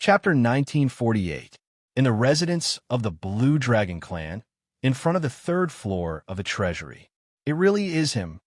Chapter 1948. In the residence of the Blue Dragon clan, in front of the third floor of the treasury. It really is him.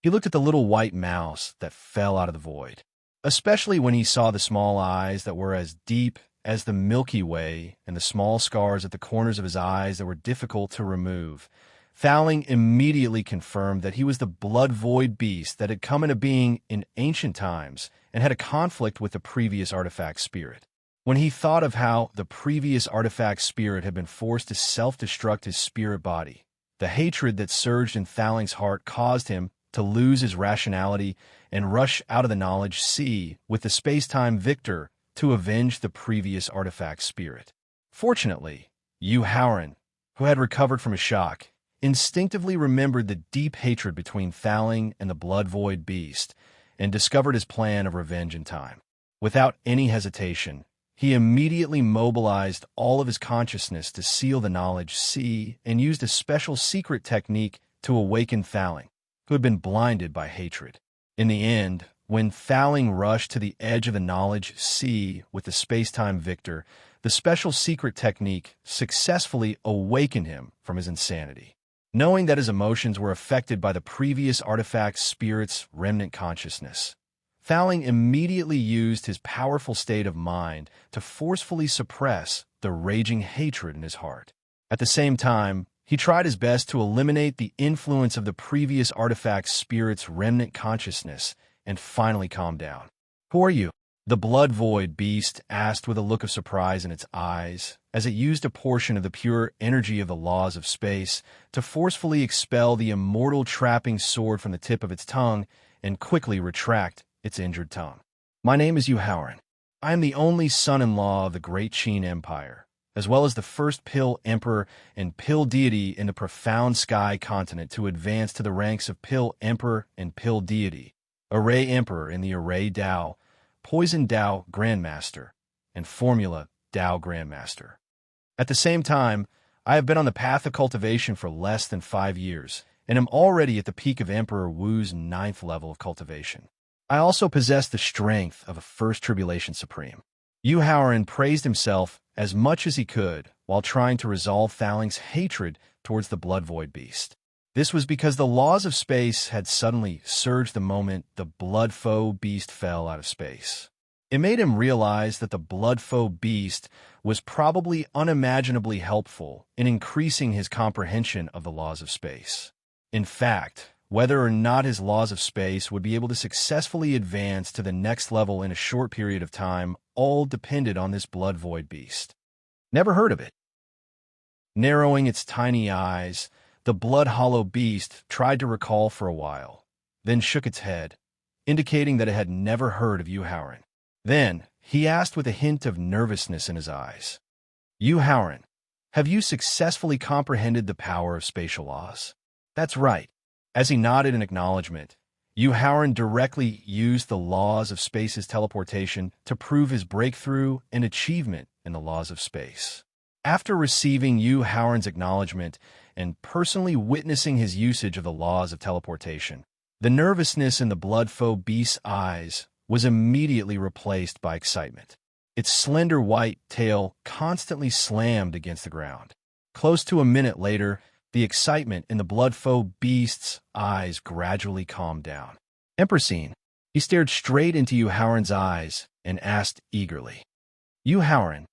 He looked at the little white mouse that fell out of the void, especially when he saw the small eyes that were as deep as the Milky Way and the small scars at the corners of his eyes that were difficult to remove. Thowling immediately confirmed that he was the blood void beast that had come into being in ancient times and had a conflict with the previous artifact spirit. When he thought of how the previous artifact spirit had been forced to self-destruct his spirit body, the hatred that surged in Thowling's heart caused him to lose his rationality and rush out of the knowledge sea with the space-time victor to avenge the previous artifact spirit. Fortunately, Yu Haoran, who had recovered from his shock, instinctively remembered the deep hatred between Thowling and the blood void beast and discovered his plan of revenge in time. Without any hesitation, he immediately mobilized all of his consciousness to seal the knowledge sea and used a special secret technique to awaken Thowling, who had been blinded by hatred. In the end, when Thowling rushed to the edge of the knowledge sea with the space-time victor, the special secret technique successfully awakened him from his insanity. Knowing that his emotions were affected by the previous artifact spirit's remnant consciousness, Thowling immediately used his powerful state of mind to forcefully suppress the raging hatred in his heart. At the same time, he tried his best to eliminate the influence of the previous artifact spirit's remnant consciousness and finally calm down. "Who are you?" the blood void beast asked with a look of surprise in its eyes as it used a portion of the pure energy of the laws of space to forcefully expel the immortal trapping sword from the tip of its tongue and quickly retract its injured tongue. "My name is Yu Haoran. I am the only son-in-law of the Great Qin Empire, as well as the first Pill Emperor and Pill Deity in the profound Sky Continent to advance to the ranks of Pill Emperor and Pill Deity, Array Emperor in the Array Dao, Poison Dao Grandmaster, and Formula Dao Grandmaster. At the same time, I have been on the path of cultivation for less than 5 years, and am already at the peak of Emperor Wu's 9th level of cultivation. I also possess the strength of a First Tribulation Supreme." Yu Haoran praised himself as much as he could while trying to resolve Thowling's hatred towards the blood void beast. This was because the laws of space had suddenly surged the moment the blood foe beast fell out of space. It made him realize that the blood foe beast was probably unimaginably helpful in increasing his comprehension of the laws of space. In fact, whether or not his laws of space would be able to successfully advance to the next level in a short period of time all depended on this blood void beast. "Never heard of it." Narrowing its tiny eyes, the blood-hollow beast tried to recall for a while, then shook its head, indicating that it had never heard of Yu Haoran. Then, he asked with a hint of nervousness in his eyes, "Yu Haoran, have you successfully comprehended the power of spatial laws?" "That's right." As he nodded in acknowledgement, Yu Haoran directly used the laws of space's teleportation to prove his breakthrough and achievement in the laws of space. After receiving Yu Haoran's acknowledgement and personally witnessing his usage of the laws of teleportation, the nervousness in the blood foe beast's eyes was immediately replaced by excitement. Its slender white tail constantly slammed against the ground. Close to a minute later, the excitement in the blood foe beast's eyes gradually calmed down. "Empressine," he stared straight into Yu Haoran's eyes and asked eagerly, "Yu Haoran,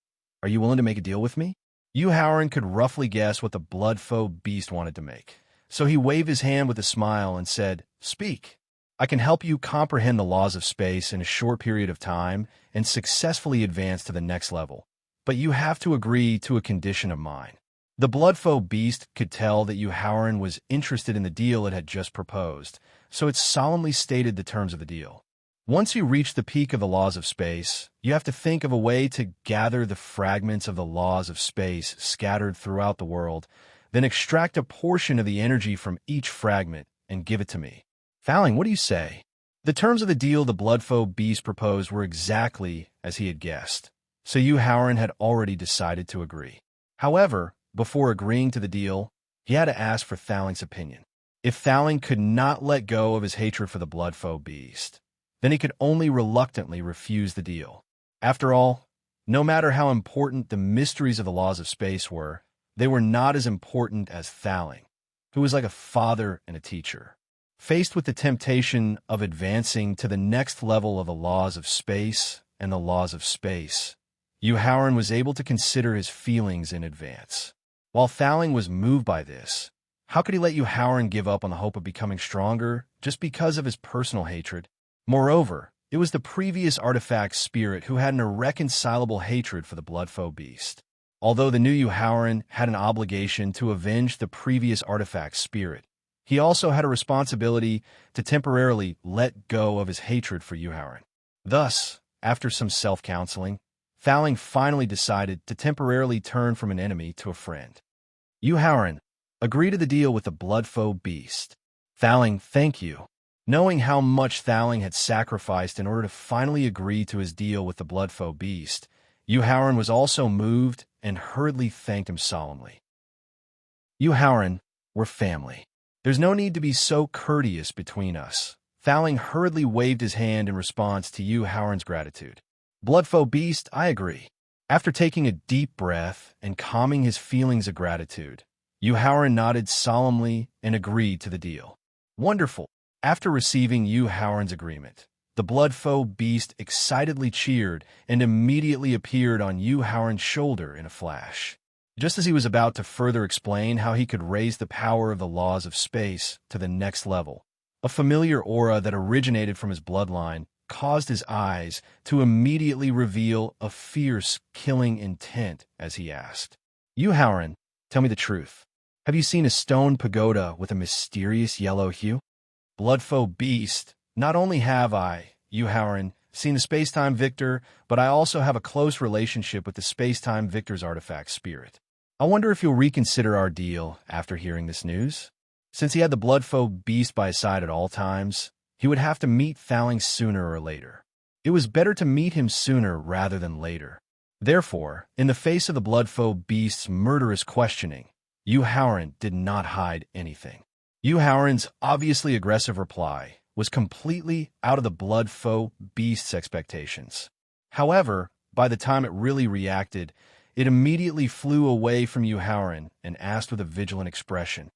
are you willing to make a deal with me?" Yu Haoran could roughly guess what the blood foe beast wanted to make, so he waved his hand with a smile and said, "Speak. I can help you comprehend the laws of space in a short period of time and successfully advance to the next level, but you have to agree to a condition of mine." The blood foe beast could tell that Yu Haoran was interested in the deal it had just proposed, so it solemnly stated the terms of the deal. "Once you reach the peak of the laws of space, you have to think of a way to gather the fragments of the laws of space scattered throughout the world, then extract a portion of the energy from each fragment and give it to me." "Thowling, what do you say?" The terms of the deal the blood foe beast proposed were exactly as he had guessed, so Yu Haoran had already decided to agree. However, before agreeing to the deal, he had to ask for Thowling's opinion. If Thowling could not let go of his hatred for the blood foe beast, then he could only reluctantly refuse the deal. After all, No matter how important the mysteries of the laws of space were, they were not as important as Thaling, who was like a father and a teacher. Faced with the temptation of advancing to the next level of the laws of space and the laws of space, Howard was able to consider his feelings in advance. While Thaling was moved by this, how could he let Howard give up on the hope of becoming stronger just because of his personal hatred? Moreover, it was the previous artifact spirit who had an irreconcilable hatred for the Bloodfoe beast. Although the new Howard had an obligation to avenge the previous artifact spirit, he also had a responsibility to temporarily let go of his hatred for Howard. Thus, after some self-counseling, Thaling finally decided to temporarily turn from an enemy to a friend. Howard, agree to the deal with the Bloodfoe beast. Thaling, thank you. Knowing how much Thaling had sacrificed in order to finally agree to his deal with the Bloodfoe beast, Howard was also moved and hurriedly thanked him solemnly. Howard, we're family. There's no need to be so courteous between us. Thaling hurriedly waved his hand in response to Howard's gratitude. Bloodfoe beast, I agree. After taking a deep breath and calming his feelings of gratitude, Howard nodded solemnly and agreed to the deal. Wonderful. After receiving Howard's agreement, the Bloodfoe beast excitedly cheered and immediately appeared on Howard's shoulder in a flash. Just as he was about to further explain how he could raise the power of the laws of space to the next level, a familiar aura that originated from his bloodline caused his eyes to immediately reveal a fierce, killing intent as he asked, Howard, tell me the truth. Have you seen a stone pagoda with a mysterious yellow hue? Bloodfoe beast, not only have I, Howard, seen the space-time victor, but I also have a close relationship with the space-time victor's artifact spirit. I wonder if you'll reconsider our deal after hearing this news. Since he had the Bloodfoe beast by his side at all times, he would have to meet Thaling sooner or later. It was better to meet him sooner rather than later. Therefore, in the face of the Bloodfoe beast's murderous questioning, Howard did not hide anything. Howard's obviously aggressive reply was completely out of the Bloodfoe beast's expectations. However, by the time it really reacted, it immediately flew away from Howard and asked with a vigilant expression.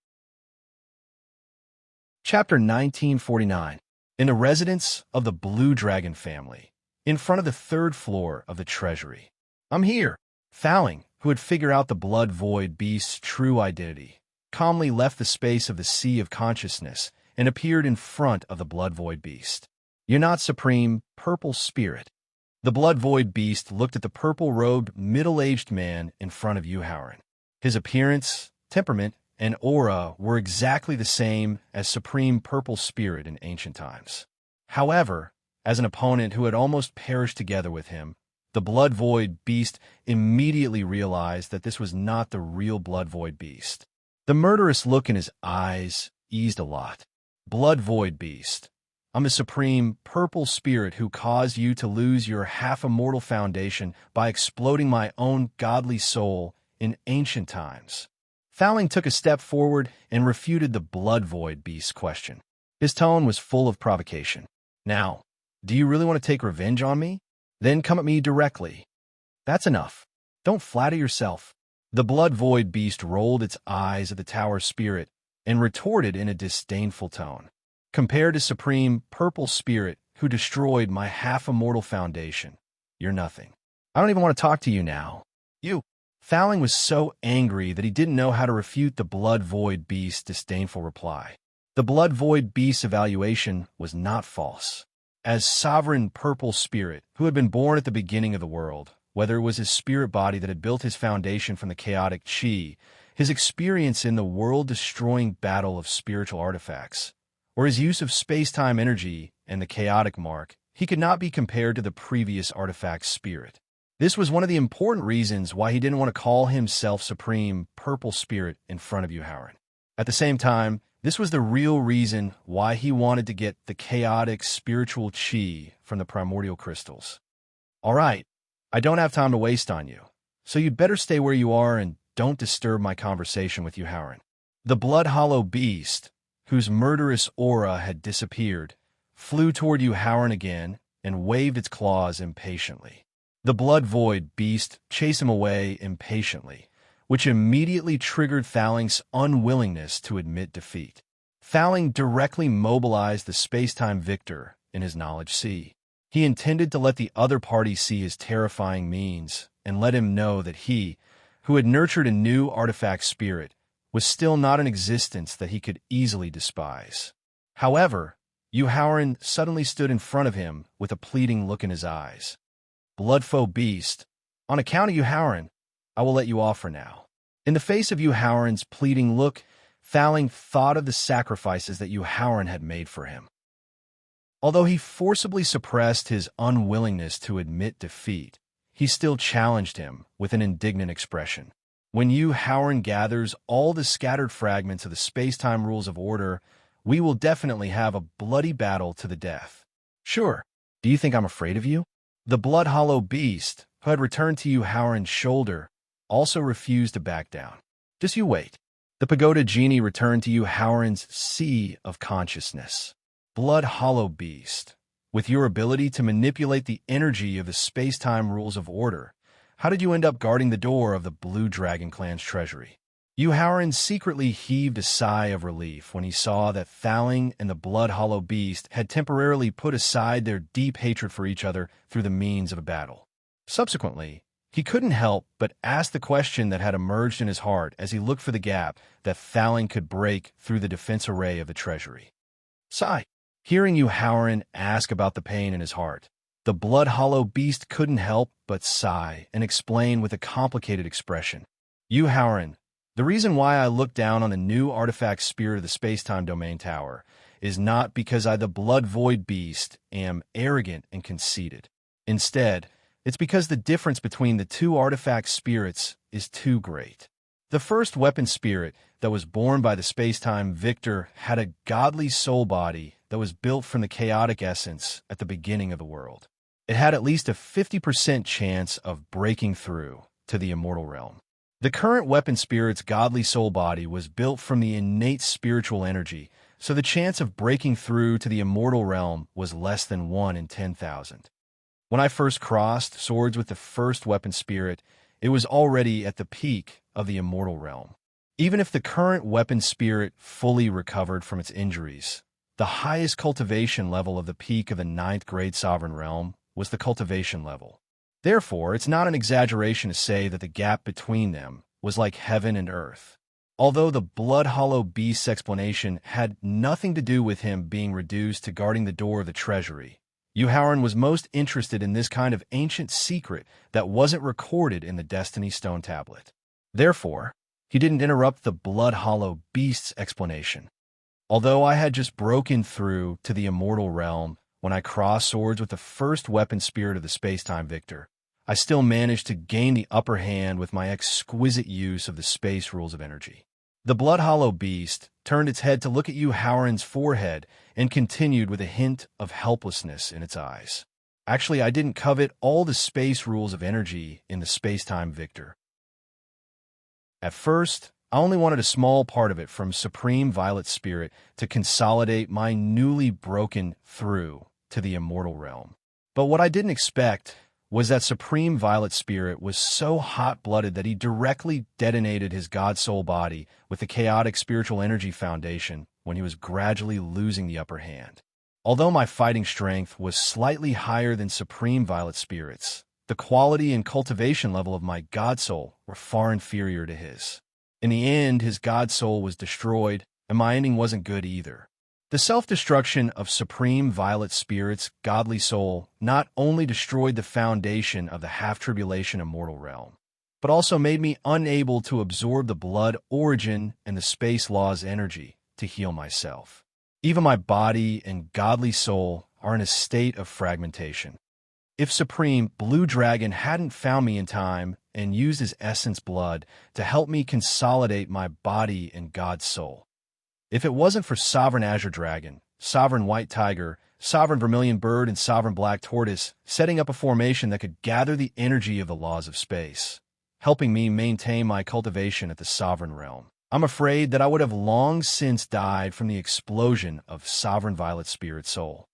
Chapter 1949. In the residence of the Blue Dragon family, in front of the third floor of the treasury. I'm here. Thaling, who had figured out the Blood Void beast's true identity, calmly left the space of the sea of consciousness and appeared in front of the Blood Void beast. You're not supreme, purple spirit. The Blood Void beast looked at the purple-robed, middle-aged man in front of Howard. His appearance, temperament, and aura were exactly the same as supreme purple spirit in ancient times. However, as an opponent who had almost perished together with him, the Blood Void beast immediately realized that this was not the real Blood Void beast. The murderous look in his eyes eased a lot. Blood Void beast, I'm a supreme purple spirit who caused you to lose your half-immortal foundation by exploding my own godly soul in ancient times. Thaling took a step forward and refuted the Blood Void beast's question. His tone was full of provocation. Now, do you really want to take revenge on me? Then come at me directly. That's enough. Don't flatter yourself. The Blood Void beast rolled its eyes at the tower spirit and retorted in a disdainful tone. Compared to supreme purple spirit who destroyed my half-immortal foundation, you're nothing. I don't even want to talk to you now. Thaling was so angry that he didn't know how to refute the Blood Void beast's disdainful reply. The Blood Void beast's evaluation was not false. As sovereign purple spirit who had been born at the beginning of the world, whether it was his spirit body that had built his foundation from the chaotic chi, his experience in the world-destroying battle of spiritual artifacts, or his use of space-time energy and the chaotic mark, he could not be compared to the previous artifact spirit. This was one of the important reasons why he didn't want to call himself Supreme Purple Spirit in front of Howard. At the same time, this was the real reason why he wanted to get the chaotic spiritual chi from the primordial crystals. All right, I don't have time to waste on you, so you'd better stay where you are and don't disturb my conversation with Howard. The Blood Hollow beast, whose murderous aura had disappeared, flew toward Howard again and waved its claws impatiently. The blood-void beast chased him away impatiently, which immediately triggered Thaling's unwillingness to admit defeat. Thaling directly mobilized the space-time victor in his knowledge sea. He intended to let the other party see his terrifying means and let him know that he, who had nurtured a new artifact spirit, was still not an existence that he could easily despise. However, Yuhauran suddenly stood in front of him with a pleading look in his eyes. Bloodfoe beast, on account of Yuhauran, I will let you off for now. In the face of Yuhauran's pleading look, Thaling thought of the sacrifices that Yuhauran had made for him. Although he forcibly suppressed his unwillingness to admit defeat, he still challenged him with an indignant expression. When Yuhauran gathers all the scattered fragments of the space-time rules of order, we will definitely have a bloody battle to the death. Sure, do you think I'm afraid of you? The blood-hollow beast, who had returned to Yuhauran's shoulder, also refused to back down. Just you wait. The pagoda genie returned to Yuhauran's sea of consciousness. Blood-hollow beast, with your ability to manipulate the energy of the space-time rules of order, how did you end up guarding the door of the Blue Dragon Clan's treasury? Yuhauran secretly heaved a sigh of relief when he saw that Thaling and the blood-hollow beast had temporarily put aside their deep hatred for each other through the means of a battle. Subsequently, he couldn't help but ask the question that had emerged in his heart as he looked for the gap that Thaling could break through the defense array of the treasury. Sigh. Hearing Yuhauran ask about the pain in his heart, the blood-hollow beast couldn't help but sigh and explain with a complicated expression. Yuhauran, the reason why I look down on the new artifact spirit of the space-time domain tower is not because I, the blood-void beast, am arrogant and conceited. Instead, it's because the difference between the two artifact spirits is too great. The first weapon spirit that was born by the space-time victor had a godly soul body that was built from the chaotic essence at the beginning of the world. It had at least a 50% chance of breaking through to the immortal realm. The current weapon spirit's godly soul body was built from the innate spiritual energy, so the chance of breaking through to the immortal realm was less than 1 in 10,000. When I first crossed swords with the first weapon spirit, it was already at the peak of the immortal realm. Even if the current weapon spirit fully recovered from its injuries, the highest cultivation level of the peak of the 9th grade sovereign realm was the cultivation level. Therefore, it's not an exaggeration to say that the gap between them was like heaven and earth. Although the blood-hollow beast's explanation had nothing to do with him being reduced to guarding the door of the treasury, Yuhauran was most interested in this kind of ancient secret that wasn't recorded in the Destiny Stone tablet. Therefore, he didn't interrupt the blood-hollow beast's explanation. Although I had just broken through to the immortal realm when I crossed swords with the first weapon spirit of the space-time victor, I still managed to gain the upper hand with my exquisite use of the space rules of energy. The blood-hollow beast turned its head to look at Yuhauran's forehead and continued with a hint of helplessness in its eyes. Actually, I didn't covet all the space rules of energy in the space-time victor. At first, I only wanted a small part of it from Supreme Violet Spirit to consolidate my newly broken through to the immortal realm. But what I didn't expect was that Supreme Violet Spirit was so hot-blooded that he directly detonated his God Soul body with the chaotic spiritual energy foundation when he was gradually losing the upper hand. Although my fighting strength was slightly higher than Supreme Violet Spirit's, the quality and cultivation level of my God Soul were far inferior to his. In the end, his God Soul was destroyed, and my ending wasn't good either. The self-destruction of Supreme Violet Spirit's godly soul not only destroyed the foundation of the half-tribulation immortal realm, but also made me unable to absorb the blood origin and the space law's energy to heal myself. Even my body and godly soul are in a state of fragmentation. If Supreme Blue Dragon hadn't found me in time and used his essence blood to help me consolidate my body and God's soul, if it wasn't for Sovereign Azure Dragon, Sovereign White Tiger, Sovereign Vermilion Bird, and Sovereign Black Tortoise setting up a formation that could gather the energy of the laws of space, helping me maintain my cultivation at the Sovereign Realm, I'm afraid that I would have long since died from the explosion of Sovereign Violet Spirit Soul.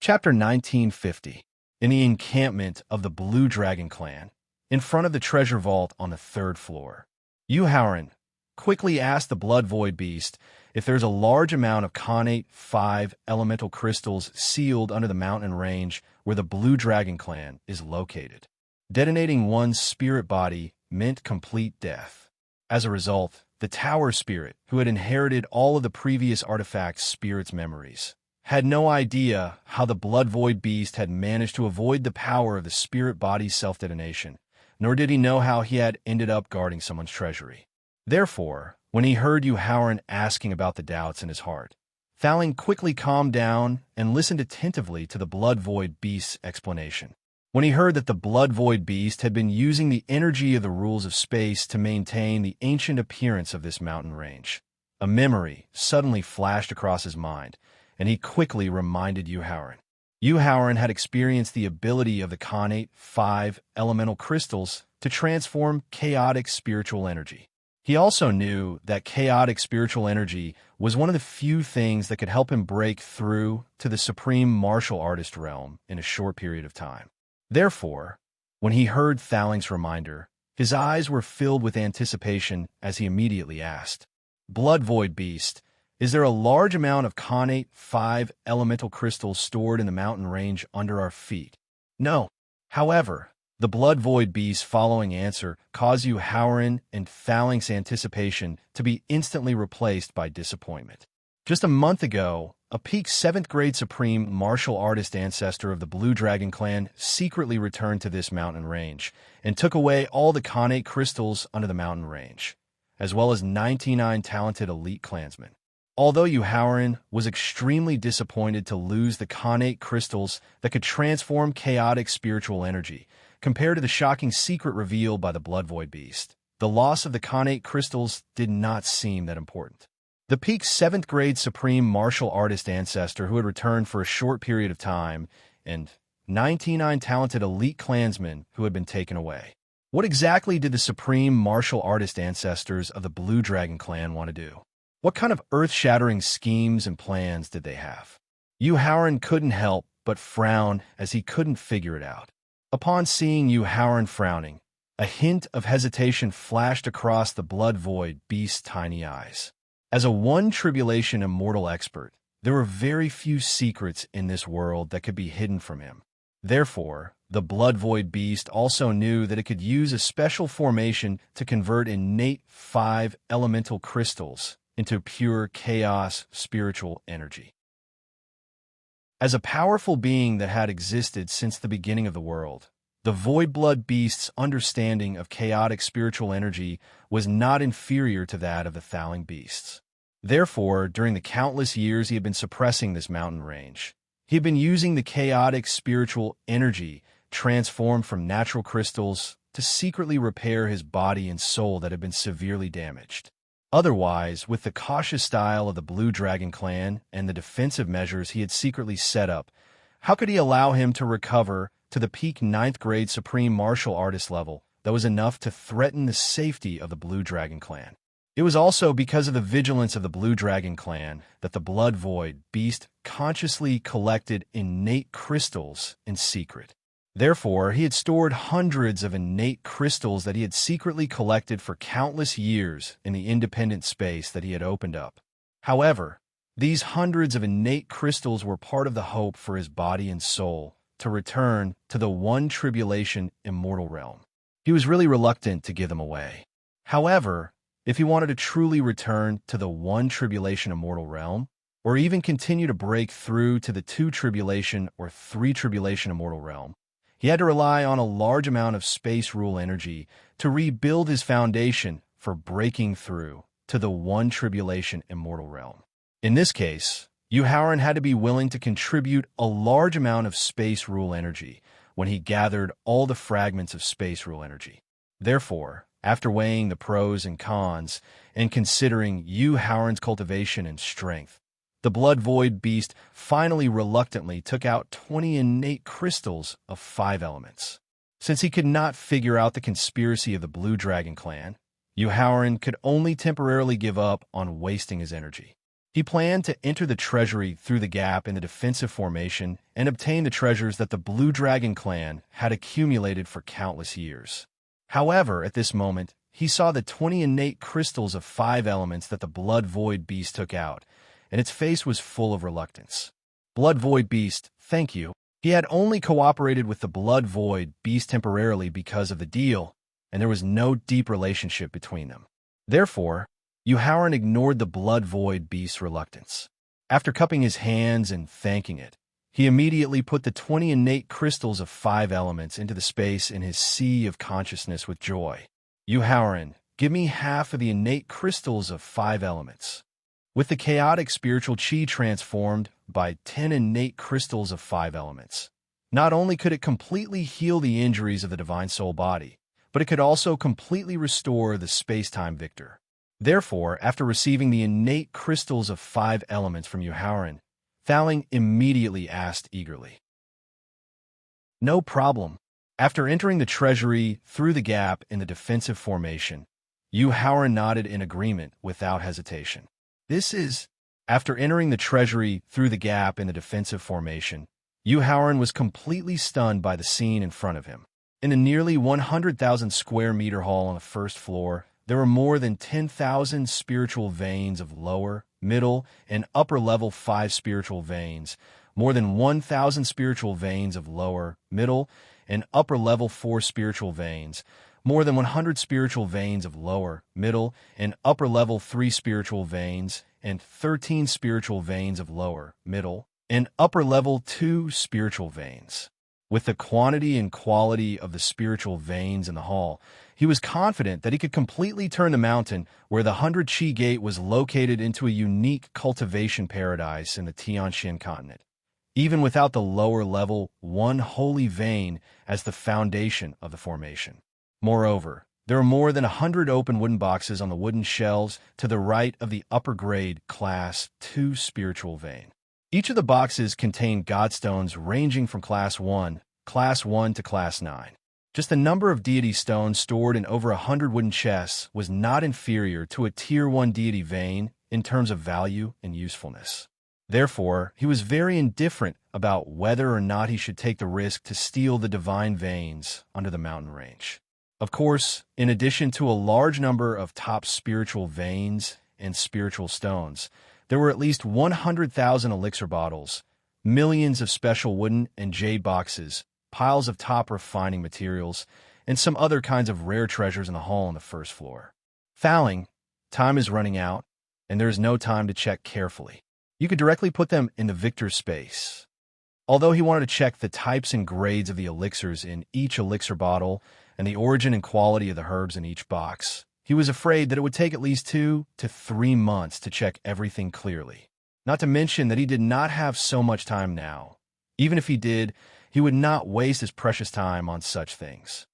Chapter 1950. in the encampment of the Blue Dragon clan, in front of the treasure vault on the 3rd floor. Howren quickly asked the Blood Void Beast if there's a large amount of Connate 5 elemental crystals sealed under the mountain range where the Blue Dragon clan is located. Detonating one's spirit body meant complete death. As a result, the tower spirit, who had inherited all of the previous artifact's spirit's memories, had no idea how the Blood Void Beast had managed to avoid the power of the spirit body's self-detonation, nor did he know how he had ended up guarding someone's treasury. Therefore, when he heard Howren asking about the doubts in his heart, Thaling quickly calmed down and listened attentively to the Blood Void Beast's explanation. When he heard that the Blood Void Beast had been using the energy of the rules of space to maintain the ancient appearance of this mountain range, a memory suddenly flashed across his mind, and he quickly reminded Howren. Howren had experienced the ability of the Connate 5 elemental crystals to transform chaotic spiritual energy. He also knew that chaotic spiritual energy was one of the few things that could help him break through to the supreme martial artist realm in a short period of time. Therefore, when he heard Thaling's reminder, his eyes were filled with anticipation as he immediately asked, "Blood Void Beast, is there a large amount of Connate 5 elemental crystals stored in the mountain range under our feet?" "No." However, the Blood Void Beast's following answer caused Howren and Thaling's anticipation to be instantly replaced by disappointment. Just a month ago, a peak 7th grade supreme martial artist ancestor of the Blue Dragon clan secretly returned to this mountain range and took away all the Connate crystals under the mountain range, as well as 99 talented elite clansmen. Although Howren was extremely disappointed to lose the Connate crystals that could transform chaotic spiritual energy, compared to the shocking secret revealed by the Blood Void Beast, the loss of the Connate crystals did not seem that important. The peak 7th grade supreme martial artist ancestor who had returned for a short period of time, and 99 talented elite clansmen who had been taken away. What exactly did the supreme martial artist ancestors of the Blue Dragon clan want to do? What kind of earth-shattering schemes and plans did they have? Howren couldn't help but frown as he couldn't figure it out. Upon seeing Howren frowning, a hint of hesitation flashed across the Blood Void Beast's tiny eyes. As a one-tribulation immortal expert, there were very few secrets in this world that could be hidden from him. Therefore, the Blood Void Beast also knew that it could use a special formation to convert innate 5 elemental crystals into pure chaos spiritual energy. As a powerful being that had existed since the beginning of the world, the Voidblood Beast's understanding of chaotic spiritual energy was not inferior to that of the Thaling beasts. Therefore, during the countless years he had been suppressing this mountain range, he had been using the chaotic spiritual energy transformed from natural crystals to secretly repair his body and soul that had been severely damaged. Otherwise, with the cautious style of the Blue Dragon clan and the defensive measures he had secretly set up, how could he allow him to recover to the peak 9th grade supreme martial artist level that was enough to threaten the safety of the Blue Dragon clan? It was also because of the vigilance of the Blue Dragon clan that the Blood Void Beast consciously collected innate crystals in secret. Therefore, he had stored hundreds of innate crystals that he had secretly collected for countless years in the independent space that he had opened up. However, these hundreds of innate crystals were part of the hope for his body and soul to return to the one tribulation immortal realm. He was really reluctant to give them away. However, if he wanted to truly return to the one tribulation immortal realm, or even continue to break through to the 2 tribulation or 3 tribulation immortal realm, he had to rely on a large amount of space rule energy to rebuild his foundation for breaking through to the one tribulation immortal realm. In this case, Howren had to be willing to contribute a large amount of space rule energy when he gathered all the fragments of space rule energy. Therefore, after weighing the pros and cons and considering Howren's cultivation and strength, the Blood Void Beast finally reluctantly took out 20 innate crystals of 5 elements. Since he could not figure out the conspiracy of the Blue Dragon clan, Howren could only temporarily give up on wasting his energy. He planned to enter the treasury through the gap in the defensive formation and obtain the treasures that the Blue Dragon clan had accumulated for countless years. However, at this moment, he saw the 20 innate crystals of 5 elements that the Blood Void Beast took out, and its face was full of reluctance. Blood Void Beast, thank you. He had only cooperated with the Blood Void Beast temporarily because of the deal, and there was no deep relationship between them. Therefore, Yuhauran ignored the Blood Void Beast's reluctance. After cupping his hands and thanking it, he immediately put the 20 innate crystals of 5 elements into the space in his sea of consciousness with joy. Yuhauran, give me half of the innate crystals of 5 elements. With the chaotic spiritual chi transformed by 10 innate crystals of 5 elements, not only could it completely heal the injuries of the Divine Soul body, but it could also completely restore the space-time victor. Therefore, after receiving the innate crystals of 5 elements from Yuhauran, Thaling immediately asked eagerly, "No problem." After entering the treasury through the gap in the defensive formation, Yuhauran nodded in agreement without hesitation. After entering the treasury through the gap in the defensive formation, Yuhauran was completely stunned by the scene in front of him. In the nearly 100,000 square meter hall on the first floor, there were more than 10,000 spiritual veins of lower, middle, and upper level 5 spiritual veins, more than 1,000 spiritual veins of lower, middle, and upper level 4 spiritual veins, more than 100 spiritual veins of lower, middle, and upper level 3 spiritual veins, and 13 spiritual veins of lower, middle, and upper level 2 spiritual veins. With the quantity and quality of the spiritual veins in the hall, he was confident that he could completely turn the mountain where the 100 Chi Gate was located into a unique cultivation paradise in the Tianxian continent, even without the lower level 1 holy vein as the foundation of the formation. Moreover, there are more than 100 open wooden boxes on the wooden shelves to the right of the upper grade Class 2 spiritual vein. Each of the boxes contain godstones ranging from Class 1 to Class 9. Just the number of deity stones stored in over 100 wooden chests was not inferior to a Tier 1 deity vein in terms of value and usefulness. Therefore, he was very indifferent about whether or not he should take the risk to steal the divine veins under the mountain range. Of course, in addition to a large number of top spiritual veins and spiritual stones, there were at least 100,000 elixir bottles, millions of special wooden and jade boxes, piles of top refining materials, and some other kinds of rare treasures in the hall on the first floor. Thaling, time is running out, and there is no time to check carefully. You could directly put them in the victor's space. Although he wanted to check the types and grades of the elixirs in each elixir bottle and the origin and quality of the herbs in each box, he was afraid that it would take at least 2 to 3 months to check everything clearly. Not to mention that he did not have so much time now. Even if he did, he would not waste his precious time on such things.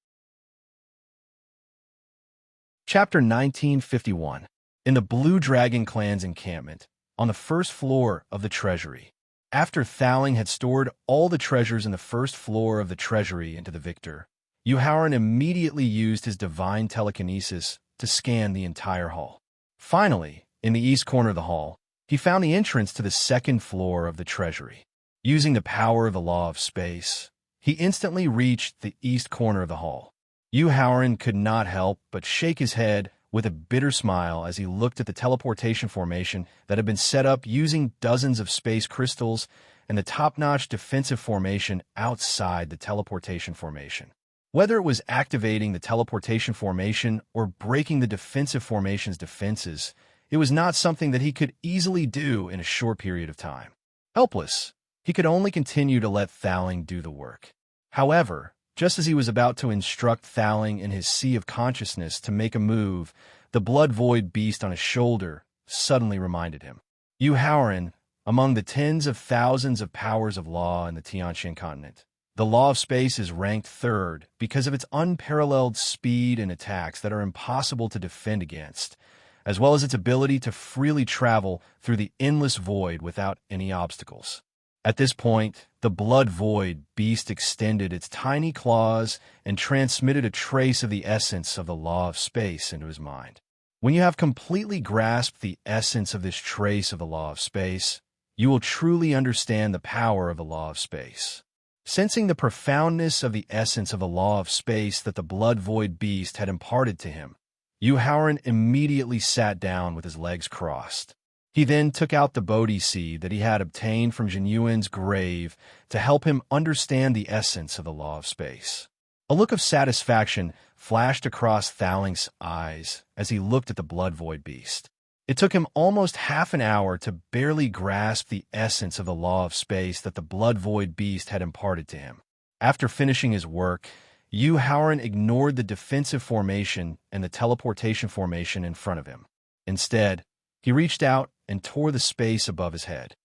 Chapter 1951. In the Blue Dragon clan's encampment, on the first floor of the treasury. After Thaling had stored all the treasures in the first floor of the treasury into the victor, Yuhauran immediately used his divine telekinesis to scan the entire hall. Finally, in the east corner of the hall, he found the entrance to the second floor of the treasury. Using the power of the law of space, he instantly reached the east corner of the hall. Yuhauran could not help but shake his head with a bitter smile as he looked at the teleportation formation that had been set up using dozens of space crystals and the top-notch defensive formation outside the teleportation formation. Whether it was activating the teleportation formation or breaking the defensive formation's defenses, it was not something that he could easily do in a short period of time. Helpless, he could only continue to let Thaling do the work. However, just as he was about to instruct Thaling in his sea of consciousness to make a move, the Blood Void Beast on his shoulder suddenly reminded him. Yuhauran, among the tens of thousands of powers of law in the Tianxian continent, the law of space is ranked 3rd because of its unparalleled speed and attacks that are impossible to defend against, as well as its ability to freely travel through the endless void without any obstacles. At this point, the Blood Void Beast extended its tiny claws and transmitted a trace of the essence of the law of space into his mind. When you have completely grasped the essence of this trace of the law of space, you will truly understand the power of the law of space. Sensing the profoundness of the essence of the law of space that the blood-void beast had imparted to him, Howard immediately sat down with his legs crossed. He then took out the Bodhi seed that he had obtained from Jinyuan's grave to help him understand the essence of the law of space. A look of satisfaction flashed across Thaling's eyes as he looked at the blood-void beast. It took him almost half an hour to barely grasp the essence of the law of space that the blood-void beast had imparted to him. After finishing his work, Howard ignored the defensive formation and the teleportation formation in front of him. Instead, he reached out and tore the space above his head.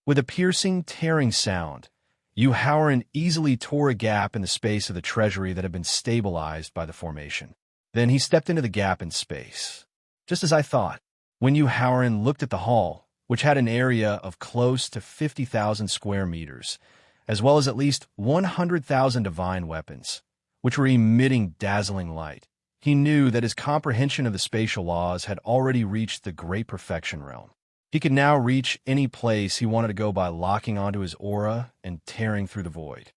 With a piercing, tearing sound, Howard easily tore a gap in the space of the treasury that had been stabilized by the formation. Then he stepped into the gap in space. Just as I thought, when Howard looked at the hall, which had an area of close to 50,000 square meters, as well as at least 100,000 divine weapons, which were emitting dazzling light, he knew that his comprehension of the spatial laws had already reached the great perfection realm. He could now reach any place he wanted to go by locking onto his aura and tearing through the void.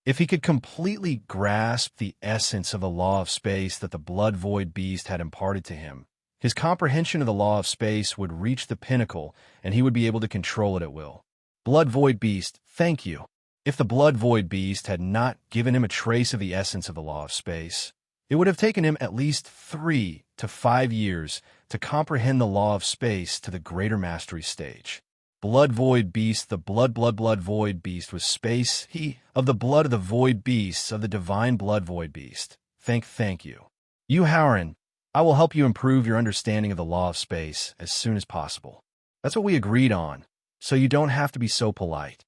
If he could completely grasp the essence of the law of space that the blood-void beast had imparted to him, his comprehension of the law of space would reach the pinnacle and he would be able to control it at will. Blood-void beast, thank you. If the blood-void beast had not given him a trace of the essence of the law of space, it would have taken him at least 3 to 5 years to comprehend the law of space to the greater mastery stage. Blood-void beast, the blood-void beast was space, he, of the blood of the void beasts of the divine blood-void beast. Thank you. Howard, I will help you improve your understanding of the law of space as soon as possible. That's what we agreed on, so you don't have to be so polite.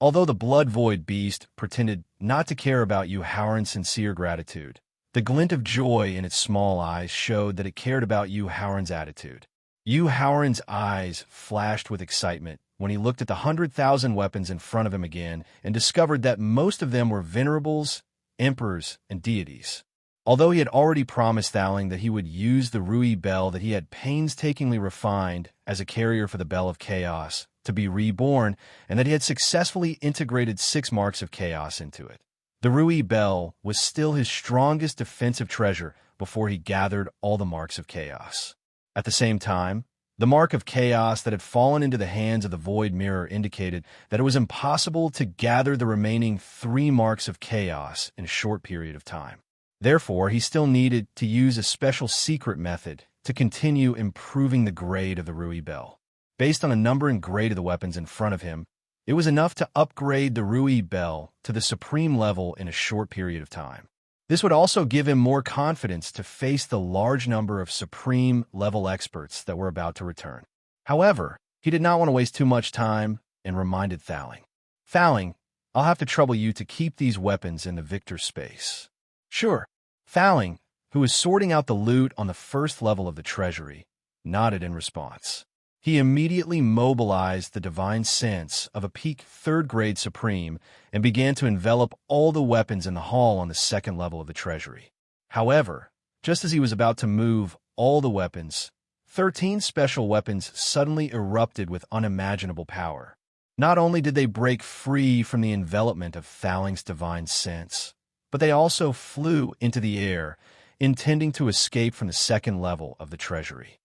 Although the blood-void beast pretended not to care about Howard's sincere gratitude, the glint of joy in its small eyes showed that it cared about Howard's attitude. Howard's eyes flashed with excitement when he looked at the 100,000 weapons in front of him again and discovered that most of them were venerables, emperors, and deities. Although he had already promised Thaling that he would use the Rui bell that he had painstakingly refined as a carrier for the Bell of Chaos to be reborn, and that he had successfully integrated 6 marks of chaos into it, the Rui bell was still his strongest defensive treasure before he gathered all the marks of chaos. At the same time, the mark of chaos that had fallen into the hands of the void mirror indicated that it was impossible to gather the remaining 3 marks of chaos in a short period of time. Therefore, he still needed to use a special secret method to continue improving the grade of the Rui bell. Based on the number and grade of the weapons in front of him, it was enough to upgrade the Rui bell to the supreme level in a short period of time. This would also give him more confidence to face the large number of supreme level experts that were about to return. However, he did not want to waste too much time and reminded Thaling. Thaling, I'll have to trouble you to keep these weapons in the victor's space. Sure. Thaling, who was sorting out the loot on the first level of the treasury, nodded in response. He immediately mobilized the divine sense of a peak 3rd grade supreme and began to envelop all the weapons in the hall on the 2nd level of the treasury. However, just as he was about to move all the weapons, 13 special weapons suddenly erupted with unimaginable power. Not only did they break free from the envelopment of Thaling's divine sense, but they also flew into the air, intending to escape from the 2nd level of the treasury.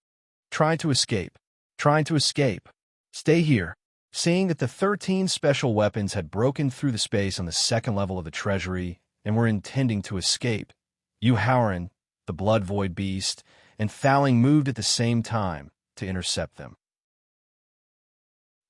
Trying to escape. Stay here. Seeing that the 13 special weapons had broken through the space on the 2nd level of the treasury and were intending to escape, Howard, the blood-void beast, and Thaling moved at the same time to intercept them.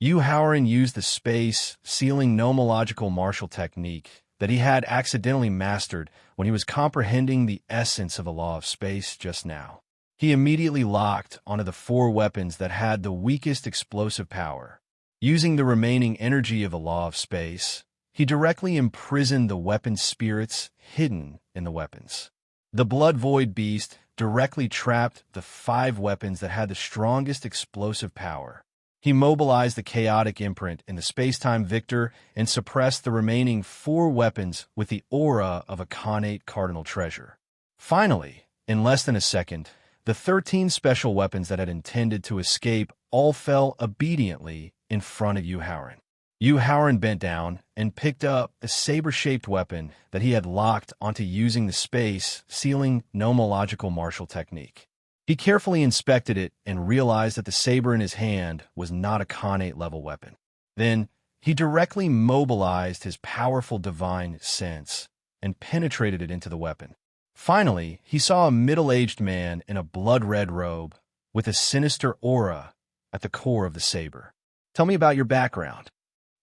Howard used the space-sealing nomological martial technique that he had accidentally mastered when he was comprehending the essence of the law of space just now. He immediately locked onto the 4 weapons that had the weakest explosive power. Using the remaining energy of the law of space, he directly imprisoned the weapon spirits hidden in the weapons. The blood-void beast directly trapped the 5 weapons that had the strongest explosive power. He mobilized the chaotic imprint in the space-time victor and suppressed the remaining 4 weapons with the aura of a connate cardinal treasure. Finally, In less than a second, the 13 special weapons that had intended to escape all fell obediently in front of Yu Haoran. Yu Haoran bent down and picked up a saber-shaped weapon that he had locked onto using the space-sealing nomological martial technique. He carefully inspected it and realized that the saber in his hand was not a Khanate-level weapon. Then, he directly mobilized his powerful divine sense and penetrated it into the weapon. Finally, he saw a middle-aged man in a blood-red robe with a sinister aura at the core of the saber. "Tell me about your background."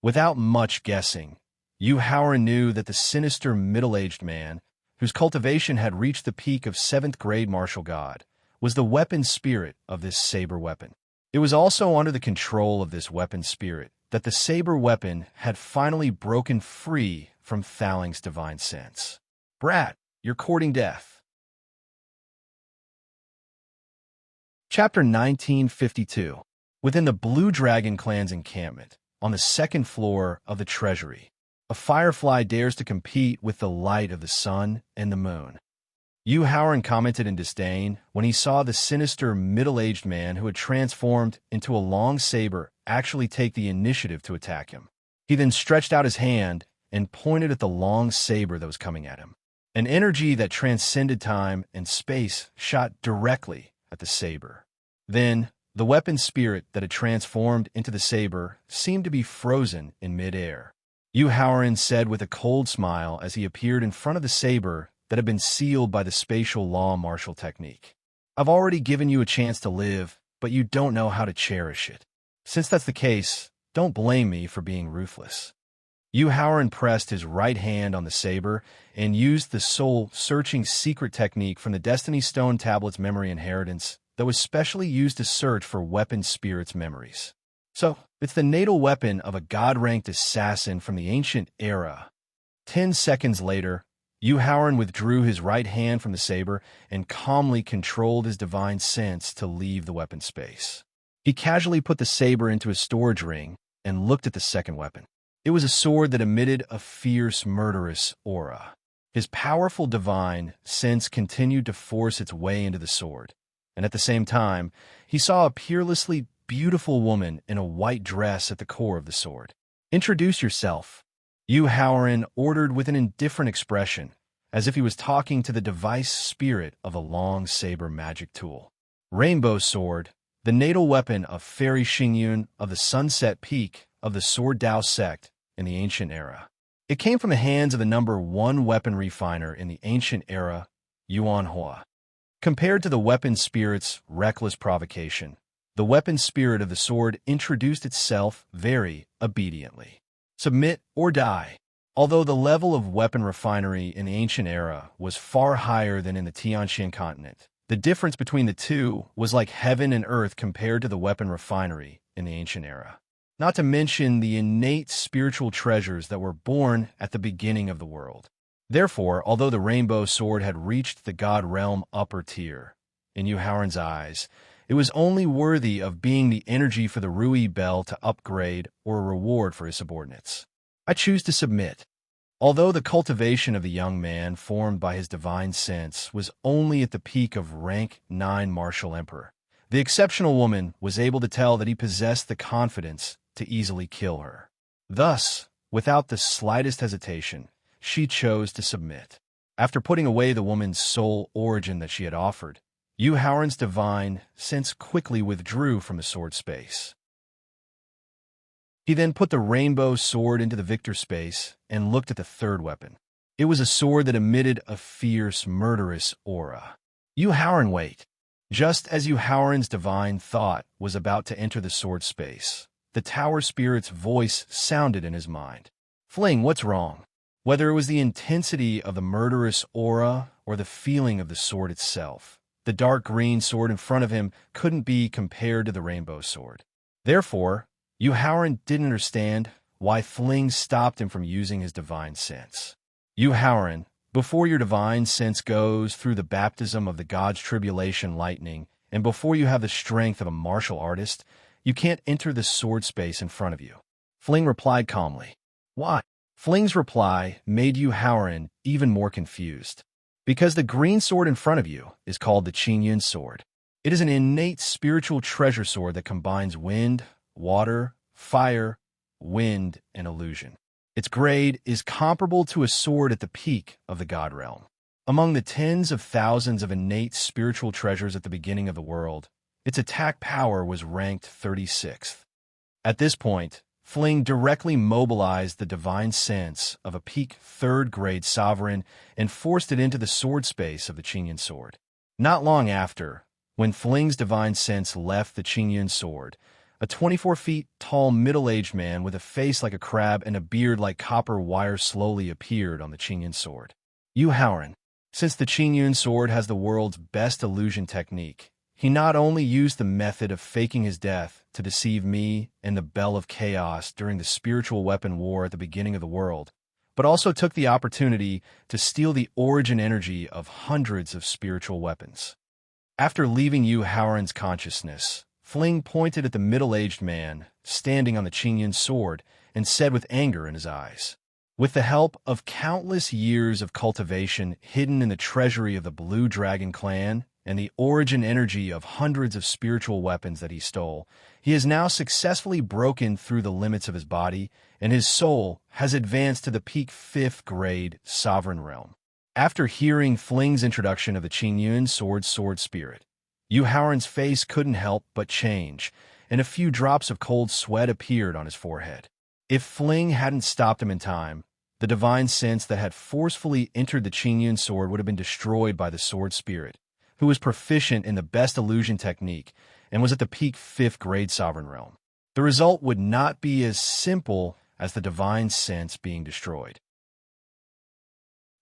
Without much guessing, Yu Haoran knew that the sinister middle-aged man, whose cultivation had reached the peak of 7th grade martial god, was the weapon spirit of this saber weapon. It was also under the control of this weapon spirit that the saber weapon had finally broken free from Thaling's divine sense. "Brat, you're courting death." Chapter 1952. Within the Blue Dragon clan's encampment, on the second floor of the treasury, a firefly dares to compete with the light of the sun and the moon. Yu Haoran commented in disdain when he saw the sinister middle-aged man who had transformed into a long saber actually take the initiative to attack him. He then stretched out his hand and pointed at the long saber that was coming at him. An energy that transcended time and space shot directly at the saber. Then, the weapon spirit that had transformed into the saber seemed to be frozen in midair. Yu Haoran said with a cold smile as he appeared in front of the saber that had been sealed by the spatial law martial technique. "I've already given you a chance to live, but you don't know how to cherish it. Since that's the case, don't blame me for being ruthless." Yu Haoran pressed his right hand on the saber and used the soul-searching secret technique from the Destiny Stone Tablet's memory inheritance that was specially used to search for weapon spirits' memories. "So, it's the natal weapon of a god-ranked assassin from the ancient era." 10 seconds later, Yu Haoran withdrew his right hand from the saber and calmly controlled his divine sense to leave the weapon space. He casually put the saber into his storage ring and looked at the second weapon. It was a sword that emitted a fierce, murderous aura. His powerful divine sense continued to force its way into the sword, and at the same time, he saw a peerlessly beautiful woman in a white dress at the core of the sword. "Introduce yourself," Yu Haoran ordered with an indifferent expression, as if he was talking to the device spirit of a long saber magic tool. "Rainbow Sword, the natal weapon of Fairy Xingyun of the Sunset Peak of the Sword Dao sect in the ancient era. It came from the hands of the number 1 weapon refiner in the ancient era, Yuan Hua. Compared to the weapon spirit's reckless provocation, the weapon spirit of the sword introduced itself very obediently. Submit or die. Although the level of weapon refinery in the ancient era was far higher than in the Tianxian continent, the difference between the two was like heaven and earth compared to the weapon refinery in the ancient era. Not to mention the innate spiritual treasures that were born at the beginning of the world. Therefore, although the rainbow sword had reached the god realm upper tier, in Yu Haoran's eyes, it was only worthy of being the energy for the Rui Bell to upgrade or a reward for his subordinates. "I choose to submit." Although the cultivation of the young man formed by his divine sense was only at the peak of rank 9 martial emperor, the exceptional woman was able to tell that he possessed the confidence to easily kill her. Thus, without the slightest hesitation, she chose to submit. After putting away the woman's sole origin that she had offered, Yu Haoran's divine sense quickly withdrew from the sword space. He then put the rainbow sword into the victor space and looked at the third weapon. It was a sword that emitted a fierce, murderous aura. "Yu Haoran, wait." Just as Yu Haoran's divine thought was about to enter the sword space, the tower spirit's voice sounded in his mind. "Fling, what's wrong?" Whether it was the intensity of the murderous aura or the feeling of the sword itself, the dark green sword in front of him couldn't be compared to the rainbow sword. Therefore, Yu Haoran didn't understand why Fling stopped him from using his divine sense. "Yu Haoran, before your divine sense goes through the baptism of the god's tribulation lightning, and before you have the strength of a martial artist, you can't enter the sword space in front of you," Fling replied calmly. "Why?" Fling's reply made Yu Haoran even more confused. Because the green sword in front of you is called the Qingyun sword. It is an innate spiritual treasure sword that combines wind, water, fire, wind, and illusion. Its grade is comparable to a sword at the peak of the god realm. Among the tens of thousands of innate spiritual treasures at the beginning of the world, its attack power was ranked 36th. At this point, Fling directly mobilized the divine sense of a peak third-grade sovereign and forced it into the sword space of the Qingyun sword. Not long after, when Fling's divine sense left the Qingyun sword, a 24 feet tall middle-aged man with a face like a crab and a beard like copper wire slowly appeared on the Qingyun sword. Yu Haoran. Since the Qingyun sword has the world's best illusion technique, he not only used the method of faking his death to deceive me and the Bell of Chaos during the spiritual weapon war at the beginning of the world, but also took the opportunity to steal the origin energy of hundreds of spiritual weapons. After leaving Yu Haoran's consciousness, Fling pointed at the middle-aged man standing on the Qingyun sword and said with anger in his eyes, "With the help of countless years of cultivation hidden in the treasury of the Blue Dragon clan and the origin energy of hundreds of spiritual weapons that he stole, he has now successfully broken through the limits of his body, and his soul has advanced to the peak 5th grade sovereign realm." After hearing Fling's introduction of the Qingyun sword spirit, Yu Haoran's face couldn't help but change, and a few drops of cold sweat appeared on his forehead. If Fling hadn't stopped him in time, the divine sense that had forcefully entered the Qingyun sword would have been destroyed by the sword spirit, who was proficient in the best illusion technique and was at the peak 5th grade sovereign realm. The result would not be as simple as the divine sense being destroyed.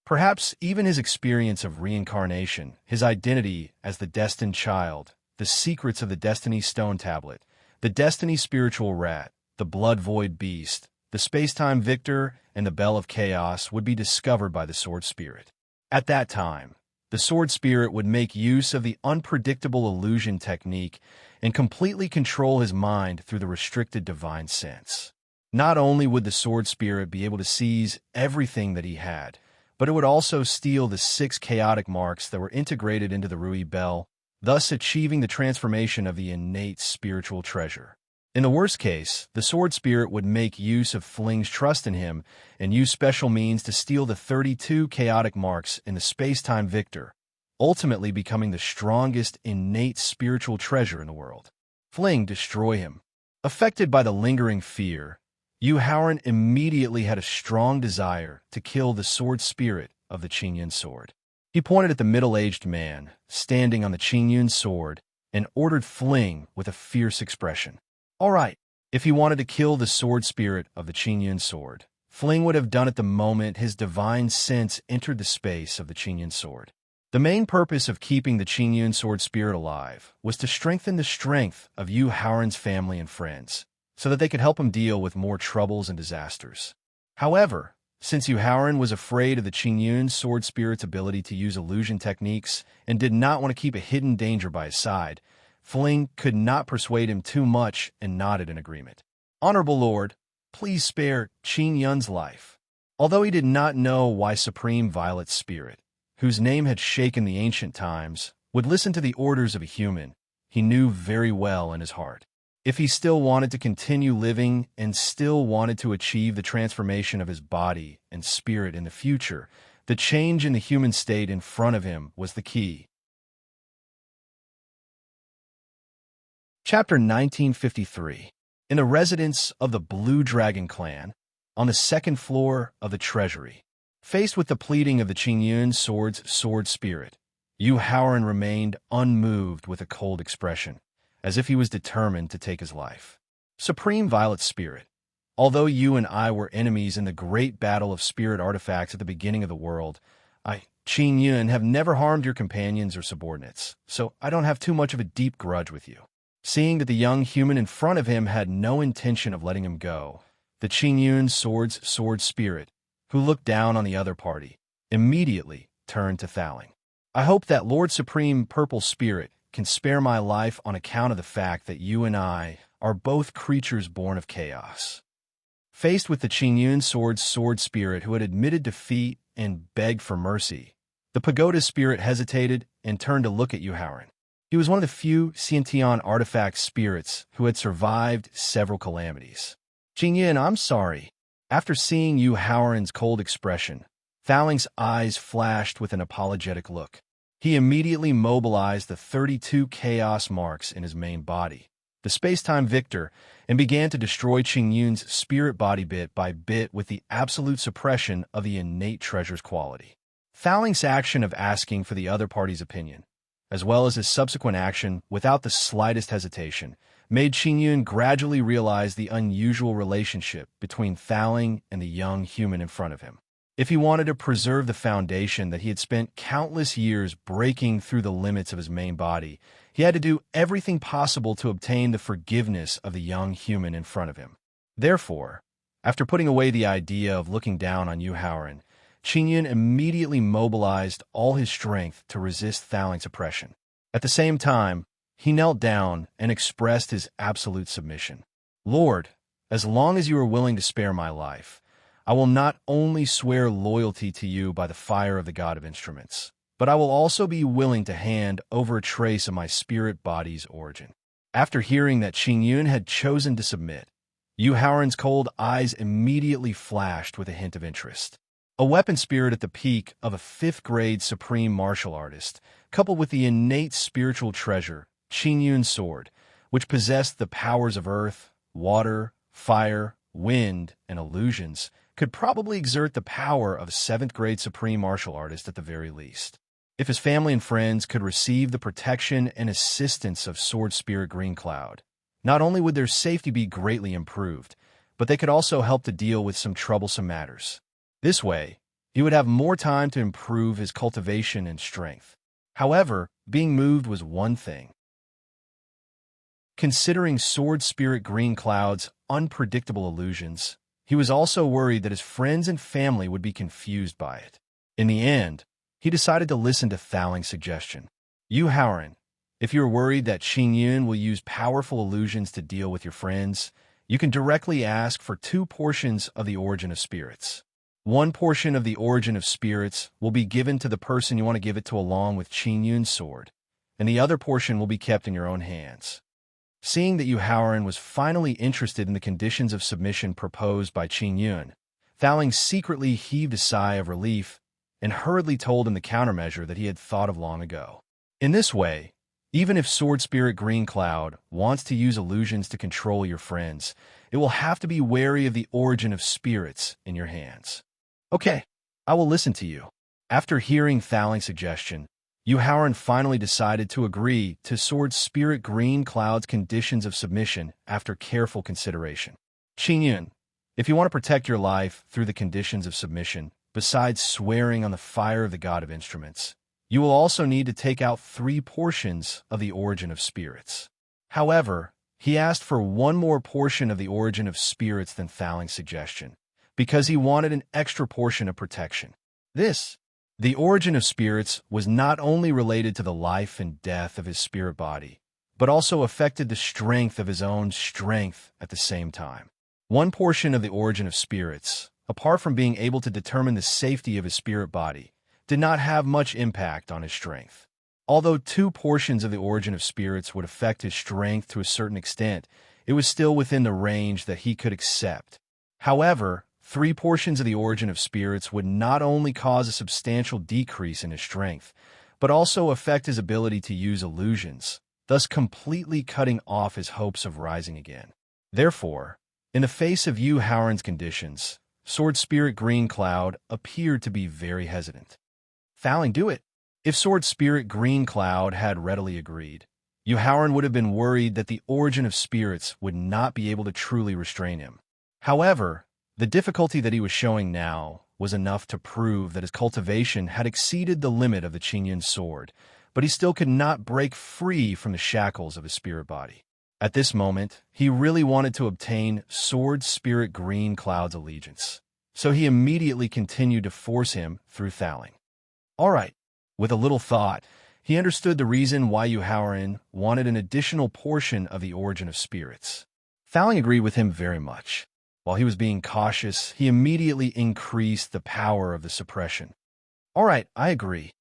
Perhaps even his experience of reincarnation, his identity as the destined child, the secrets of the Destiny Stone Tablet, the Destiny Spiritual Rat, the Blood Void Beast, the Space-Time Victor, and the Bell of Chaos would be discovered by the Sword Spirit. At that time, the Sword Spirit would make use of the unpredictable illusion technique and completely control his mind through the restricted divine sense. Not only would the Sword Spirit be able to seize everything that he had, but it would also steal the 6 chaotic marks that were integrated into the Rui Bell, thus achieving the transformation of the innate spiritual treasure. In the worst case, the Sword Spirit would make use of Fling's trust in him and use special means to steal the 32 chaotic marks in the Space-Time Victor, ultimately becoming the strongest innate spiritual treasure in the world. Fling destroy him. Affected by the lingering fear, Yu Haoran immediately had a strong desire to kill the sword spirit of the Qingyun sword. He pointed at the middle-aged man standing on the Qingyun sword and ordered Fling with a fierce expression. All right, if he wanted to kill the sword spirit of the Qingyun sword, Fling would have done it the moment his divine sense entered the space of the Qingyun sword. The main purpose of keeping the Qingyun sword spirit alive was to strengthen the strength of Yu Haoran's family and friends, so that they could help him deal with more troubles and disasters. However, since Yu Haoran was afraid of the Qingyun sword spirit's ability to use illusion techniques and did not want to keep a hidden danger by his side, Fling could not persuade him too much and nodded in agreement. "Honorable Lord, please spare Qingyun's life." Although he did not know why Supreme Violet's spirit, whose name had shaken the ancient times, would listen to the orders of a human, he knew very well in his heart. If he still wanted to continue living and still wanted to achieve the transformation of his body and spirit in the future, the change in the human state in front of him was the key. Chapter 1953. In the residence of the Blue Dragon clan, on the second floor of the treasury, faced with the pleading of the Qingyun sword's sword spirit, Yu Haoran remained unmoved with a cold expression, as if he was determined to take his life. "Supreme Violet Spirit, although you and I were enemies in the great battle of spirit artifacts at the beginning of the world, I, Qingyun, have never harmed your companions or subordinates, so I don't have too much of a deep grudge with you." Seeing that the young human in front of him had no intention of letting him go, the Qingyun sword's sword spirit, who looked down on the other party, immediately turned to Thaling. "I hope that Lord Supreme Purple Spirit can spare my life on account of the fact that you and I are both creatures born of chaos." Faced with the Qingyun sword's sword spirit who had admitted defeat and begged for mercy, The pagoda spirit hesitated and turned to look at Yuhauran. He was one of the few Xiantian artifact spirits who had survived several calamities. Qingyan, I'm sorry. After seeing Yuhauran's cold expression, Thaling's eyes flashed with an apologetic look. He immediately mobilized the 32 chaos marks in his main body, the space-time victor, and began to destroy Qingyun's spirit body bit by bit with the absolute suppression of the innate treasure's quality. Thaling's action of asking for the other party's opinion, as well as his subsequent action without the slightest hesitation, made Qingyun gradually realize the unusual relationship between Thaling and the young human in front of him. If he wanted to preserve the foundation that he had spent countless years breaking through the limits of his main body, he had to do everything possible to obtain the forgiveness of the young human in front of him. Therefore, after putting away the idea of looking down on Yuhauran, Qingyun immediately mobilized all his strength to resist Thaling's oppression. At the same time, he knelt down and expressed his absolute submission. Lord, as long as you are willing to spare my life, I will not only swear loyalty to you by the fire of the God of Instruments, but I will also be willing to hand over a trace of my spirit body's origin. After hearing that Qingyun had chosen to submit, Yuhauran's cold eyes immediately flashed with a hint of interest. A weapon spirit at the peak of a 5th-grade supreme martial artist, coupled with the innate spiritual treasure, Qingyun's sword, which possessed the powers of earth, water, fire, wind, and illusions, could probably exert the power of a 7th-grade supreme martial artist at the very least. If his family and friends could receive the protection and assistance of Sword Spirit Green Cloud, not only would their safety be greatly improved, but they could also help to deal with some troublesome matters. This way, he would have more time to improve his cultivation and strength. However, being moved was one thing. Considering Sword Spirit Green Cloud's unpredictable illusions, he was also worried that his friends and family would be confused by it. In the end, he decided to listen to Thaling's suggestion. Yuhauran, if you're worried that Qingyun will use powerful illusions to deal with your friends, you can directly ask for 2 portions of the Origin of Spirits. 1 portion of the Origin of Spirits will be given to the person you want to give it to along with Qingyun's sword, and the other portion will be kept in your own hands. Seeing that Yuhauran was finally interested in the conditions of submission proposed by Qingyun, Thaling secretly heaved a sigh of relief and hurriedly told him the countermeasure that he had thought of long ago. In this way, even if Sword Spirit Green Cloud wants to use illusions to control your friends, it will have to be wary of the Origin of Spirits in your hands. Okay, I will listen to you. After hearing Thaling's suggestion, Yuhauran finally decided to agree to Sword Spirit Green Cloud's conditions of submission after careful consideration. Qingyun, if you want to protect your life through the conditions of submission, besides swearing on the fire of the God of Instruments, you will also need to take out 3 portions of the Origin of Spirits. However, he asked for 1 more portion of the Origin of Spirits than Thaling's suggestion, because he wanted an extra portion of protection. The Origin of Spirits was not only related to the life and death of his spirit body, but also affected the strength of his own strength at the same time. 1 portion of the Origin of Spirits, apart from being able to determine the safety of his spirit body, did not have much impact on his strength. Although 2 portions of the Origin of Spirits would affect his strength to a certain extent, it was still within the range that he could accept. However, 3 portions of the Origin of Spirits would not only cause a substantial decrease in his strength, but also affect his ability to use illusions, thus completely cutting off his hopes of rising again. Therefore, in the face of Yuhauran's conditions, Sword Spirit Green Cloud appeared to be very hesitant. Thaling, do it. If Sword Spirit Green Cloud had readily agreed, Yuhauran would have been worried that the Origin of Spirits would not be able to truly restrain him. However, the difficulty that he was showing now was enough to prove that his cultivation had exceeded the limit of the Qingyun sword, but he still could not break free from the shackles of his spirit body. At this moment, he really wanted to obtain Sword Spirit Green Cloud's allegiance, so he immediately continued to force him through Thaling. All right. With a little thought, he understood the reason why Yuhauran wanted an additional portion of the Origin of Spirits. Thaling agreed with him very much. While he was being cautious, he immediately increased the power of the suppression. All right, I agree.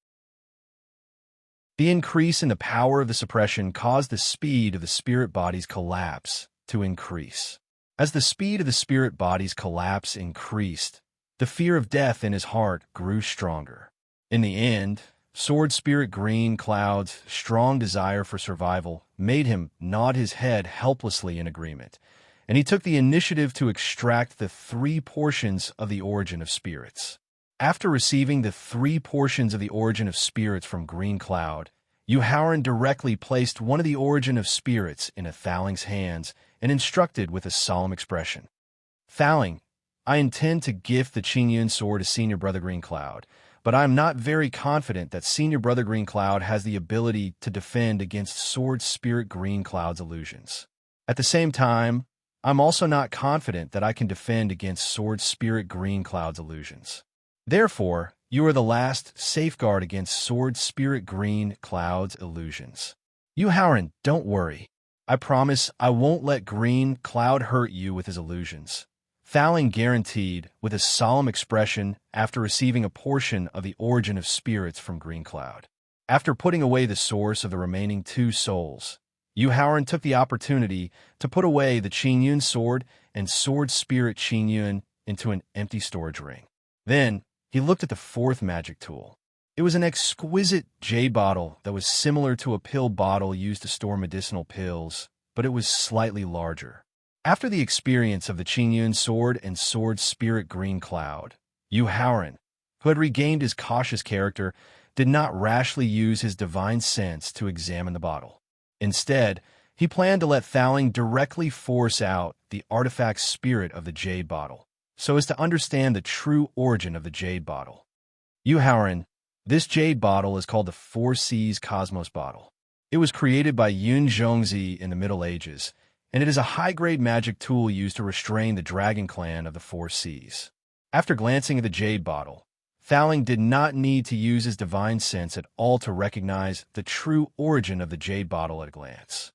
The increase in the power of the suppression caused the speed of the spirit body's collapse to increase. As the speed of the spirit body's collapse increased, the fear of death in his heart grew stronger. In the end, Sword Spirit Green Cloud's strong desire for survival made him nod his head helplessly in agreement, and he took the initiative to extract the 3 portions of the origin of spirits. After receiving the 3 portions of the origin of spirits from Green Cloud, Yuhauran directly placed one of the origin of spirits in Thaling's hands and instructed with a solemn expression. Thaling, I intend to gift the Qingyun sword to Senior Brother Green Cloud, but I am not very confident that Senior Brother Green Cloud has the ability to defend against Sword Spirit Green Cloud's illusions. At the same time, I'm also not confident that I can defend against Sword Spirit Green Cloud's illusions. Therefore, you are the last safeguard against Sword Spirit Green Cloud's illusions. Yuhauran, don't worry. I promise I won't let Green Cloud hurt you with his illusions. Thaling guaranteed with a solemn expression after receiving a portion of the origin of spirits from Green Cloud. After putting away the source of the remaining 2 souls, Yuhauran took the opportunity to put away the Qingyun sword and Sword Spirit Qingyun into an empty storage ring. Then, he looked at the 4th magic tool. It was an exquisite jade bottle that was similar to a pill bottle used to store medicinal pills, but it was slightly larger. After the experience of the Qingyun sword and Sword Spirit Green Cloud, Yuhauran, who had regained his cautious character, did not rashly use his divine sense to examine the bottle. Instead, he planned to let Thaling directly force out the artifact spirit of the jade bottle, so as to understand the true origin of the jade bottle. Yuhauran, this jade bottle is called the 4 Seas Cosmos Bottle. It was created by Yun Zhongzi in the Middle Ages, and it is a high-grade magic tool used to restrain the dragon clan of the 4 Seas. After glancing at the jade bottle, Thaling did not need to use his divine sense at all to recognize the true origin of the jade bottle at a glance.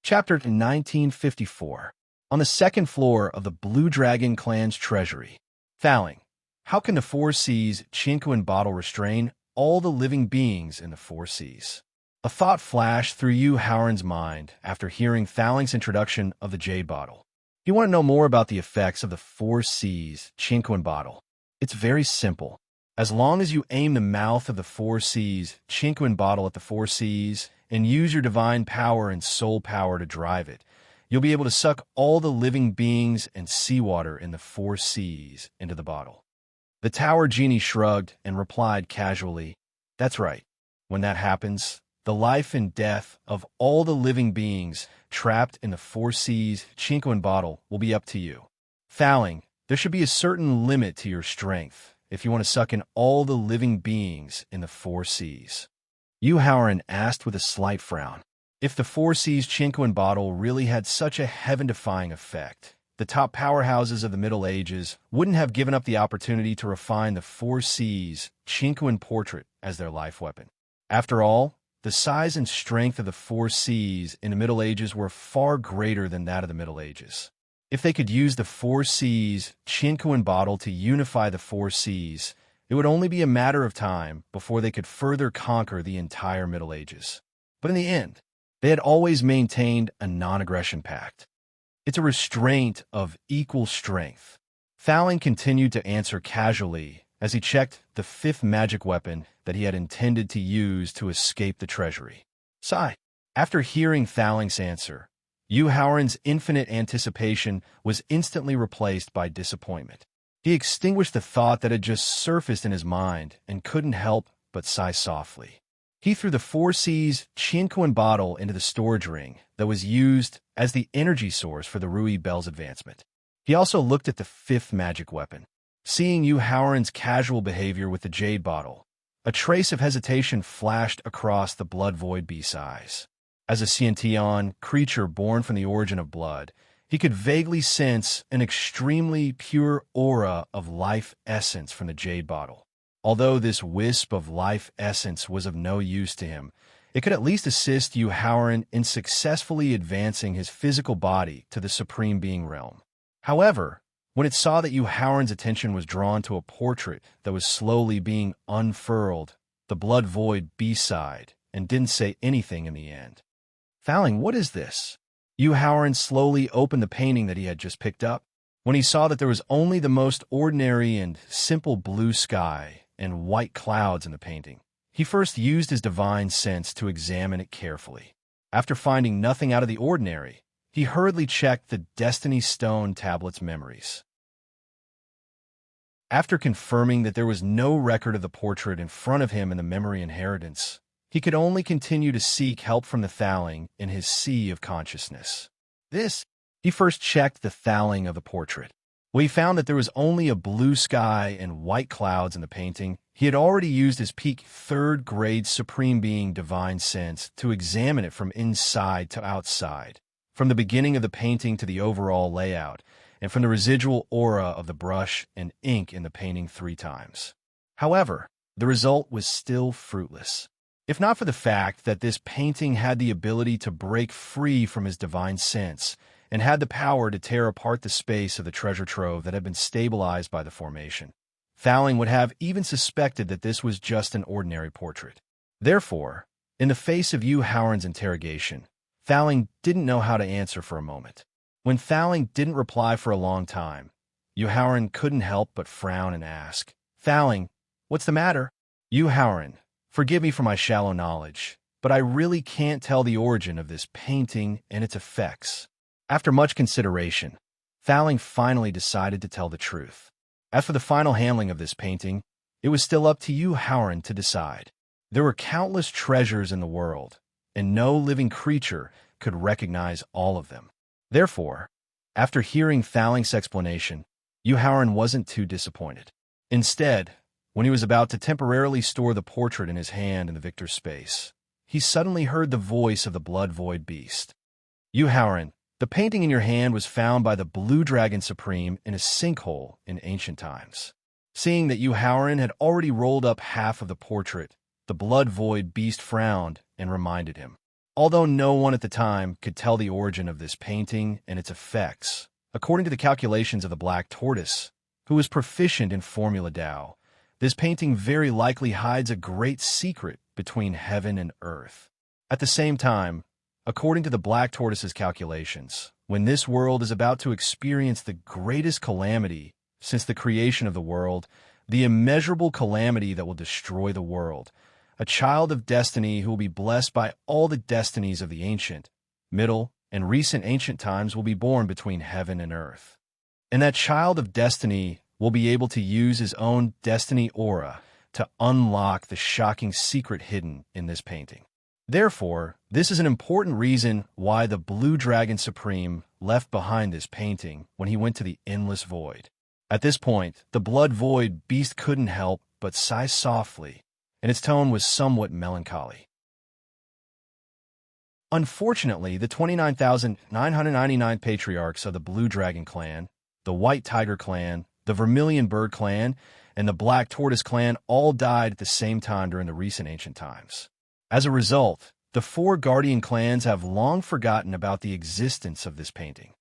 Chapter 1954. On the 2nd floor of the Blue Dragon clan's treasury. Thaling, how can the 4 Seas Qingyun bottle restrain all the living beings in the 4 Seas? A thought flashed through Yuhauran's mind after hearing Thaling's introduction of the jade bottle. You want to know more about the effects of the 4 Seas Qingyun bottle? It's very simple. As long as you aim the mouth of the 4 Seas Qingyun bottle at the 4 Seas and use your divine power and soul power to drive it, you'll be able to suck all the living beings and seawater in the 4 Seas into the bottle. The Tower Genie shrugged and replied casually, That's right. When that happens, the life and death of all the living beings trapped in the 4 Seas Qingyun bottle will be up to you. Thaling, there should be a certain limit to your strength if you want to suck in all the living beings in the 4 Seas. Yuhauran asked with a slight frown. If the 4 Seas Qingyun bottle really had such a heaven-defying effect, the top powerhouses of the Middle Ages wouldn't have given up the opportunity to refine the 4 Seas Qingyun portrait as their life weapon. After all, the size and strength of the 4 Seas in the Middle Ages were far greater than that of the Middle Ages. If they could use the 4 Seas Qingyun bottle to unify the 4 Seas, it would only be a matter of time before they could further conquer the entire Middle Ages. But in the end, they had always maintained a non-aggression pact. It's a restraint of equal strength. Thaling continued to answer casually as he checked the 5th magic weapon that he had intended to use to escape the treasury. Sigh. After hearing Thaling's answer, Yuhauran's infinite anticipation was instantly replaced by disappointment. He extinguished the thought that had just surfaced in his mind and couldn't help but sigh softly. He threw the 4 Seas Qingyun bottle into the storage ring that was used as the energy source for the Rui Bell's advancement. He also looked at the 5th magic weapon. Seeing Yuhauran's casual behavior with the jade bottle, a trace of hesitation flashed across the blood void beast's eyes. As a Sciention creature born from the origin of blood, he could vaguely sense an extremely pure aura of life essence from the jade bottle. Although this wisp of life essence was of no use to him, it could at least assist Yuhauran in successfully advancing his physical body to the Supreme Being realm. However, When it saw that Yu Haoran's attention was drawn to a portrait that was slowly being unfurled, the blood void beast sighed and didn't say anything in the end. Fowling, what is this? Yu Haoran slowly opened the painting that he had just picked up. When he saw that there was only the most ordinary and simple blue sky and white clouds in the painting, he first used his divine sense to examine it carefully. After finding nothing out of the ordinary, he hurriedly checked the Destiny Stone tablet's memories. After confirming that there was no record of the portrait in front of him in the memory inheritance, he could only continue to seek help from the Thaling in his sea of consciousness. He first checked the Thaling of the portrait. When he found that there was only a blue sky and white clouds in the painting, he had already used his peak third-grade Supreme Being divine sense to examine it from inside to outside, from the beginning of the painting to the overall layout, and from the residual aura of the brush and ink in the painting 3 times. However, the result was still fruitless. If not for the fact that this painting had the ability to break free from his divine sense and had the power to tear apart the space of the treasure trove that had been stabilized by the formation, Thaling would have even suspected that this was just an ordinary portrait. Therefore, in the face of Yu Haoran's interrogation, Thaling didn't know how to answer for a moment. When Thaling didn't reply for a long time, Yu Haoran couldn't help but frown and ask, "Thaling, what's the matter?" "Yu Haoran, forgive me for my shallow knowledge, but I really can't tell the origin of this painting and its effects." After much consideration, Thaling finally decided to tell the truth. As for the final handling of this painting, it was still up to Yu Haoran to decide. There were countless treasures in the world, and no living creature could recognize all of them. Therefore, after hearing Thaling's explanation, Yu Haoran wasn't too disappointed. Instead, when he was about to temporarily store the portrait in his hand in the victor's space, he suddenly heard the voice of the blood void beast. "Yu Haoran, the painting in your hand was found by the Blue Dragon Supreme in a sinkhole in ancient times." Seeing that Yu Haoran had already rolled up half of the portrait, the blood void beast frowned and reminded him. Although no one at the time could tell the origin of this painting and its effects, according to the calculations of the Black Tortoise, who was proficient in Formula Tao, this painting very likely hides a great secret between heaven and earth. At the same time, according to the Black Tortoise's calculations, when this world is about to experience the greatest calamity since the creation of the world, the immeasurable calamity that will destroy the world, a child of destiny who will be blessed by all the destinies of the ancient, middle, and recent ancient times will be born between heaven and earth. And that child of destiny will be able to use his own destiny aura to unlock the shocking secret hidden in this painting. Therefore, this is an important reason why the Blue Dragon Supreme left behind this painting when he went to the Endless Void. At this point, the Blood Void beast couldn't help but sigh softly, and its tone was somewhat melancholy. Unfortunately, the 29,999 patriarchs of the Blue Dragon clan, the White Tiger clan, the Vermilion Bird clan, and the Black Tortoise clan all died at the same time during the recent ancient times. As a result, the 4 guardian clans have long forgotten about the existence of this painting.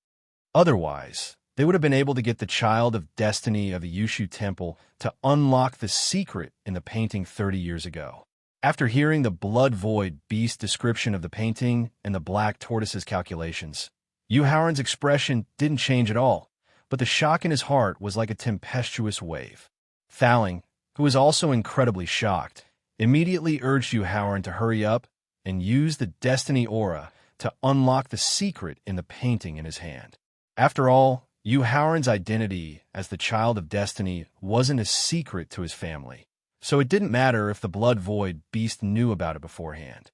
Otherwise, they would have been able to get the Child of Destiny of the Yushu Temple to unlock the secret in the painting 30 years ago. After hearing the Blood Void beast description of the painting and the Black Tortoise's calculations, Yu Haoran's expression didn't change at all, but the shock in his heart was like a tempestuous wave. Thaling, who was also incredibly shocked, immediately urged Yu Haoran to hurry up and use the Destiny Aura to unlock the secret in the painting in his hand. After all, Yu Haoran's identity as the Child of Destiny wasn't a secret to his family, so it didn't matter if the Blood Void beast knew about it beforehand.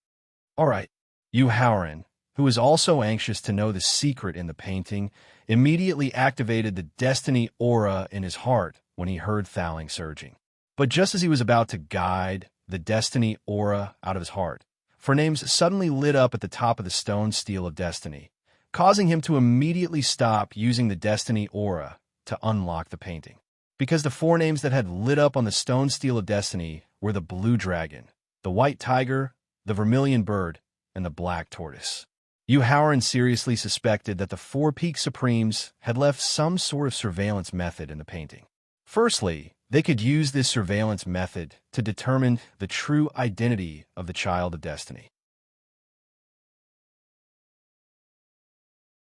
All right, Yu Haoran, who was also anxious to know the secret in the painting, immediately activated the Destiny Aura in his heart when he heard Thaling surging. But just as he was about to guide the Destiny Aura out of his heart, four names suddenly lit up at the top of the stone steel of destiny, causing him to immediately stop using the Destiny Aura to unlock the painting. Because the 4 names that had lit up on the stone steel of destiny were the Blue Dragon, the White Tiger, the Vermilion Bird, and the Black Tortoise. Yu Haoran seriously suspected that the Four Peak Supremes had left some sort of surveillance method in the painting. Firstly, they could use this surveillance method to determine the true identity of the Child of Destiny.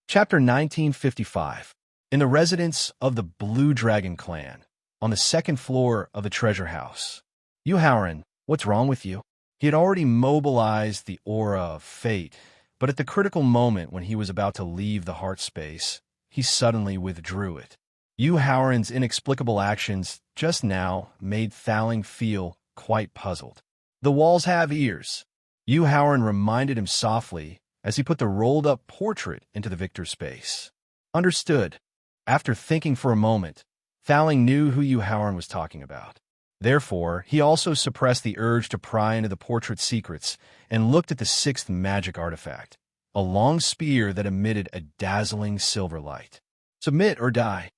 Chapter 1955. In the residence of the Blue Dragon clan, on the second floor of the treasure house. Yu Haoran, what's wrong with you? He had already mobilized the aura of fate, but at the critical moment when he was about to leave the heart space, he suddenly withdrew it. Yu Haoran's inexplicable actions just now made Thaling feel quite puzzled. The walls have ears. Yu Haoran reminded him softly as he put the rolled-up portrait into the victor's space. Understood. After thinking for a moment, Thaling knew who Yu Haoran was talking about. Therefore, he also suppressed the urge to pry into the portrait's secrets and looked at the sixth magic artifact, a long spear that emitted a dazzling silver light. Submit or die.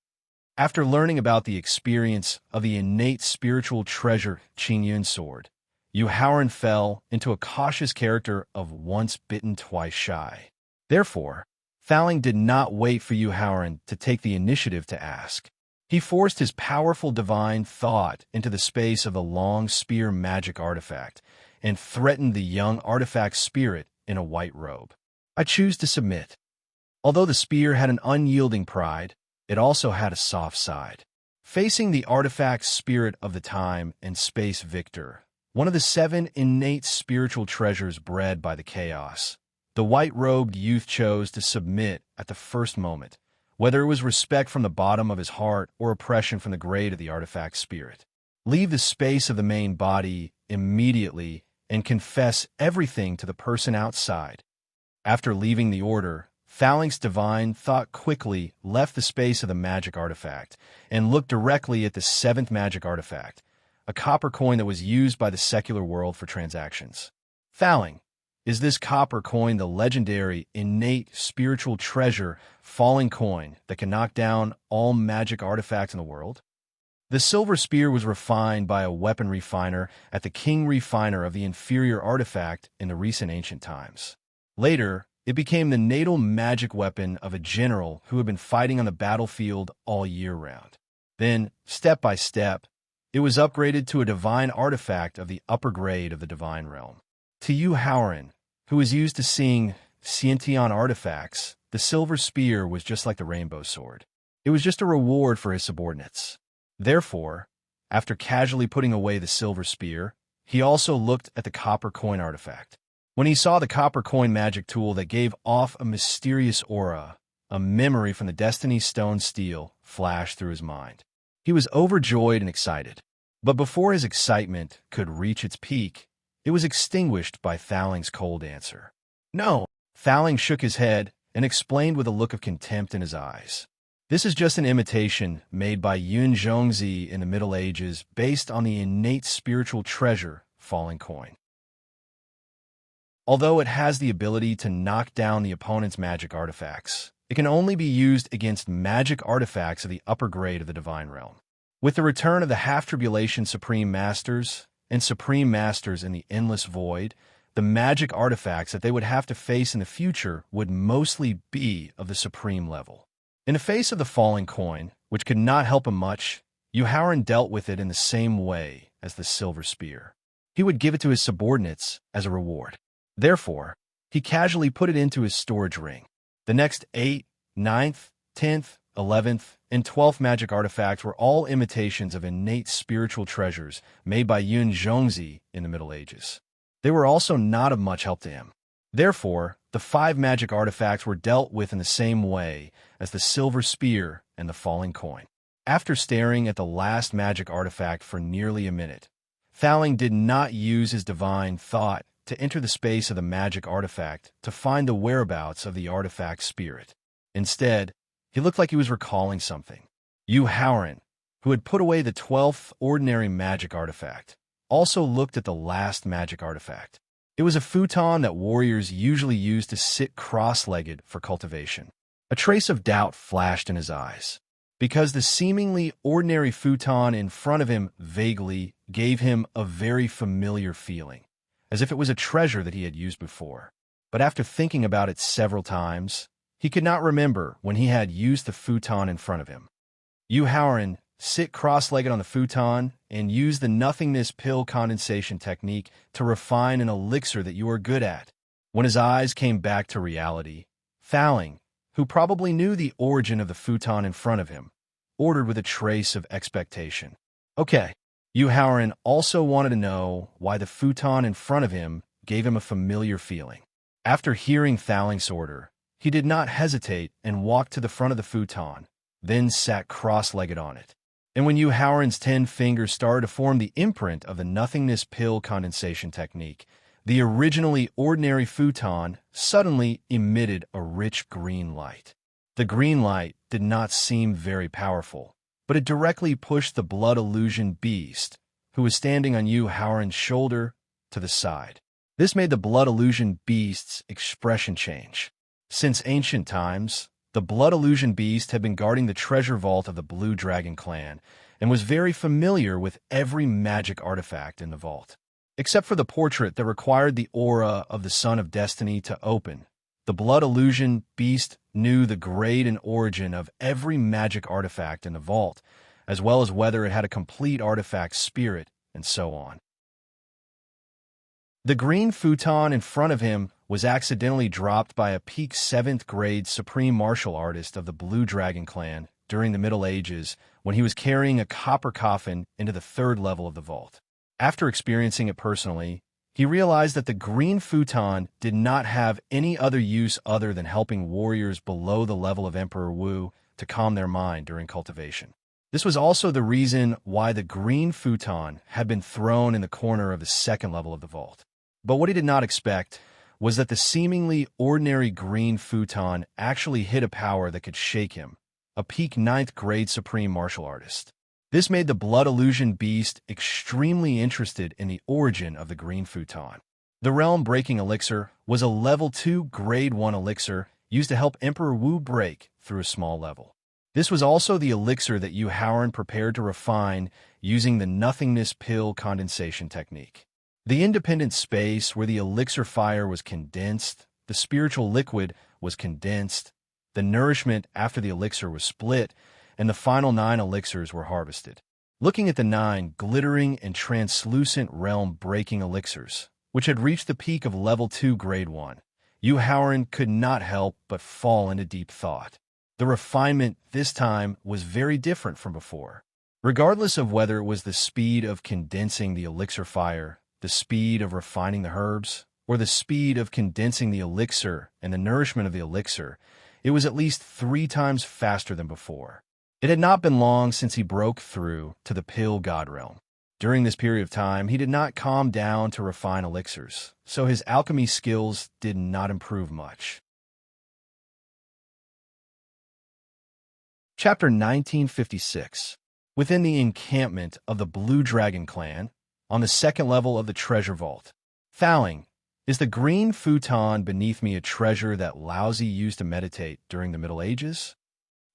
After learning about the experience of the innate spiritual treasure Qingyun sword, Yu Haoran fell into a cautious character of once bitten, twice shy. Therefore, Thaling did not wait for Yu Haoran to take the initiative to ask. He forced his powerful divine thought into the space of the long spear magic artifact and threatened the young artifact spirit in a white robe. I choose to submit. Although the spear had an unyielding pride, it also had a soft side. Facing the artifact spirit of the time and space victor, one of the 7 innate spiritual treasures bred by the chaos, the white-robed youth chose to submit at the first moment, whether it was respect from the bottom of his heart or oppression from the grade of the artifact spirit. Leave the space of the main body immediately and confess everything to the person outside. After leaving the order, Thaling's divine thought quickly left the space of the magic artifact and looked directly at the 7th magic artifact, a copper coin that was used by the secular world for transactions. Thaling, is this copper coin the legendary, innate, spiritual treasure, falling coin that can knock down all magic artifacts in the world? The silver spear was refined by a weapon refiner at the king refiner of the inferior artifact in the recent ancient times. Later, it became the natal magic weapon of a general who had been fighting on the battlefield all year round. Then, step by step, it was upgraded to a divine artifact of the upper grade of the divine realm. To Yu Haoran, who was used to seeing Sciention artifacts, the silver spear was just like the rainbow sword. It was just a reward for his subordinates. Therefore, after casually putting away the silver spear, he also looked at the copper coin artifact. When he saw the copper coin magic tool that gave off a mysterious aura, a memory from the Destiny Stone Steel flashed through his mind. He was overjoyed and excited. But before his excitement could reach its peak, it was extinguished by Thaling's cold answer. No. Thaling shook his head and explained with a look of contempt in his eyes. This is just an imitation made by Yun Zhongzi in the Middle Ages based on the innate spiritual treasure, falling coin. Although it has the ability to knock down the opponent's magic artifacts, it can only be used against magic artifacts of the upper grade of the divine realm. With the return of the half-tribulation Supreme Masters and Supreme Masters in the Endless Void, the magic artifacts that they would have to face in the future would mostly be of the supreme level. In the face of the falling coin, which could not help him much, Yu Haoran dealt with it in the same way as the silver spear. He would give it to his subordinates as a reward. Therefore, he casually put it into his storage ring. The next 8th, 9th, 10th, 11th, and 12th magic artifacts were all imitations of innate spiritual treasures made by Yun Zhongzi in the Middle Ages. They were also not of much help to him. Therefore, the 5 magic artifacts were dealt with in the same way as the silver spear and the falling coin. After staring at the last magic artifact for nearly a minute, Thaling did not use his divine thought to enter the space of the magic artifact to find the whereabouts of the artifact spirit. Instead, he looked like he was recalling something. Yu Haoran, who had put away the 12th ordinary magic artifact, also looked at the last magic artifact. It was a futon that warriors usually used to sit cross-legged for cultivation. A trace of doubt flashed in his eyes, because the seemingly ordinary futon in front of him vaguely gave him a very familiar feeling, as if it was a treasure that he had used before. But after thinking about it several times, he could not remember when he had used the futon in front of him. You, Howren, sit cross-legged on the futon and use the nothingness pill condensation technique to refine an elixir that you are good at. When his eyes came back to reality, Thaling, who probably knew the origin of the futon in front of him, ordered with a trace of expectation. Okay. You, Howren, also wanted to know why the futon in front of him gave him a familiar feeling. After hearing Thaling's order, he did not hesitate and walked to the front of the futon, then sat cross-legged on it. And when you, Howren's 10 fingers started to form the imprint of the nothingness pill condensation technique, the originally ordinary futon suddenly emitted a rich green light. The green light did not seem very powerful, but it directly pushed the blood illusion beast, who was standing on you, Howren's shoulder, to the side. This made the blood illusion beast's expression change. Since ancient times, the blood illusion beast had been guarding the treasure vault of the Blue Dragon clan and was very familiar with every magic artifact in the vault. Except for the portrait that required the aura of the Son of Destiny to open, the blood illusion beast knew the grade and origin of every magic artifact in the vault, as well as whether it had a complete artifact spirit, and so on. The green futon in front of him was accidentally dropped by a peak 7th grade supreme martial artist of the Blue Dragon clan during the Middle Ages when he was carrying a copper coffin into the 3rd level of the vault. After experiencing it personally, he realized that the green futon did not have any other use other than helping warriors below the level of Emperor Wu to calm their mind during cultivation. This was also the reason why the green futon had been thrown in the corner of the 2nd level of the vault. But what he did not expect was that the seemingly ordinary green futon actually hid a power that could shake him, a peak 9th grade supreme martial artist. This made the blood illusion beast extremely interested in the origin of the green futon. The realm-breaking elixir was a level 2 grade 1 elixir used to help Emperor Wu break through a small level. This was also the elixir that you, Howren, prepared to refine using the nothingness pill condensation technique. The independent space where the elixir fire was condensed, the spiritual liquid was condensed, the nourishment after the elixir was split, and the final 9 elixirs were harvested. Looking at the 9 glittering and translucent realm-breaking elixirs, which had reached the peak of level 2 grade 1, you, Howren, could not help but fall into deep thought. The refinement this time was very different from before. Regardless of whether it was the speed of condensing the elixir fire, the speed of refining the herbs, or the speed of condensing the elixir and the nourishment of the elixir, it was at least 3 times faster than before. It had not been long since he broke through to the pill god realm. During this period of time, he did not calm down to refine elixirs, so his alchemy skills did not improve much. Chapter 1956. Within the encampment of the Blue Dragon clan, on the 2nd level of the treasure vault. Thaling, is the green futon beneath me a treasure that Laozi used to meditate during the Middle Ages?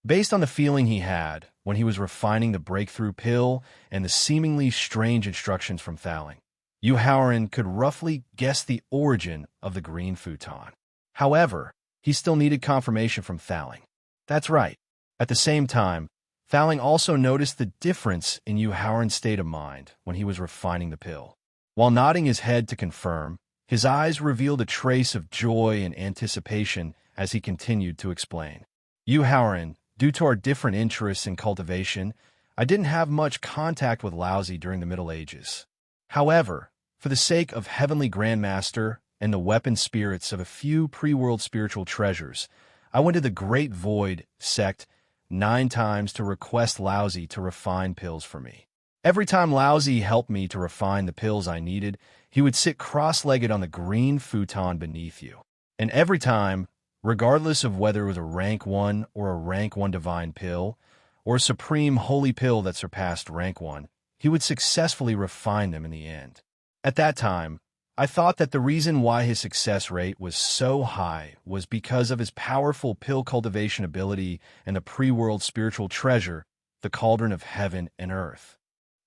Based on the feeling he had when he was refining the breakthrough pill and the seemingly strange instructions from Thaling, you, Howren, could roughly guess the origin of the green futon. However, he still needed confirmation from Thaling. That's right. At the same time, Thaling also noticed the difference in you, Howren's state of mind when he was refining the pill. While nodding his head to confirm, his eyes revealed a trace of joy and anticipation as he continued to explain. You, Howren, due to our different interests in cultivation, I didn't have much contact with Laozi during the Middle Ages. However, for the sake of Heavenly Grandmaster and the weapon spirits of a few pre-world spiritual treasures, I went to the Great Void sect 9 times to request Laozi to refine pills for me. Every time Laozi helped me to refine the pills I needed, he would sit cross-legged on the green futon beneath you. And every time, regardless of whether it was a rank 1 or a rank 1 divine pill, or a supreme holy pill that surpassed rank 1, he would successfully refine them in the end. At that time, I thought that the reason why his success rate was so high was because of his powerful pill cultivation ability and the pre-world spiritual treasure, the cauldron of heaven and earth.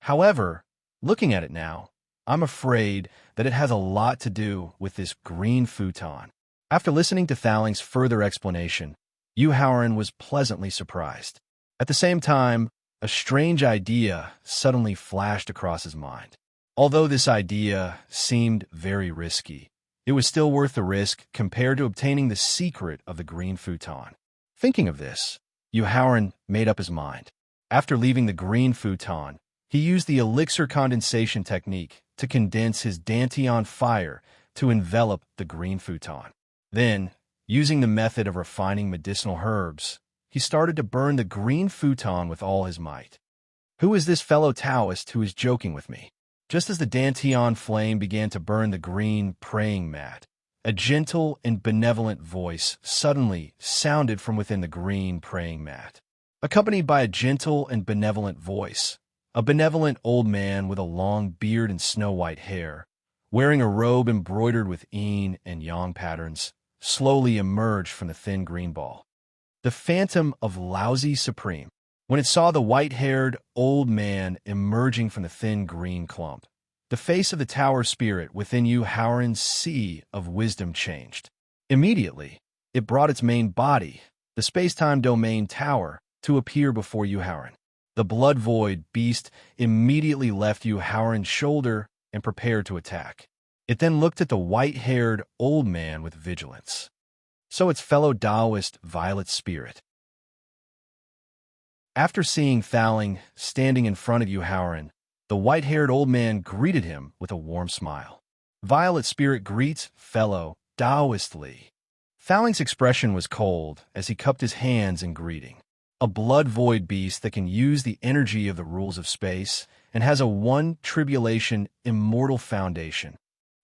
However, looking at it now, I'm afraid that it has a lot to do with this green futon. After listening to Thaling's further explanation, Howren was pleasantly surprised. At the same time, a strange idea suddenly flashed across his mind. Although this idea seemed very risky, it was still worth the risk compared to obtaining the secret of the green futon. Thinking of this, Howren made up his mind. After leaving the green futon, he used the elixir condensation technique to condense his dantian fire to envelop the green futon. Then, using the method of refining medicinal herbs, he started to burn the green futon with all his might. Who is this fellow Taoist who is joking with me? Just as the dantian flame began to burn the green praying mat, a gentle and benevolent voice suddenly sounded from within the green praying mat. Accompanied by a gentle and benevolent voice, a benevolent old man with a long beard and snow-white hair, wearing a robe embroidered with yin and yang patterns, slowly emerged from the thin green ball. The phantom of Laozi Supreme. When it saw the white-haired old man emerging from the thin green clump, the face of the tower spirit within Howren's sea of wisdom changed. Immediately, it brought its main body, the space-time domain tower, to appear before Howren. The blood void beast immediately left Howren's shoulder and prepared to attack. It then looked at the white-haired old man with vigilance. So its fellow Taoist violet spirit. After seeing Thaling standing in front of Howren, the white-haired old man greeted him with a warm smile. Violet spirit greets fellow Taoistly. Thaling's expression was cold as he cupped his hands in greeting. A blood void beast that can use the energy of the rules of space and has a one tribulation immortal foundation.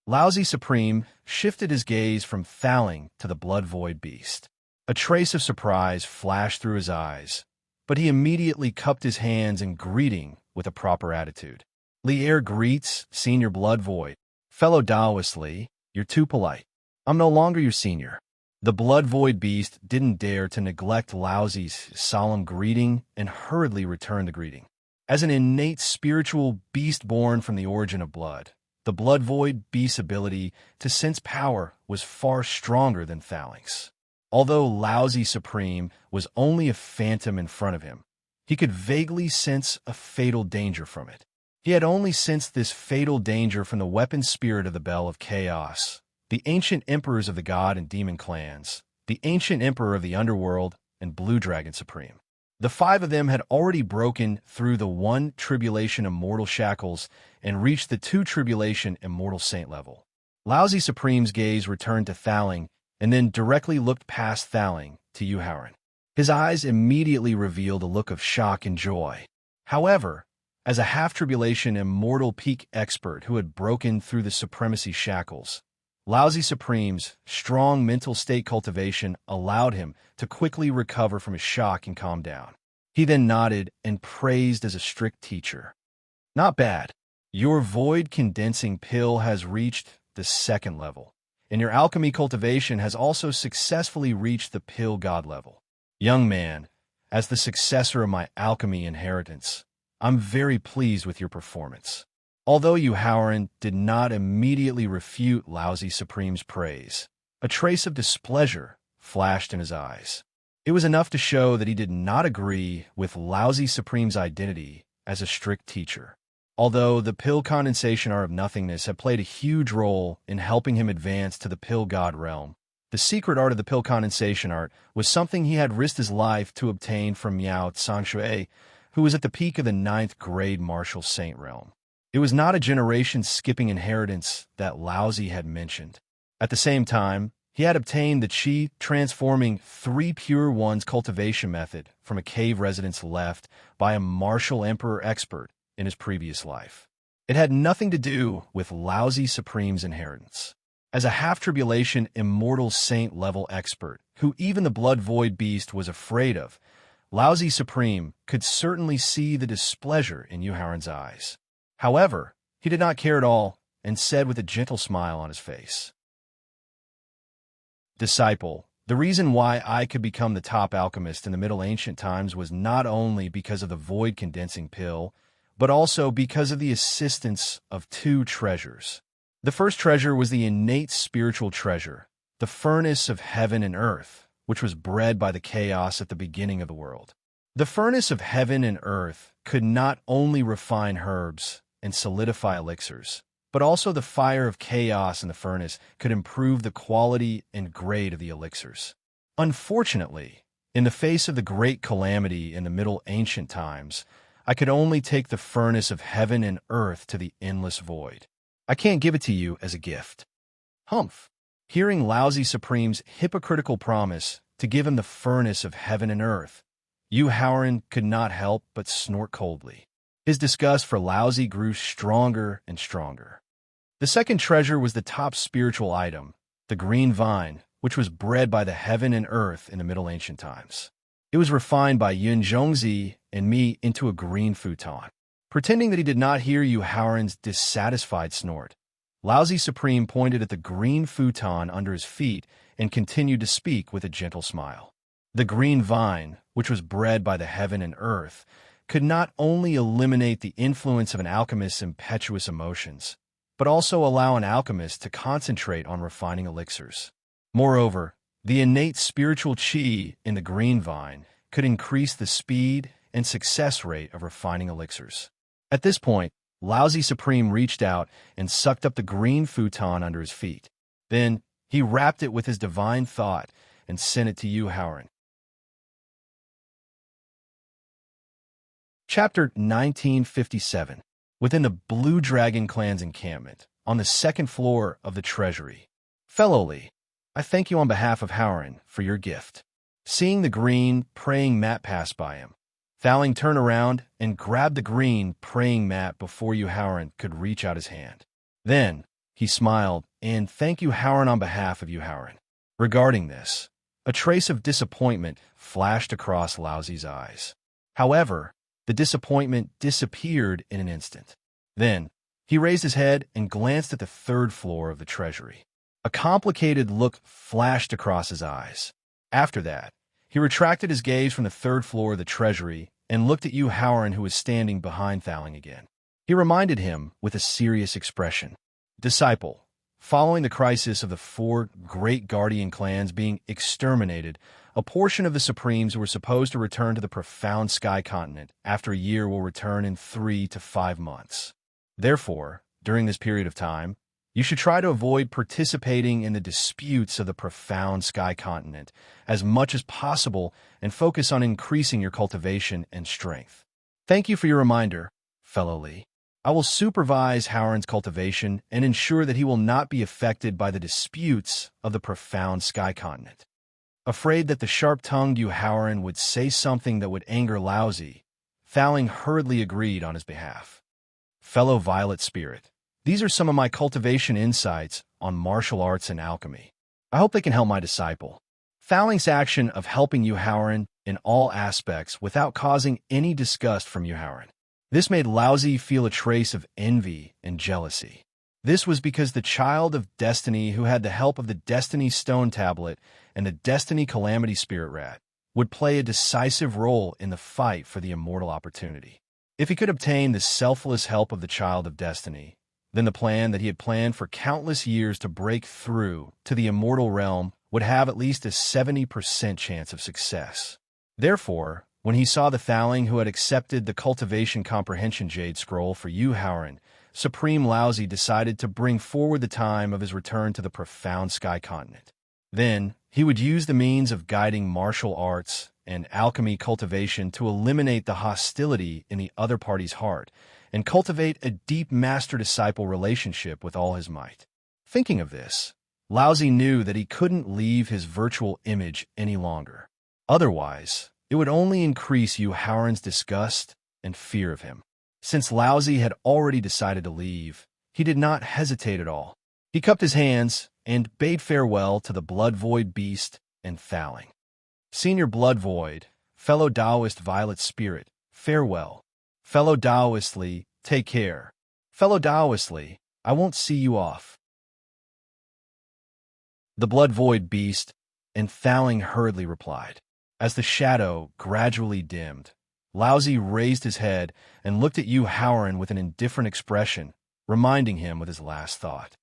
Laozi Supreme shifted his gaze from Thaling to the blood void beast. A trace of surprise flashed through his eyes, but he immediately cupped his hands in greeting with a proper attitude. Lier greets Senior Blood Void. Fellow Taoist Li, you're too polite. I'm no longer your senior. The blood void beast didn't dare to neglect Laozi's solemn greeting and hurriedly returned the greeting. As an innate spiritual beast born from the origin of blood, the blood void beast's ability to sense power was far stronger than Thaling's. Although Laozi Supreme was only a phantom in front of him, he could vaguely sense a fatal danger from it. He had only sensed this fatal danger from the weapon spirit of the Bell of Chaos, the ancient emperors of the God and demon clans, the ancient emperor of the underworld, and Blue Dragon Supreme. The 5 of them had already broken through the 1 tribulation immortal shackles and reached the 2 tribulation immortal saint level. Laozi Supreme's gaze returned to Thaling and then directly looked past Thaling to Howren. His eyes immediately revealed a look of shock and joy. However, as a half-tribulation immortal peak expert who had broken through the supremacy shackles, Laozi Supreme's strong mental state cultivation allowed him to quickly recover from his shock and calm down. He then nodded and praised as a strict teacher. Not bad. Your void condensing pill has reached the 2nd level, and your alchemy cultivation has also successfully reached the pill god level. Young man, as the successor of my alchemy inheritance, I'm very pleased with your performance. Although Howren did not immediately refute Laozi Supreme's praise, a trace of displeasure flashed in his eyes. It was enough to show that he did not agree with Laozi Supreme's identity as a strict teacher. Although the pill condensation art of nothingness had played a huge role in helping him advance to the pill god realm, the secret art of the pill condensation art was something he had risked his life to obtain from Miao Tsangshui, who was at the peak of the 9th grade martial saint realm. It was not a generation-skipping inheritance that Laozi had mentioned. At the same time, he had obtained the Qi-transforming 3 Pure Ones cultivation method from a cave residence left by a martial emperor expert in his previous life. It had nothing to do with Laozi Supreme's inheritance. As a half-tribulation immortal saint-level expert, who even the blood void beast was afraid of, Laozi Supreme could certainly see the displeasure in Howren's eyes. However, he did not care at all and said with a gentle smile on his face, Disciple, the reason why I could become the top alchemist in the Middle Ancient times was not only because of the void condensing pill, but also because of the assistance of 2 treasures. The first treasure was the innate spiritual treasure, the furnace of heaven and earth, which was bred by the chaos at the beginning of the world. The furnace of heaven and earth could not only refine herbs and solidify elixirs, but also the fire of chaos in the furnace could improve the quality and grade of the elixirs. Unfortunately, in the face of the great calamity in the Middle Ancient times, I could only take the furnace of heaven and earth to the endless void. I can't give it to you as a gift. Humph! Hearing Lousy Supreme's hypocritical promise to give him the furnace of heaven and earth, Yu Haoran could not help but snort coldly. His disgust for Lousy grew stronger and stronger. The second treasure was the top spiritual item, the green vine, which was bred by the heaven and earth in the Middle Ancient times. It was refined by Yun Zhongzi and me into a green futon. Pretending that he did not hear Yu Haoran's dissatisfied snort, Lousy Supreme pointed at the green futon under his feet and continued to speak with a gentle smile. The green vine, which was bred by the heaven and earth, could not only eliminate the influence of an alchemist's impetuous emotions, but also allow an alchemist to concentrate on refining elixirs. Moreover, the innate spiritual qi in the green vine could increase the speed and success rate of refining elixirs. At this point, Lousy Supreme reached out and sucked up the green futon under his feet. Then, he wrapped it with his divine thought and sent it to Yu Haoran. Chapter 1957. Within the Blue Dragon clan's encampment, on the second floor of the treasury. Fellow Li, I thank you on behalf of Haoran for your gift. Seeing the green, praying mat pass by him, Thowling turned around and grabbed the green, praying mat before Yu Haoran could reach out his hand. Then, he smiled, and thank you Haoran on behalf of Yu Haoran. Regarding this, a trace of disappointment flashed across Lousy's eyes. However, the disappointment disappeared in an instant. Then, he raised his head and glanced at the third floor of the treasury. A complicated look flashed across his eyes. After that, he retracted his gaze from the third floor of the treasury and looked at Yu Haoran, who was standing behind Thowling again. He reminded him with a serious expression. Disciple, following the crisis of the 4 great guardian clans being exterminated, a portion of the Supremes who were supposed to return to the profound sky continent after a year will return in 3 to 5 months. Therefore, during this period of time, you should try to avoid participating in the disputes of the profound sky continent as much as possible and focus on increasing your cultivation and strength. Thank you for your reminder, fellow Li. I will supervise Haoran's cultivation and ensure that he will not be affected by the disputes of the profound sky continent. Afraid that the sharp-tongued Yu Haoran would say something that would anger Lousy, Thowling hurriedly agreed on his behalf. Fellow Violet Spirit, these are some of my cultivation insights on martial arts and alchemy. I hope they can help my disciple. Thowling's action of helping Yu Haoran in all aspects without causing any disgust from Yu Haoran. This made Lousy feel a trace of envy and jealousy. This was because the child of destiny who had the help of the Destiny Stone Tablet and the Destiny Calamity Spirit Rat would play a decisive role in the fight for the immortal opportunity. If he could obtain the selfless help of the child of destiny, then the plan that he had planned for countless years to break through to the immortal realm would have at least a 70% chance of success. Therefore, when he saw the Thowling who had accepted the Cultivation Comprehension Jade Scroll for Yu Haoran, Supreme Lousy decided to bring forward the time of his return to the profound sky continent. Then, he would use the means of guiding martial arts and alchemy cultivation to eliminate the hostility in the other party's heart and cultivate a deep master-disciple relationship with all his might. Thinking of this, Lousy knew that he couldn't leave his virtual image any longer. Otherwise, it would only increase Yu Haoran's disgust and fear of him. Since Lousy had already decided to leave, he did not hesitate at all. He cupped his hands and bade farewell to the Blood Void Beast and Thowling. Senior Blood Void, fellow Taoist Violet Spirit, farewell. Fellow Taoist Li, take care. Fellow Taoist Li, I won't see you off. The Blood Void Beast and Thowling hurriedly replied. As the shadow gradually dimmed, Lousy raised his head and looked at Yu Haoran with an indifferent expression, reminding him of his last thought.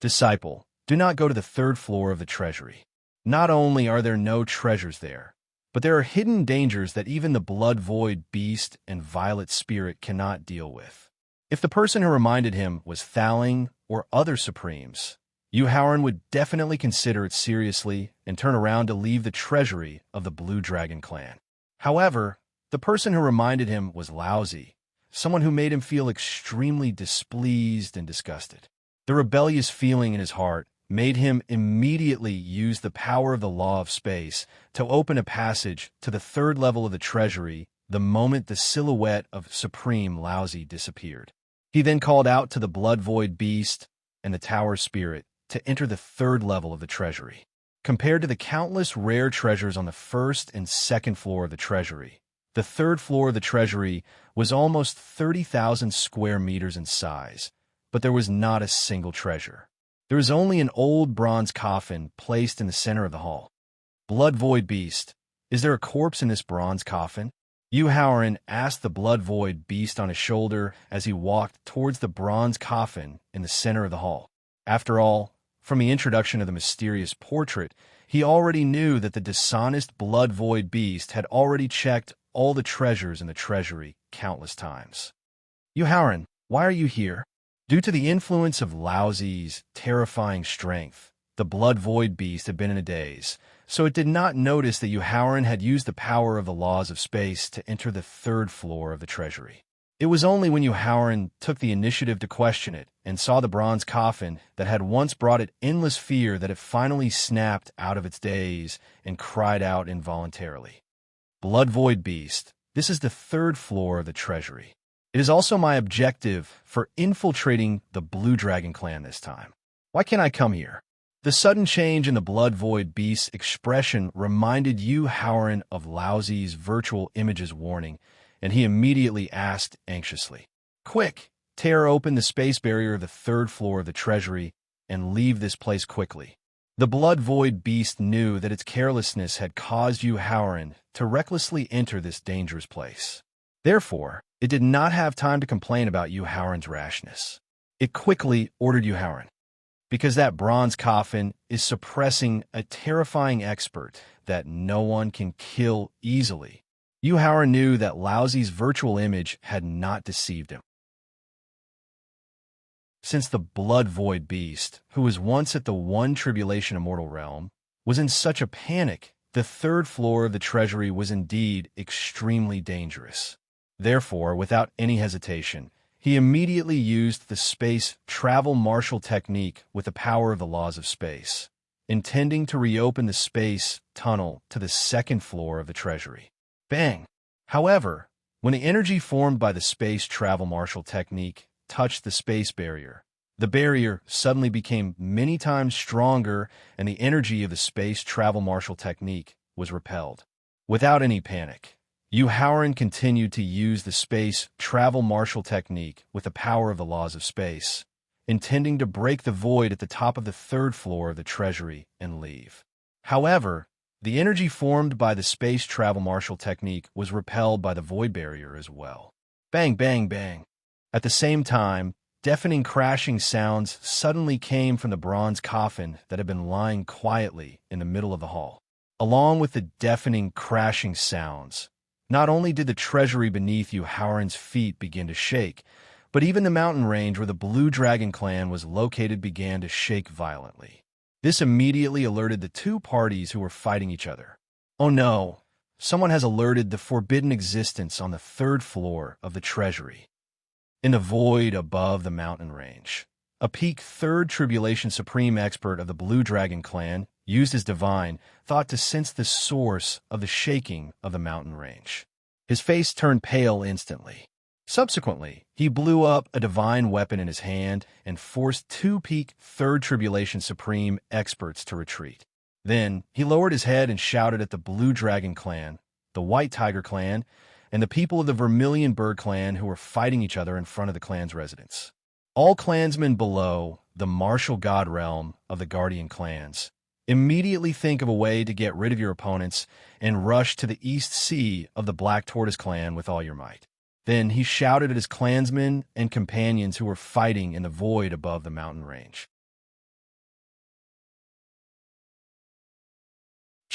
Disciple, Do not go to the third floor of the treasury. Not only are there no treasures there, but there are hidden dangers that even the blood-void beast and violet spirit cannot deal with. If the person who reminded him was Thaling or other supremes, Yuhauran would definitely consider it seriously and turn around to leave the treasury of the Blue Dragon clan. However, the person who reminded him was lousy, someone who made him feel extremely displeased and disgusted. The rebellious feeling in his heart made him immediately use the power of the law of space to open a passage to the third level of the treasury the moment the silhouette of Supreme Lousy disappeared. He then called out to the blood-void beast and the tower spirit to enter the third level of the treasury. Compared to the countless rare treasures on the first and second floor of the treasury, the third floor of the treasury was almost 30,000 square meters in size, but there was not a single treasure. There was only an old bronze coffin placed in the center of the hall. Blood-void beast, is there a corpse in this bronze coffin? Yuhauran asked the blood-void beast on his shoulder as he walked towards the bronze coffin in the center of the hall. After all, from the introduction of the mysterious portrait, he already knew that the dishonest blood-void beast had already checked all the treasures in the treasury countless times. Yuhauran, why are you here? Due to the influence of Lousy's terrifying strength, the blood-void beast had been in a daze, so it did not notice that Yuhauran had used the power of the laws of space to enter the third floor of the treasury. It was only when Yuhauran took the initiative to question it and saw the bronze coffin that had once brought it endless fear that it finally snapped out of its daze and cried out involuntarily. Blood-void beast, this is the third floor of the treasury. It is also my objective for infiltrating the Blue Dragon clan this time. Why can't I come here? The sudden change in the blood-void beast's expression reminded Yuhauran of Lousy's virtual images warning, and he immediately asked anxiously, "Quick, tear open the space barrier of the third floor of the treasury and leave this place quickly." The blood-void beast knew that its carelessness had caused Yuhauran to recklessly enter this dangerous place. Therefore, it did not have time to complain about Yuhauran's rashness. It quickly ordered Yuhauran, because that bronze coffin is suppressing a terrifying expert that no one can kill easily. Yuhauran knew that Lousy's virtual image had not deceived him. Since the blood-void beast, who was once at the one tribulation immortal realm, was in such a panic, the third floor of the treasury was indeed extremely dangerous. Therefore, without any hesitation, he immediately used the space travel marshal technique with the power of the laws of space, intending to reopen the space tunnel to the second floor of the treasury. Bang! However, when the energy formed by the space travel marshal technique touched the space barrier, the barrier suddenly became many times stronger and the energy of the space travel marshal technique was repelled. Without any panic, Yuhauran continued to use the space travel marshal technique with the power of the laws of space, intending to break the void at the top of the third floor of the treasury and leave. However, the energy formed by the space travel marshal technique was repelled by the void barrier as well. Bang, bang, bang. At the same time, deafening crashing sounds suddenly came from the bronze coffin that had been lying quietly in the middle of the hall. Along with the deafening crashing sounds, not only did the treasury beneath Yuhauran's feet begin to shake, but even the mountain range where the Blue Dragon clan was located began to shake violently. This immediately alerted the two parties who were fighting each other. Oh no, someone has alerted the forbidden existence on the third floor of the treasury. In the void above the mountain range, a peak third tribulation supreme expert of the Blue Dragon clan, used as divine, thought to sense the source of the shaking of the mountain range. His face turned pale instantly. Subsequently, he blew up a divine weapon in his hand and forced two peak third tribulation supreme experts to retreat. Then, he lowered his head and shouted at the Blue Dragon clan, the White Tiger clan, and the people of the Vermilion Bird clan who were fighting each other in front of the clan's residence. All clansmen below the martial god realm of the Guardian clans, immediately think of a way to get rid of your opponents and rush to the East Sea of the Black Tortoise clan with all your might. Then he shouted at his clansmen and companions who were fighting in the void above the mountain range.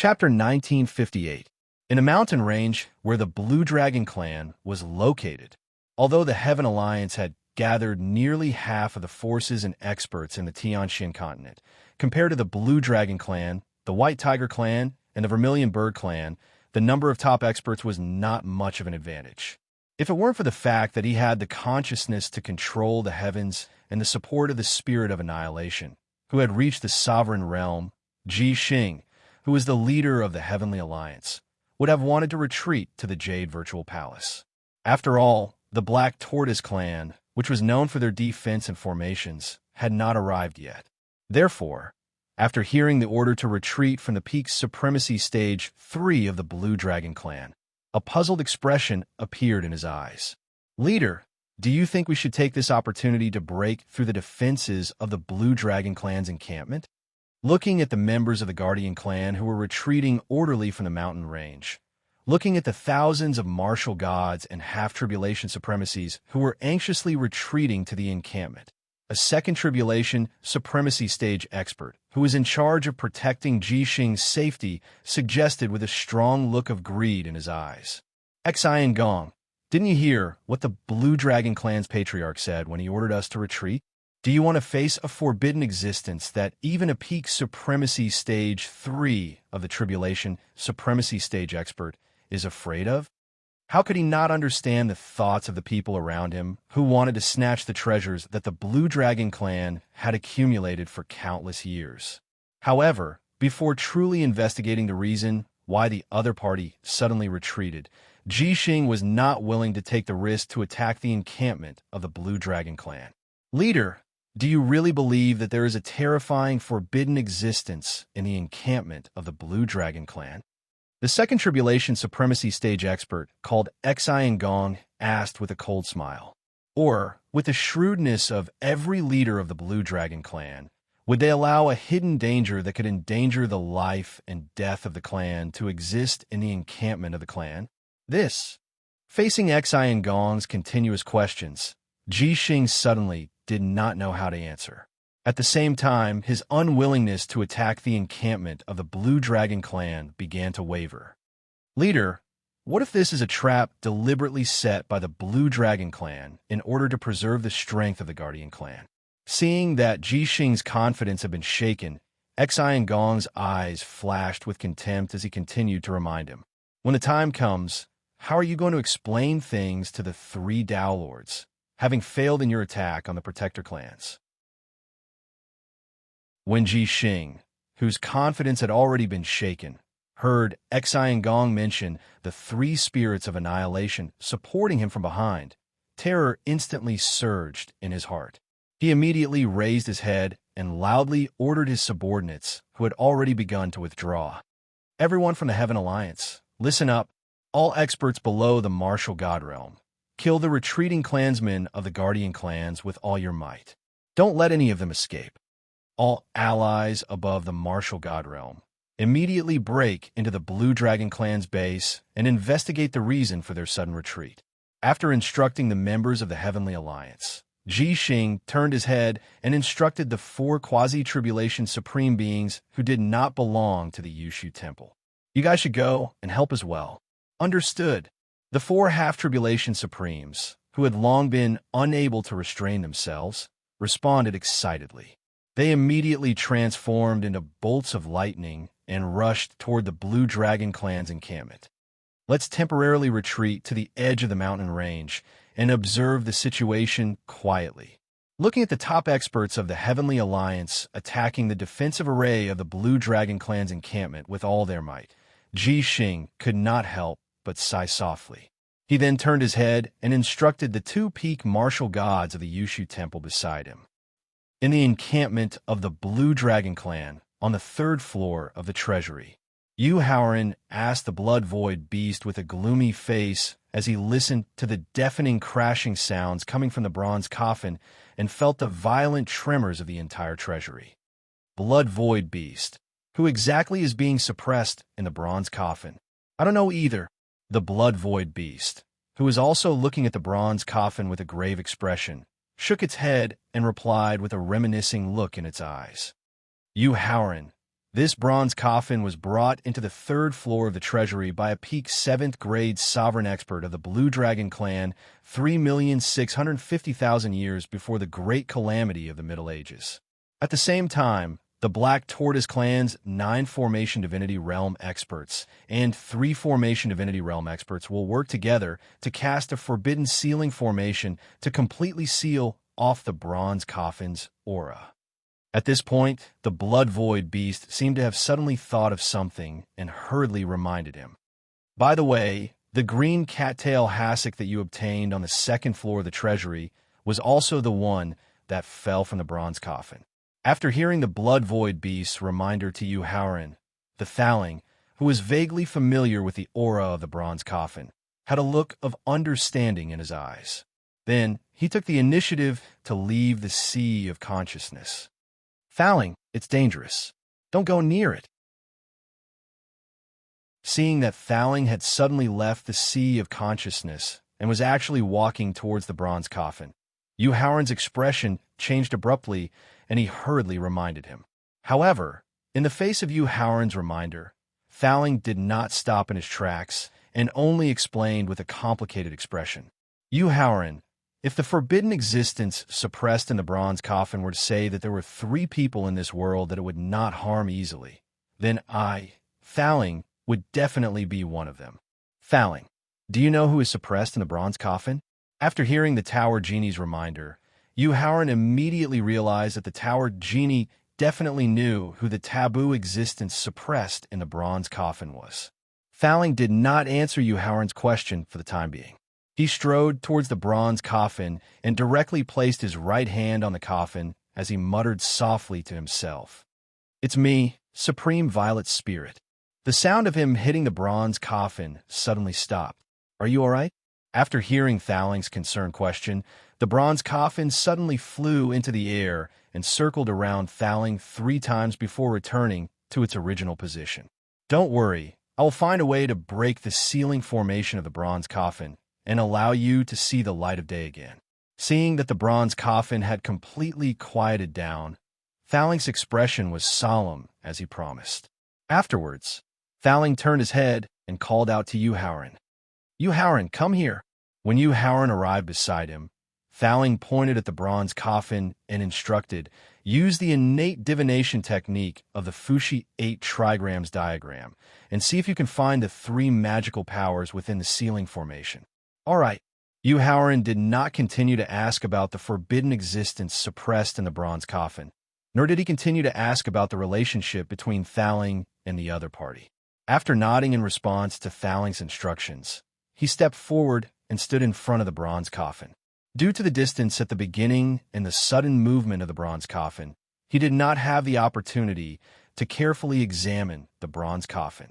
Chapter 1958. In a mountain range where the Blue Dragon clan was located, although the Heaven Alliance had gathered nearly half of the forces and experts in the Tianxin continent, compared to the Blue Dragon clan, the White Tiger clan, and the Vermilion Bird clan, the number of top experts was not much of an advantage. If it weren't for the fact that he had the consciousness to control the heavens and the support of the spirit of annihilation, who had reached the sovereign realm, Ji Xing, who was the leader of the Heavenly Alliance, would have wanted to retreat to the Jade Virtual Palace. After all, the Black Tortoise clan, which was known for their defense and formations, had not arrived yet. Therefore, after hearing the order to retreat from the peak supremacy stage 3 of the Blue Dragon clan, a puzzled expression appeared in his eyes. "Leader, do you think we should take this opportunity to break through the defenses of the Blue Dragon clan's encampment?" Looking at the members of the Guardian clan who were retreating orderly from the mountain range, looking at the thousands of martial gods and half-tribulation supremacies who were anxiously retreating to the encampment, a second tribulation supremacy stage expert who was in charge of protecting Ji Xing's safety suggested with a strong look of greed in his eyes. "Xian Gong, didn't you hear what the Blue Dragon clan's patriarch said when he ordered us to retreat? Do you want to face a forbidden existence that even a peak supremacy stage 3 of the tribulation supremacy stage expert is afraid of?" How could he not understand the thoughts of the people around him who wanted to snatch the treasures that the Blue Dragon clan had accumulated for countless years? However, before truly investigating the reason why the other party suddenly retreated, Ji Xing was not willing to take the risk to attack the encampment of the Blue Dragon clan. "Leader, do you really believe that there is a terrifying forbidden existence in the encampment of the Blue Dragon clan?" The second tribulation supremacy stage expert, called Xian Gong, asked with a cold smile. Or, with the shrewdness of every leader of the Blue Dragon clan, would they allow a hidden danger that could endanger the life and death of the clan to exist in the encampment of the clan? Facing Xian Gong's continuous questions, Ji Xing suddenly did not know how to answer. At the same time, his unwillingness to attack the encampment of the Blue Dragon clan began to waver. "Leader, what if this is a trap deliberately set by the Blue Dragon clan in order to preserve the strength of the Guardian clan?" Seeing that Ji Xing's confidence had been shaken, Xian Gong's eyes flashed with contempt as he continued to remind him. "When the time comes, how are you going to explain things to the 3 Dao Lords, having failed in your attack on the Protector clans?" When Ji Xing, whose confidence had already been shaken, heard Xian Gong mention the 3 spirits of annihilation supporting him from behind, terror instantly surged in his heart. He immediately raised his head and loudly ordered his subordinates, who had already begun to withdraw. "Everyone from the Heaven Alliance, listen up. All experts below the martial god realm. Kill the retreating clansmen of the Guardian clans with all your might. Don't let any of them escape. All allies above the martial god realm, immediately break into the Blue Dragon clan's base and investigate the reason for their sudden retreat." After instructing the members of the Heavenly Alliance, Ji Xing turned his head and instructed the 4 quasi-tribulation supreme beings who did not belong to the Yushu Temple. "You guys should go and help as well." "Understood." The 4 half-tribulation supremes, who had long been unable to restrain themselves, responded excitedly. They immediately transformed into bolts of lightning and rushed toward the Blue Dragon clan's encampment. "Let's temporarily retreat to the edge of the mountain range and observe the situation quietly." Looking at the top experts of the Heavenly Alliance attacking the defensive array of the Blue Dragon clan's encampment with all their might, Ji Xing could not help but sigh softly. He then turned his head and instructed the 2 peak martial gods of the Yushu Temple beside him. In the encampment of the Blue Dragon clan, on the 3rd floor of the treasury, Yu Haoran asked the Blood Void beast with a gloomy face as he listened to the deafening crashing sounds coming from the bronze coffin and felt the violent tremors of the entire treasury. "Blood Void beast, who exactly is being suppressed in the bronze coffin?" "I don't know either." The Blood Void beast, who was also looking at the bronze coffin with a grave expression, shook its head and replied with a reminiscing look in its eyes. "Yu Haoran, This bronze coffin was brought into the third floor of the treasury by a peak 7th grade sovereign expert of the Blue Dragon clan 3,650,000 years before the great calamity of the Middle Ages. At the same time, the Black Tortoise clan's 9 Formation Divinity Realm experts and 3 Formation Divinity Realm experts will work together to cast a forbidden sealing formation to completely seal off the bronze coffin's aura. At this point, the Blood Void beast seemed to have suddenly thought of something and hurriedly reminded him. By the way, the green cattail hassock that you obtained on the 2nd floor of the treasury was also the one that fell from the bronze coffin. After hearing the Blood Void beast's reminder to you, Howren, the Thaling, who was vaguely familiar with the aura of the bronze coffin, had a look of understanding in his eyes. Then he took the initiative to leave the sea of consciousness. Thaling, it's dangerous. Don't go near it. Seeing that Thaling had suddenly left the sea of consciousness and was actually walking towards the bronze coffin, Yu Howren's expression changed abruptly, and he hurriedly reminded him. However, in the face of Yu Howren's reminder, Thaling did not stop in his tracks and only explained with a complicated expression. Yu Howren, if the forbidden existence suppressed in the bronze coffin were to say that there were 3 people in this world that it would not harm easily, then I, Thaling, would definitely be one of them. Thaling, do you know who is suppressed in the bronze coffin? After hearing the Tower Genie's reminder, Yu Howren immediately realized that the Tower Genie definitely knew who the taboo existence suppressed in the bronze coffin was. Thaling did not answer Yu Howren's question for the time being. He strode towards the bronze coffin and directly placed his right hand on the coffin as he muttered softly to himself. It's me, Supreme Violet Spirit. The sound of him hitting the bronze coffin suddenly stopped. Are you all right? After hearing Thaling's concerned question, the bronze coffin suddenly flew into the air and circled around Thaling 3 times before returning to its original position. Don't worry, I will find a way to break the sealing formation of the bronze coffin and allow you to see the light of day again. Seeing that the bronze coffin had completely quieted down, Thaling's expression was solemn as he promised. Afterwards, Thaling turned his head and called out to Yu Howren. Yu Howren, come here. When Yu Howren arrived beside him, Thaling pointed at the bronze coffin and instructed, use the innate divination technique of the Fushi 8 trigrams diagram and see if you can find the 3 magical powers within the sealing formation. All right. Yu Howren did not continue to ask about the forbidden existence suppressed in the bronze coffin, nor did he continue to ask about the relationship between Thaling and the other party. After nodding in response to Thaling's instructions, he stepped forward and stood in front of the bronze coffin. Due to the distance at the beginning and the sudden movement of the bronze coffin, he did not have the opportunity to carefully examine the bronze coffin.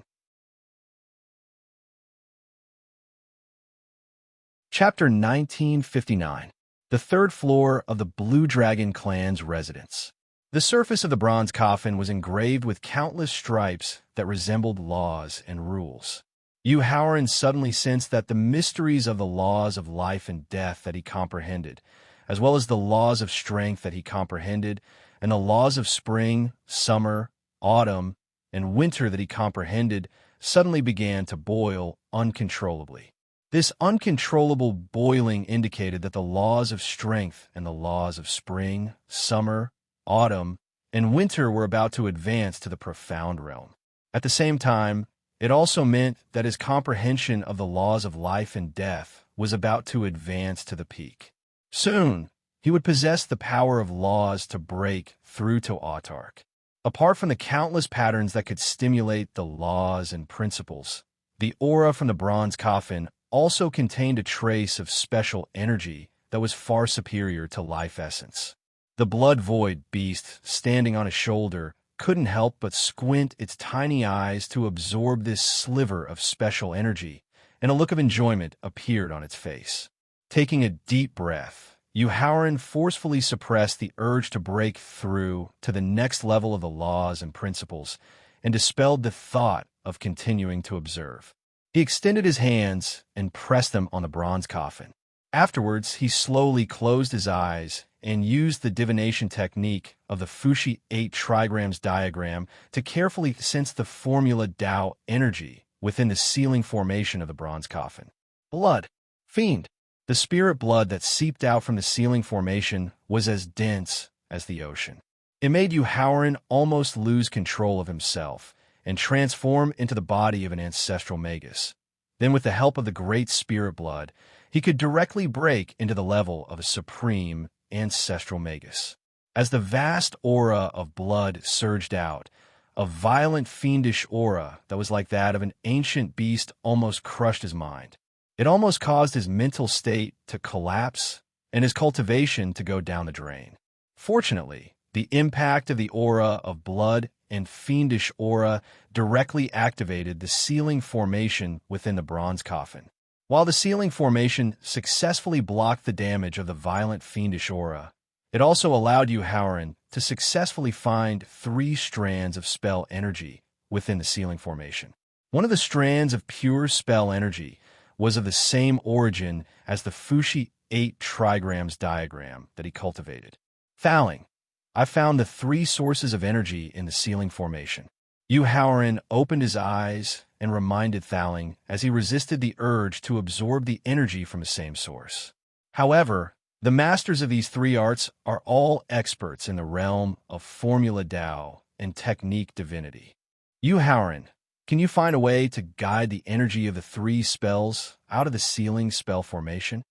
Chapter 1959. The 3rd floor of the Blue Dragon clan's residence. The surface of the bronze coffin was engraved with countless stripes that resembled laws and rules. Yu Howren suddenly sensed that the mysteries of the laws of life and death that he comprehended, as well as the laws of strength that he comprehended, and the laws of spring, summer, autumn, and winter that he comprehended, suddenly began to boil uncontrollably. This uncontrollable boiling indicated that the laws of strength and the laws of spring, summer, autumn, and winter were about to advance to the profound realm. At the same time, it also meant that his comprehension of the laws of life and death was about to advance to the peak. Soon, he would possess the power of laws to break through to Autark. Apart from the countless patterns that could stimulate the laws and principles, the aura from the bronze coffin also contained a trace of special energy that was far superior to life essence. The Blood Void beast, standing on his shoulder, couldn't help but squint its tiny eyes to absorb this sliver of special energy, and a look of enjoyment appeared on its face. Taking a deep breath, Yu Howren forcefully suppressed the urge to break through to the next level of the laws and principles, and dispelled the thought of continuing to observe. He extended his hands and pressed them on the bronze coffin. Afterwards, he slowly closed his eyes and used the divination technique of the Fushi 8 trigrams diagram to carefully sense the formula Tao energy within the sealing formation of the bronze coffin. Blood. Fiend. The spirit blood that seeped out from the sealing formation was as dense as the ocean. It made Howren almost lose control of himself and transform into the body of an ancestral magus. Then, with the help of the great spirit blood, he could directly break into the level of a supreme ancestral magus. As the vast aura of blood surged out, a violent fiendish aura that was like that of an ancient beast almost crushed his mind. It almost caused his mental state to collapse and his cultivation to go down the drain. Fortunately, the impact of the aura of blood and fiendish aura directly activated the sealing formation within the bronze coffin. While the sealing formation successfully blocked the damage of the violent fiendish aura, it also allowed Howren to successfully find 3 strands of spell energy within the sealing formation. One of the strands of pure spell energy was of the same origin as the Fushi 8 trigrams diagram that he cultivated. Thaling. I found the 3 sources of energy in the sealing formation. Howren opened his eyes and reminded Thaling as he resisted the urge to absorb the energy from the same source. However, the masters of these 3 arts are all experts in the realm of formula Tao and technique divinity. Howren, can you find a way to guide the energy of the 3 spells out of the sealing spell formation?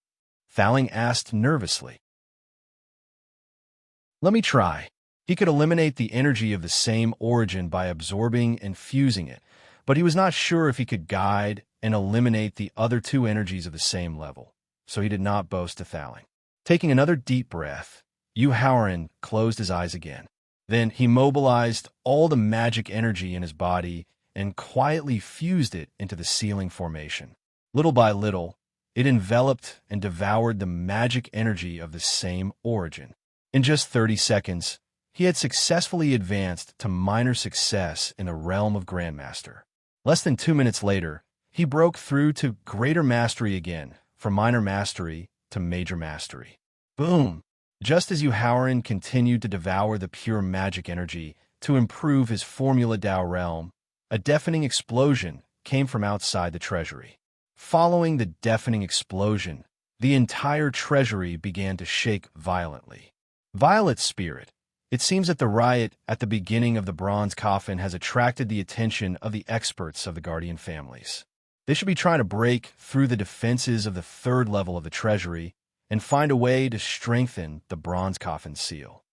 Thaling asked nervously. Let me try. He could eliminate the energy of the same origin by absorbing and fusing it, but he was not sure if he could guide and eliminate the other 2 energies of the same level, so he did not boast to Thaling. Taking another deep breath, Howren closed his eyes again. Then he mobilized all the magic energy in his body and quietly fused it into the sealing formation. Little by little, it enveloped and devoured the magic energy of the same origin. In just 30 seconds, he had successfully advanced to minor success in the realm of Grandmaster. Less than 2 minutes later, he broke through to greater mastery again, from minor mastery to major mastery. Boom! Just as Howren continued to devour the pure magic energy to improve his formula Tao realm, a deafening explosion came from outside the treasury. Following the deafening explosion, the entire treasury began to shake violently. Violet Spirit. It seems that the riot at the beginning of the bronze coffin has attracted the attention of the experts of the Guardian families. They should be trying to break through the defenses of the 3rd level of the treasury and find a way to strengthen the bronze coffin seal.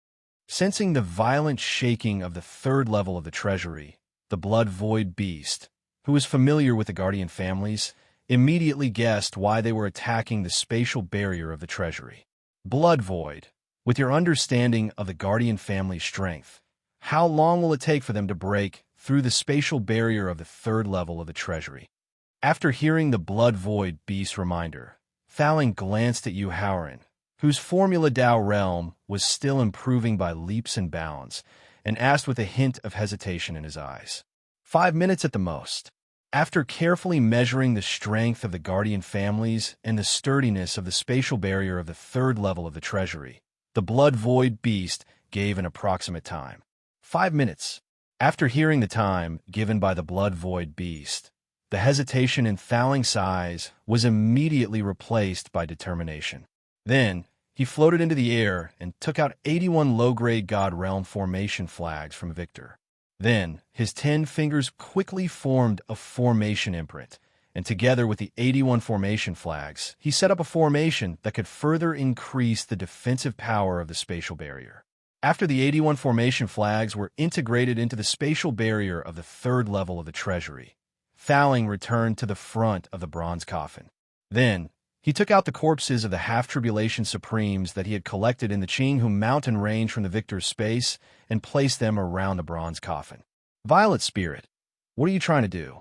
Sensing the violent shaking of the 3rd level of the treasury, the Blood Void Beast, who was familiar with the Guardian families, immediately guessed why they were attacking the spatial barrier of the treasury. Blood Void. With your understanding of the Guardian family's strength, how long will it take for them to break through the spatial barrier of the 3rd level of the treasury? After hearing the Blood Void Beast's reminder, Thaling glanced at Howren, whose formula Tao realm was still improving by leaps and bounds, and asked with a hint of hesitation in his eyes. 5 minutes at the most. After carefully measuring the strength of the Guardian families and the sturdiness of the spatial barrier of the 3rd level of the treasury, the Blood Void Beast gave an approximate time. 5 minutes. After hearing the time given by the Blood Void Beast, the hesitation in Thaling's eyes was immediately replaced by determination. Then, he floated into the air and took out 81 low-grade God Realm formation flags from Victor. Then, his 10 fingers quickly formed a formation imprint, and together with the 81 formation flags, he set up a formation that could further increase the defensive power of the spatial barrier. After the 81 formation flags were integrated into the spatial barrier of the 3rd level of the treasury, Thaling returned to the front of the bronze coffin. Then, he took out the corpses of the Half-Tribulation Supremes that he had collected in the Qinghu mountain range from the Victor's space and placed them around the bronze coffin. Violet Spirit, what are you trying to do?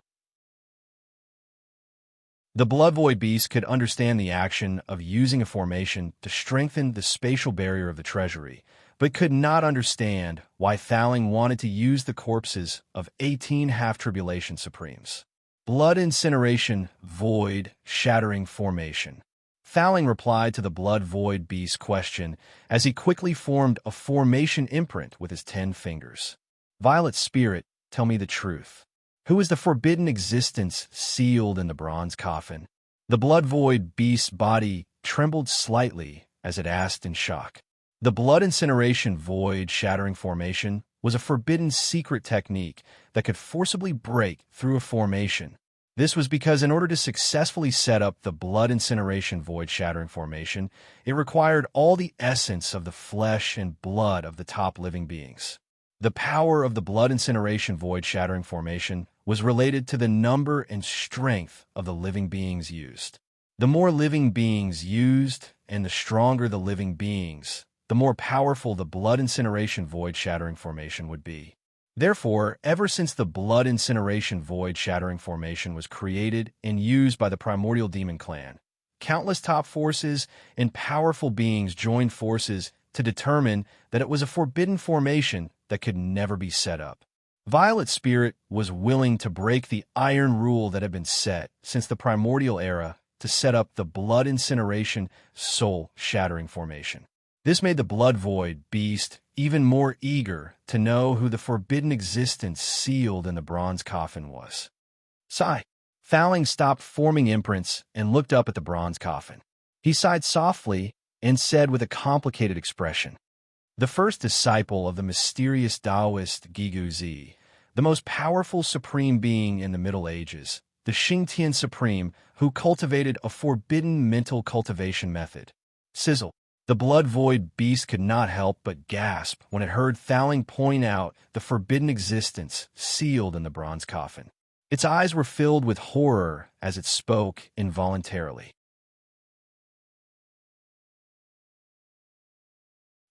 The Blood Void Beast could understand the action of using a formation to strengthen the spatial barrier of the treasury, but could not understand why Thaling wanted to use the corpses of 18 Half-Tribulation Supremes. Blood Incineration Void Shattering Formation. Thowling replied to the blood void beast's question as he quickly formed a formation imprint with his 10 fingers. Violet spirit, tell me the truth. Who is the forbidden existence sealed in the bronze coffin? The blood void beast's body trembled slightly as it asked in shock. The blood incineration void shattering formation was a forbidden secret technique that could forcibly break through a formation. This was because in order to successfully set up the blood incineration void shattering formation, it required all the essence of the flesh and blood of the top living beings. The power of the blood incineration void shattering formation was related to the number and strength of the living beings used. The more living beings used and the stronger the living beings, the more powerful the blood incineration void shattering formation would be. Therefore, ever since the blood incineration void shattering formation was created and used by the primordial demon clan, countless top forces and powerful beings joined forces to determine that it was a forbidden formation that could never be set up. Violet Spirit was willing to break the iron rule that had been set since the primordial era to set up the blood incineration soul shattering formation. This made the blood void beast even more eager to know who the forbidden existence sealed in the bronze coffin was. Sigh. Thowling stopped forming imprints and looked up at the bronze coffin. He sighed softly and said with a complicated expression, "The first disciple of the mysterious Taoist Gigu Zi, the most powerful supreme being in the Middle Ages, the Xingtian Supreme who cultivated a forbidden mental cultivation method." Sizzle. The blood void beast could not help but gasp when it heard Thowling point out the forbidden existence sealed in the bronze coffin. Its eyes were filled with horror as it spoke involuntarily.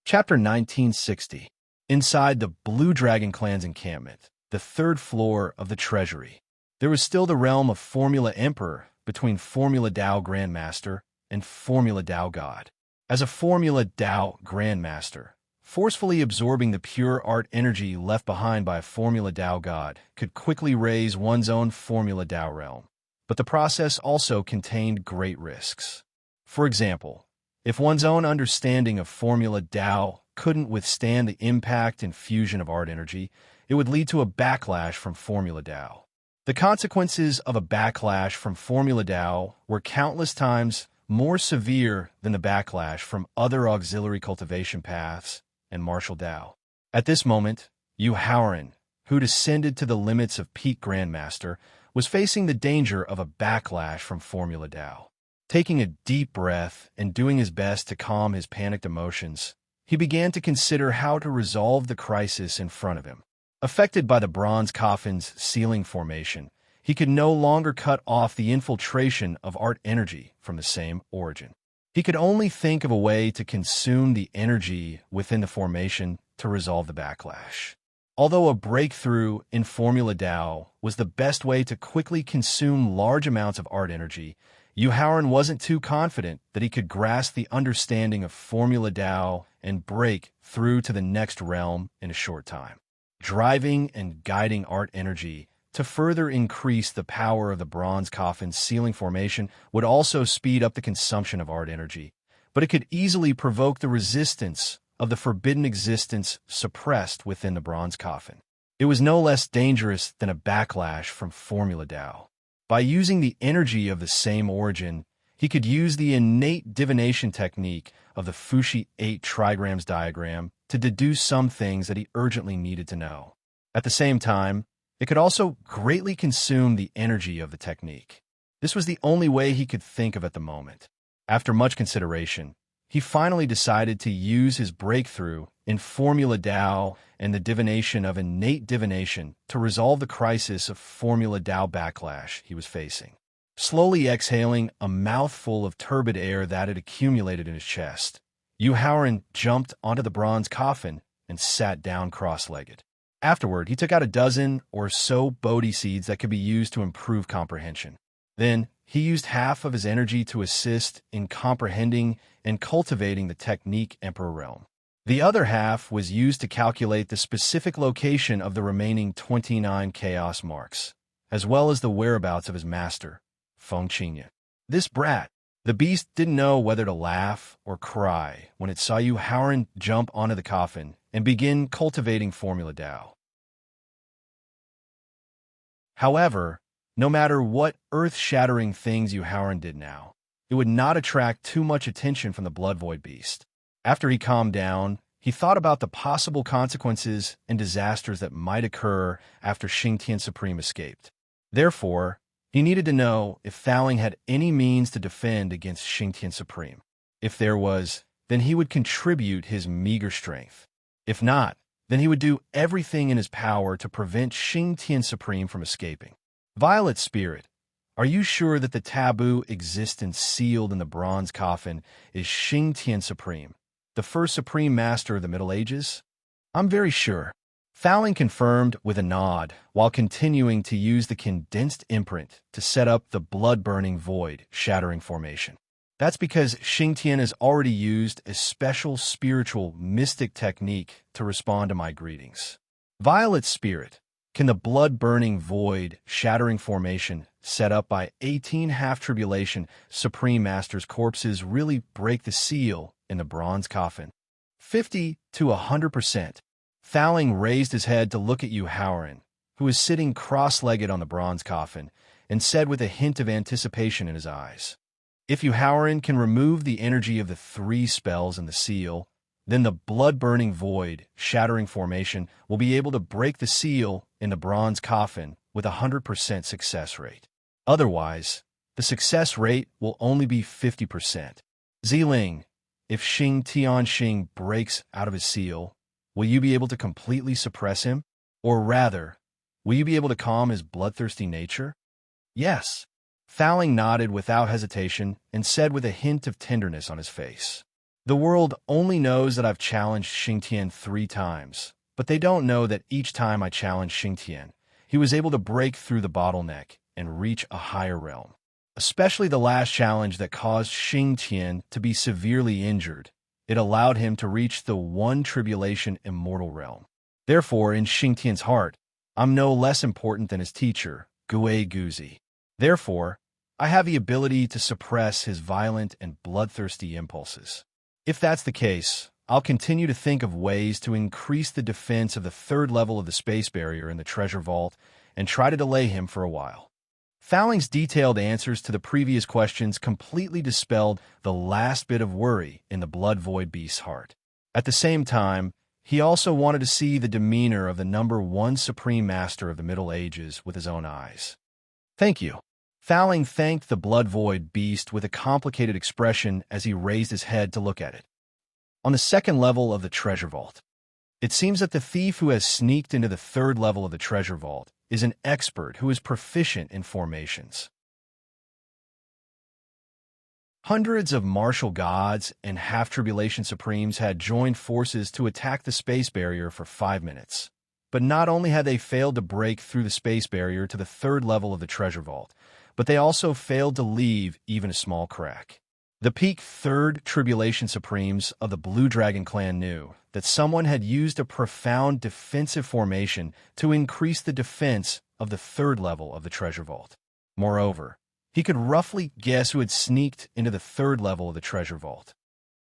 Chapter 1960. Inside the Blue Dragon Clan's encampment, the third floor of the treasury, there was still the realm of Formula Emperor between Formula Tao Grandmaster and Formula Tao God. As a Formula Tao Grandmaster, forcefully absorbing the pure art energy left behind by a Formula Tao God could quickly raise one's own Formula Tao realm. But the process also contained great risks. For example, if one's own understanding of Formula Tao couldn't withstand the impact and fusion of art energy, it would lead to a backlash from Formula Tao. The consequences of a backlash from Formula Tao were countless times more severe than the backlash from other auxiliary cultivation paths and martial Tao. At this moment, Yu Haoran, who descended to the limits of peak Grandmaster, was facing the danger of a backlash from Formula Tao. Taking a deep breath and doing his best to calm his panicked emotions, he began to consider how to resolve the crisis in front of him. Affected by the bronze coffin's sealing formation, he could no longer cut off the infiltration of art energy from the same origin. He could only think of a way to consume the energy within the formation to resolve the backlash. Although a breakthrough in Formula Tao was the best way to quickly consume large amounts of art energy, Yu Haoran wasn't too confident that he could grasp the understanding of Formula Tao and break through to the next realm in a short time. Driving and guiding art energy to further increase the power of the bronze coffin's sealing formation would also speed up the consumption of art energy, but it could easily provoke the resistance of the forbidden existence suppressed within the bronze coffin. It was no less dangerous than a backlash from Formula Tao. By using the energy of the same origin, he could use the innate divination technique of the Fushi 8 trigrams diagram to deduce some things that he urgently needed to know. At the same time, it could also greatly consume the energy of the technique. This was the only way he could think of at the moment. After much consideration, he finally decided to use his breakthrough in Formula Tao and the divination of innate divination to resolve the crisis of Formula Tao backlash he was facing. Slowly exhaling a mouthful of turbid air that had accumulated in his chest, Yu Haoran jumped onto the bronze coffin and sat down cross-legged. Afterward, he took out a dozen or so Bodhi seeds that could be used to improve comprehension. Then, he used half of his energy to assist in comprehending and cultivating the technique Emperor Realm. The other half was used to calculate the specific location of the remaining 29 chaos marks, as well as the whereabouts of his master, Feng Qingyun. This brat, The beast didn't know whether to laugh or cry when it saw Yu Haoran jump onto the coffin and begin cultivating Formula Tao. However, no matter what earth-shattering things Yu Haoran did now, it would not attract too much attention from the Blood Void beast. After he calmed down, he thought about the possible consequences and disasters that might occur after Xingtian Supreme escaped. Therefore, he needed to know if Thowling had any means to defend against Xingtian Supreme. If there was, then he would contribute his meager strength. If not, then he would do everything in his power to prevent Xingtian Supreme from escaping. Violet Spirit, are you sure that the taboo existence sealed in the bronze coffin is Xingtian Supreme, the first Supreme Master of the Middle Ages? I'm very sure. Thowling confirmed with a nod while continuing to use the condensed imprint to set up the blood-burning void shattering formation. That's because Xingtian has already used a special spiritual mystic technique to respond to my greetings. Violet Spirit, can the blood-burning void shattering formation set up by 18 half-tribulation Supreme Masters' corpses really break the seal in the bronze coffin? 50 to 100%. Thowling raised his head to look at Yu Haoran, who was sitting cross-legged on the bronze coffin, and said with a hint of anticipation in his eyes, "If Yu Haoran can remove the energy of the 3 spells in the seal, then the blood-burning void shattering formation will be able to break the seal in the bronze coffin with a 100% success rate. Otherwise, the success rate will only be 50%. Ziling, if Xing Tianxing breaks out of his seal, will you be able to completely suppress him? Or rather, will you be able to calm his bloodthirsty nature?" "Yes." Thowling nodded without hesitation and said with a hint of tenderness on his face, "The world only knows that I've challenged Xingtian 3 times, but they don't know that each time I challenged Xingtian, he was able to break through the bottleneck and reach a higher realm. Especially the last challenge that caused Xingtian to be severely injured. It allowed him to reach the 1 tribulation immortal realm. Therefore, in Xingtian's heart, I'm no less important than his teacher, Gui Guzi. Therefore, I have the ability to suppress his violent and bloodthirsty impulses. If that's the case, I'll continue to think of ways to increase the defense of the 3rd level of the space barrier in the treasure vault and try to delay him for a while." Thowling's detailed answers to the previous questions completely dispelled the last bit of worry in the Blood Void beast's heart. At the same time, he also wanted to see the demeanor of the number 1 Supreme Master of the Middle Ages with his own eyes. "Thank you." Thowling thanked the Blood Void beast with a complicated expression as he raised his head to look at it. On the 2nd level of the treasure vault, it seems that the thief who has sneaked into the 3rd level of the treasure vault is an expert who is proficient in formations. Hundreds of martial gods and half-tribulation supremes had joined forces to attack the space barrier for 5 minutes. But not only had they failed to break through the space barrier to the 3rd level of the treasure vault, but they also failed to leave even a small crack. The peak 3rd Tribulation Supremes of the Blue Dragon clan knew that someone had used a profound defensive formation to increase the defense of the 3rd level of the treasure vault. Moreover, he could roughly guess who had sneaked into the 3rd level of the treasure vault.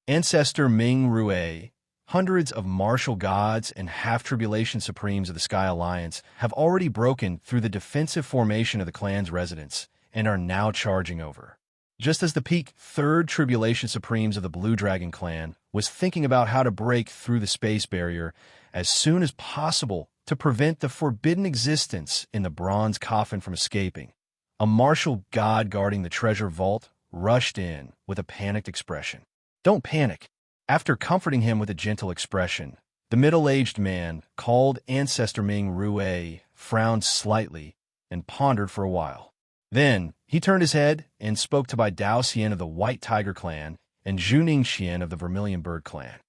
Ancestor Ming Rue. Hundreds of martial gods and half-tribulation supremes of the Sky Alliance have already broken through the defensive formation of the clan's residence and are now charging over. Just as the peak 3rd Tribulation Supremes of the Blue Dragon clan was thinking about how to break through the space barrier as soon as possible to prevent the forbidden existence in the bronze coffin from escaping, a martial god guarding the treasure vault rushed in with a panicked expression. "Don't panic." After comforting him with a gentle expression, the middle-aged man, called Ancestor Ming Rue, frowned slightly and pondered for a while. Then, he turned his head and spoke to Bai Daoxian of the White Tiger clan and Zhu Ningxian of the Vermilion Bird clan.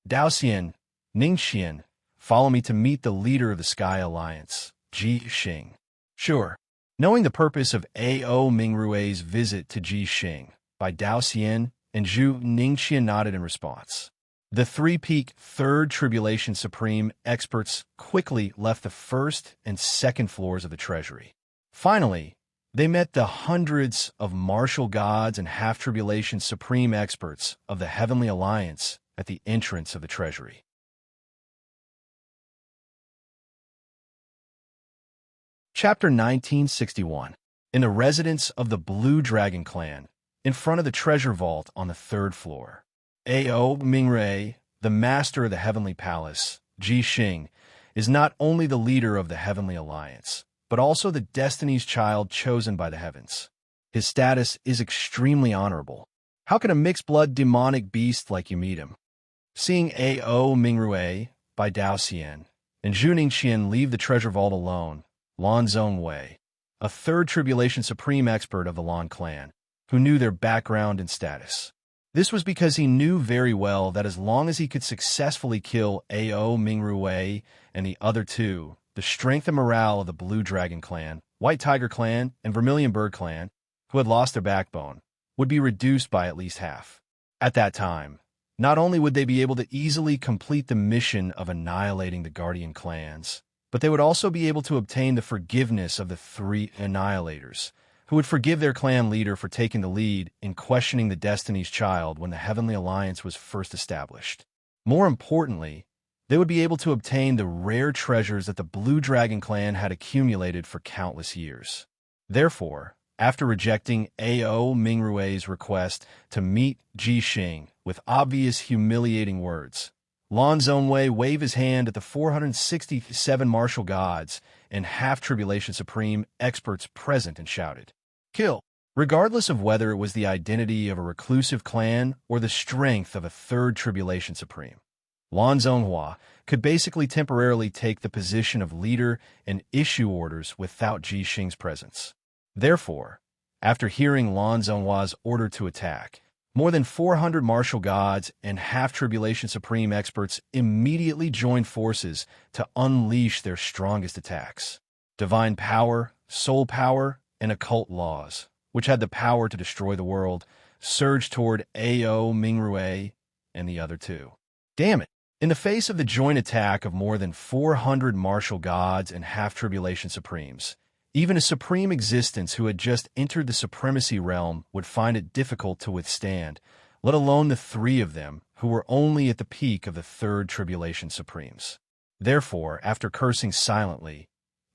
"Daoxian, Ningxian, follow me to meet the leader of the Sky Alliance, Ji Xing." "Sure." Knowing the purpose of A.O. Mingrue's visit to Ji Xing, Bai Daoxian and Zhu Ningxian nodded in response. The 3-peak 3rd Tribulation Supreme experts quickly left the 1st and 2nd floors of the treasury. Finally, They met the hundreds of martial gods and half-tribulation supreme experts of the Heavenly Alliance at the entrance of the treasury. Chapter 1961. In the residence of the Blue Dragon Clan, in front of the treasure vault on the third floor. Ao Mingray, the master of the Heavenly Palace, Ji Xing, is not only the leader of the Heavenly Alliance, but also the Destiny's Child chosen by the heavens. His status is extremely honorable. How can a mixed-blood demonic beast like you meet him? Seeing Ao Mingrui by Dao Xian and Zhuning Qian leave the treasure vault alone, Lan Zhongwei, a third tribulation supreme expert of the Lan clan, who knew their background and status. This was because he knew very well that as long as he could successfully kill Ao Mingrui and the other two, the strength and morale of the Blue Dragon Clan, White Tiger Clan, and Vermilion Bird Clan, who had lost their backbone, would be reduced by at least half. At that time, not only would they be able to easily complete the mission of annihilating the Guardian clans, but they would also be able to obtain the forgiveness of the three Annihilators, who would forgive their clan leader for taking the lead in questioning the Destiny's Child when the Heavenly Alliance was first established. More importantly, they would be able to obtain the rare treasures that the Blue Dragon Clan had accumulated for countless years. Therefore, after rejecting Ao Mingrui's request to meet Ji Xing with obvious humiliating words, Lan Zhongwei waved his hand at the 467 martial gods and half-tribulation supreme experts present and shouted, "Kill!" Regardless of whether it was the identity of a reclusive clan or the strength of a third tribulation supreme, Lan Zhonghua could basically temporarily take the position of leader and issue orders without Ji Xing's presence. Therefore, after hearing Lan Zhonghua's order to attack, more than 400 martial gods and half-tribulation supreme experts immediately joined forces to unleash their strongest attacks. Divine power, soul power, and occult laws, which had the power to destroy the world, surged toward Ao Mingrui and the other two. Damn it! In the face of the joint attack of more than 400 martial gods and half-tribulation supremes, even a supreme existence who had just entered the supremacy realm would find it difficult to withstand, let alone the three of them who were only at the peak of the third tribulation supremes. Therefore, after cursing silently,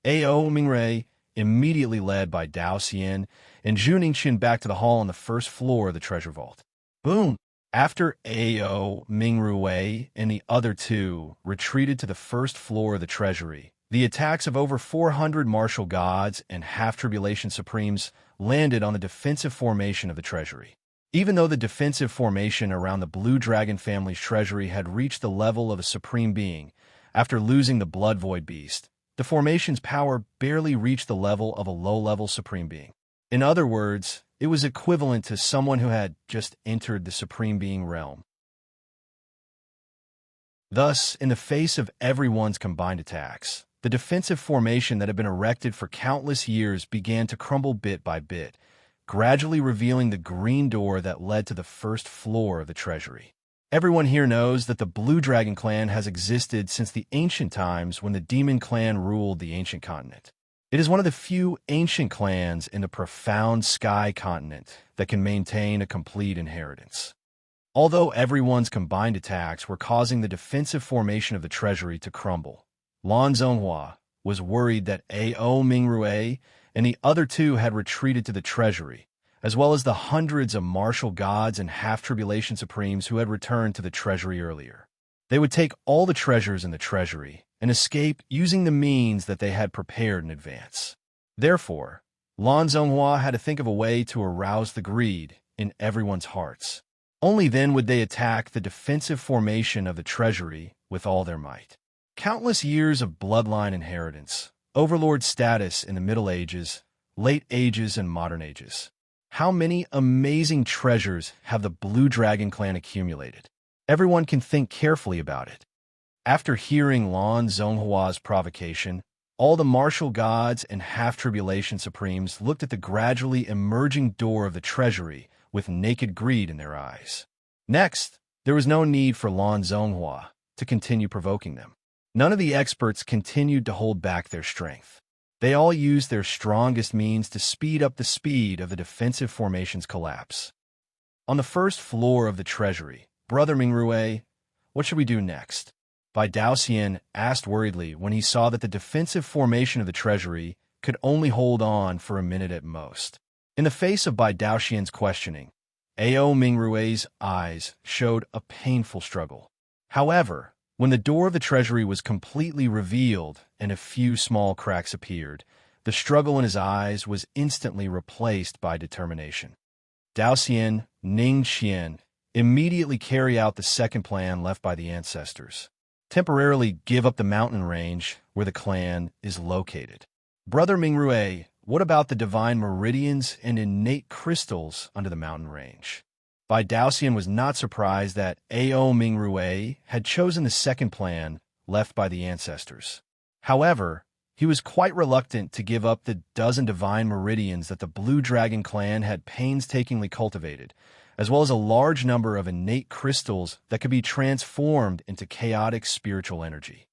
Ao Mingray, immediately led by Dao Xian and Zhuning Qian back to the hall on the first floor of the treasure vault. Boom! After Ao Mingrui and the other two retreated to the first floor of the treasury, the attacks of over 400 martial gods and half-tribulation supremes landed on the defensive formation of the treasury. Even though the defensive formation around the Blue Dragon family's treasury had reached the level of a supreme being, after losing the Blood Void Beast, the formation's power barely reached the level of a low-level supreme being. In other words, it was equivalent to someone who had just entered the supreme being realm. Thus, in the face of everyone's combined attacks, the defensive formation that had been erected for countless years began to crumble bit by bit, gradually revealing the green door that led to the first floor of the treasury. Everyone here knows that the Blue Dragon Clan has existed since the ancient times when the Demon Clan ruled the ancient continent. It is one of the few ancient clans in the profound Sky Continent that can maintain a complete inheritance. Although everyone's combined attacks were causing the defensive formation of the treasury to crumble, Lan Zhonghua was worried that Ao Mingrui and the other two had retreated to the treasury, as well as the hundreds of martial gods and half-tribulation supremes who had returned to the treasury earlier. They would take all the treasures in the treasury and escape using the means that they had prepared in advance. Therefore, Lan Zhonghua had to think of a way to arouse the greed in everyone's hearts. Only then would they attack the defensive formation of the treasury with all their might. Countless years of bloodline inheritance, overlord status in the Middle Ages, Late Ages, and Modern Ages. How many amazing treasures have the Blue Dragon Clan accumulated? Everyone can think carefully about it. After hearing Lan Zhonghua's provocation, all the martial gods and half-tribulation supremes looked at the gradually emerging door of the treasury with naked greed in their eyes. Next, there was no need for Lan Zhonghua to continue provoking them. None of the experts continued to hold back their strength. They all used their strongest means to speed up the speed of the defensive formation's collapse. On the first floor of the treasury, Brother Mingrue, what should we do next? Bai Daoxian asked worriedly when he saw that the defensive formation of the treasury could only hold on for a minute at most. In the face of Bai Daoxian's questioning, Ao Mingrue's eyes showed a painful struggle. However, when the door of the treasury was completely revealed and a few small cracks appeared, the struggle in his eyes was instantly replaced by determination. Daoxian, Ningxian, immediately carry out the second plan left by the ancestors. Temporarily give up the mountain range where the clan is located. Brother Mingrue, what about the divine meridians and innate crystals under the mountain range? Bai Daoxian was not surprised that Ao Mingrue had chosen the second plan left by the ancestors. However, he was quite reluctant to give up the dozen divine meridians that the Blue Dragon clan had painstakingly cultivated, as well as a large number of innate crystals that could be transformed into chaotic spiritual energy.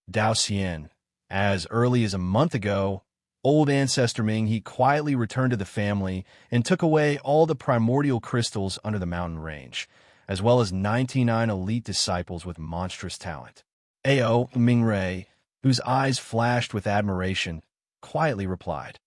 Daoxian, as early as a month ago, old ancestor Ming, he quietly returned to the family and took away all the primordial crystals under the mountain range, as well as 99 elite disciples with monstrous talent. Ao Mingrue, whose eyes flashed with admiration, quietly replied.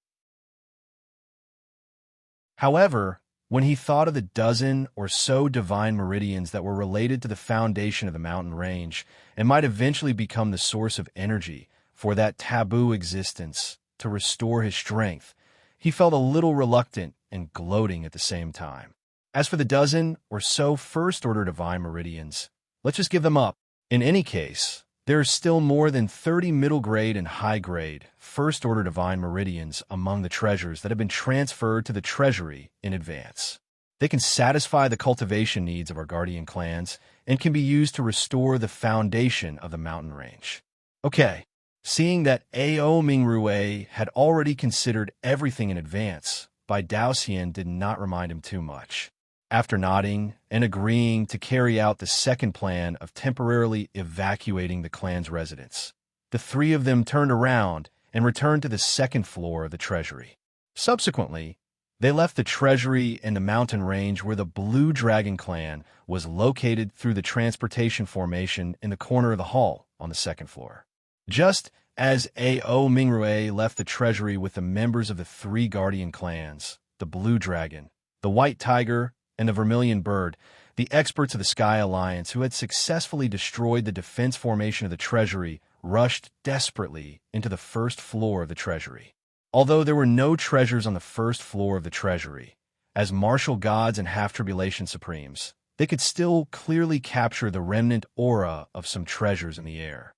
However, when he thought of the dozen or so divine meridians that were related to the foundation of the mountain range and might eventually become the source of energy for that taboo existence to restore his strength, he felt a little reluctant and gloating at the same time. As for the dozen or so first-order divine meridians, let's just give them up. In any case, there are still more than 30 middle-grade and high-grade first-order divine meridians among the treasures that have been transferred to the treasury in advance. They can satisfy the cultivation needs of our guardian clans and can be used to restore the foundation of the mountain range. Okay, seeing that Ao Mingrue had already considered everything in advance, Bai Daoxian did not remind him too much. After nodding and agreeing to carry out the second plan of temporarily evacuating the clan's residence, the three of them turned around and returned to the second floor of the treasury. Subsequently, they left the treasury and the mountain range where the Blue Dragon clan was located through the transportation formation in the corner of the hall on the second floor. Just as Ao Mingrue left the treasury with the members of the three guardian clans, the Blue Dragon, the White Tiger, and the Vermilion Bird, the experts of the Sky Alliance who had successfully destroyed the defense formation of the treasury rushed desperately into the first floor of the treasury. Although there were no treasures on the first floor of the treasury, as martial gods and half-tribulation supremes, they could still clearly capture the remnant aura of some treasures in the air.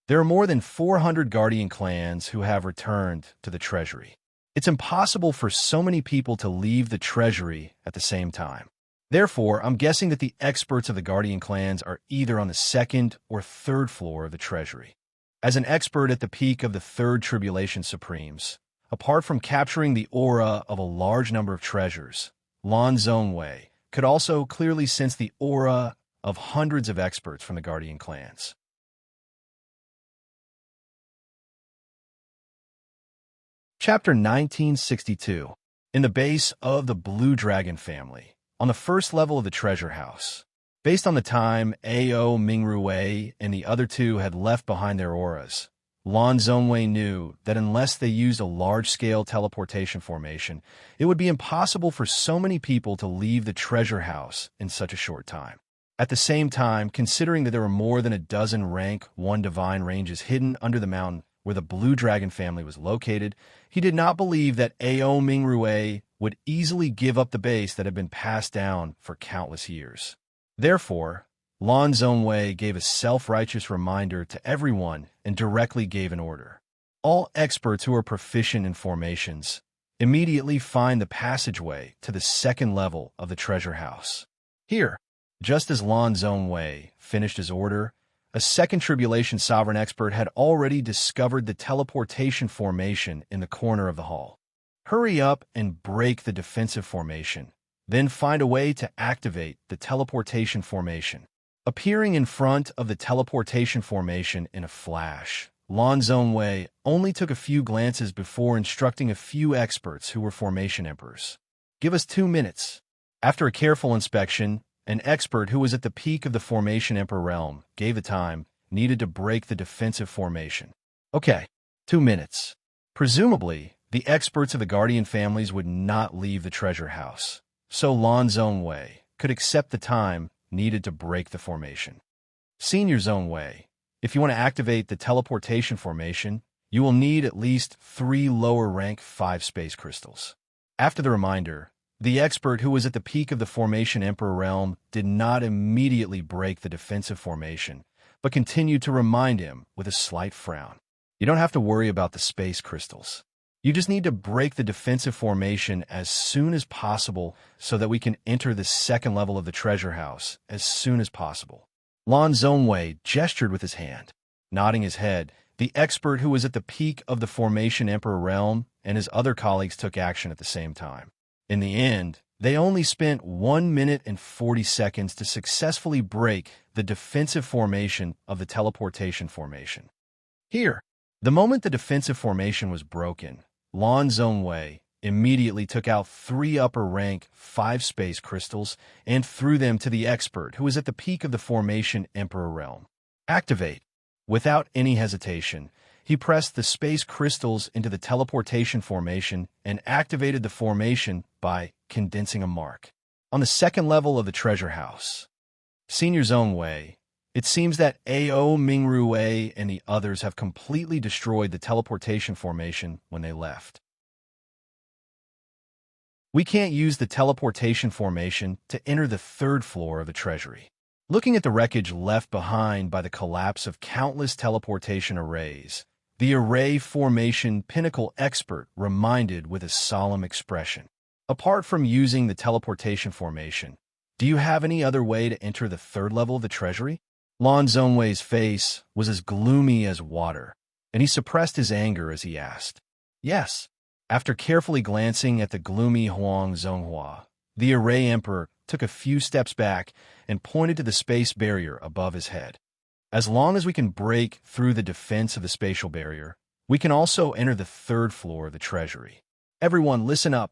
There are more than 400 guardian clans who have returned to the treasury. It's impossible for so many people to leave the treasury at the same time. Therefore, I'm guessing that the experts of the guardian clans are either on the second or third floor of the treasury. As an expert at the peak of the third tribulation supremes, apart from capturing the aura of a large number of treasures, Lan Zhongwei could also clearly sense the aura of hundreds of experts from the guardian clans. Chapter 1962. In the base of the Blue Dragon family, on the first level of the treasure house. Based on the time Ao Mingrue and the other two had left behind their auras, Lan Zhongwei knew that unless they used a large-scale teleportation formation, it would be impossible for so many people to leave the treasure house in such a short time. At the same time, considering that there were more than a dozen rank 1 divine ranges hidden under the mountain where the Blue Dragon family was located, he did not believe that Ao Mingrue would easily give up the base that had been passed down for countless years. Therefore, Lan Zhongwei gave a self-righteous reminder to everyone and directly gave an order. All experts who are proficient in formations immediately find the passageway to the second level of the treasure house. Here, just as Lan Zhongwei finished his order, a second tribulation sovereign expert had already discovered the teleportation formation in the corner of the hall. Hurry up and break the defensive formation, then find a way to activate the teleportation formation. Appearing in front of the teleportation formation in a flash, Lan Zhongwei only took a few glances before instructing a few experts who were formation emperors. "Give us 2 minutes." After a careful inspection, an expert who was at the peak of the formation emperor realm gave the time needed to break the defensive formation. Okay, 2 minutes. Presumably, the experts of the guardian families would not leave the treasure house, so Lan Zhongwei could accept the time needed to break the formation. Senior Zhongwei, if you want to activate the teleportation formation, you will need at least 3 lower rank 5 space crystals. After the reminder, the expert who was at the peak of the formation emperor realm did not immediately break the defensive formation, but continued to remind him with a slight frown. You don't have to worry about the space crystals. You just need to break the defensive formation as soon as possible so that we can enter the second level of the treasure house as soon as possible. Lan Zhongwei gestured with his hand. Nodding his head, the expert who was at the peak of the formation emperor realm and his other colleagues took action at the same time. In the end, they only spent 1 minute and 40 seconds to successfully break the defensive formation of the teleportation formation. Here, the moment the defensive formation was broken, Lan Zhongwei immediately took out 3 upper-rank 5 space crystals and threw them to the expert who was at the peak of the formation emperor realm. Activate. Without any hesitation, he pressed the space crystals into the teleportation formation and activated the formation by condensing a mark. On the second level of the treasure house, Senior Zhongwei, it seems that A.O. Mingrui and the others have completely destroyed the teleportation formation when they left. We can't use the teleportation formation to enter the 3rd floor of the treasury. Looking at the wreckage left behind by the collapse of countless teleportation arrays, the array formation pinnacle expert reminded with a solemn expression. Apart from using the teleportation formation, do you have any other way to enter the 3rd level of the treasury? Lan Zhongwei's face was as gloomy as water, and he suppressed his anger as he asked. Yes. After carefully glancing at the gloomy Huang Zhonghua, the array emperor took a few steps back and pointed to the space barrier above his head. As long as we can break through the defense of the spatial barrier, we can also enter the 3rd floor of the treasury. Everyone, listen up.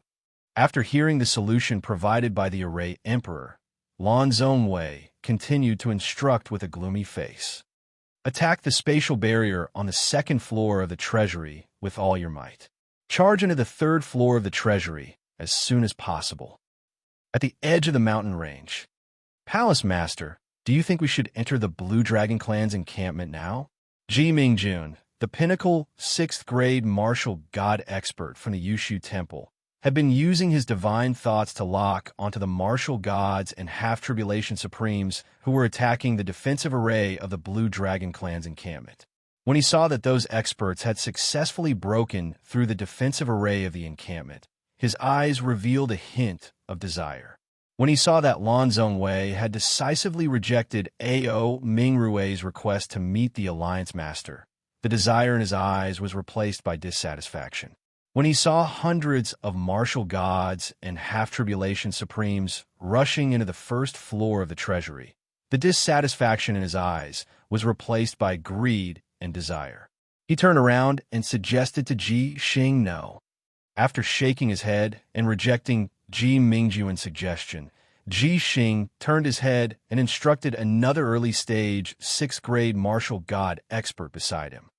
After hearing the solution provided by the array emperor, Lan Zhongwei continued to instruct with a gloomy face. Attack the spatial barrier on the 2nd floor of the treasury with all your might. Charge into the 3rd floor of the treasury as soon as possible. At the edge of the mountain range. Palace Master, do you think we should enter the Blue Dragon Clan's encampment now? Ji Mingjun, the pinnacle 6th grade martial god expert from the Yushu Temple, had been using his divine thoughts to lock onto the martial gods and half-tribulation supremes who were attacking the defensive array of the Blue Dragon Clan's encampment. When he saw that those experts had successfully broken through the defensive array of the encampment, his eyes revealed a hint of desire. When he saw that Lan Zhongwei had decisively rejected A.O. Mingrui's request to meet the Alliance Master, the desire in his eyes was replaced by dissatisfaction. When he saw hundreds of martial gods and half-tribulation supremes rushing into the 1st floor of the treasury, the dissatisfaction in his eyes was replaced by greed and desire. He turned around and suggested to Ji Xing no. After shaking his head and rejecting Ji Mingjuan's suggestion, Ji Xing turned his head and instructed another early-stage 6th grade martial god expert beside him.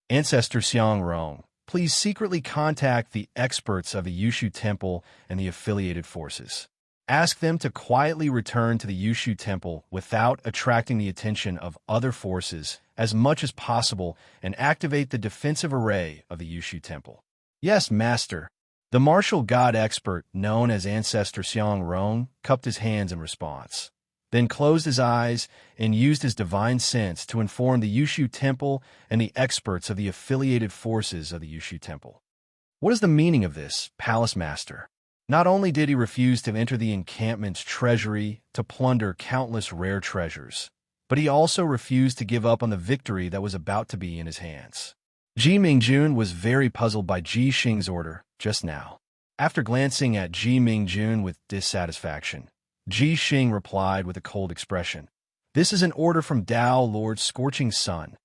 Ancestor Xiang Rong, please secretly contact the experts of the Yushu Temple and the affiliated forces. Ask them to quietly return to the Yushu Temple without attracting the attention of other forces as much as possible and activate the defensive array of the Yushu Temple. Yes, Master. The martial god expert, known as Ancestor Xiang Rong, cupped his hands in response, then closed his eyes and used his divine sense to inform the Yushu Temple and the experts of the affiliated forces of the Yushu Temple. What is the meaning of this, Palace Master? Not only did he refuse to enter the encampment's treasury to plunder countless rare treasures, but he also refused to give up on the victory that was about to be in his hands. Ji Mingjun was very puzzled by Ji Xing's order just now. After glancing at Ji Mingjun with dissatisfaction, Ji Xing replied with a cold expression, "This is an order from Tao Lord Scorching Sun."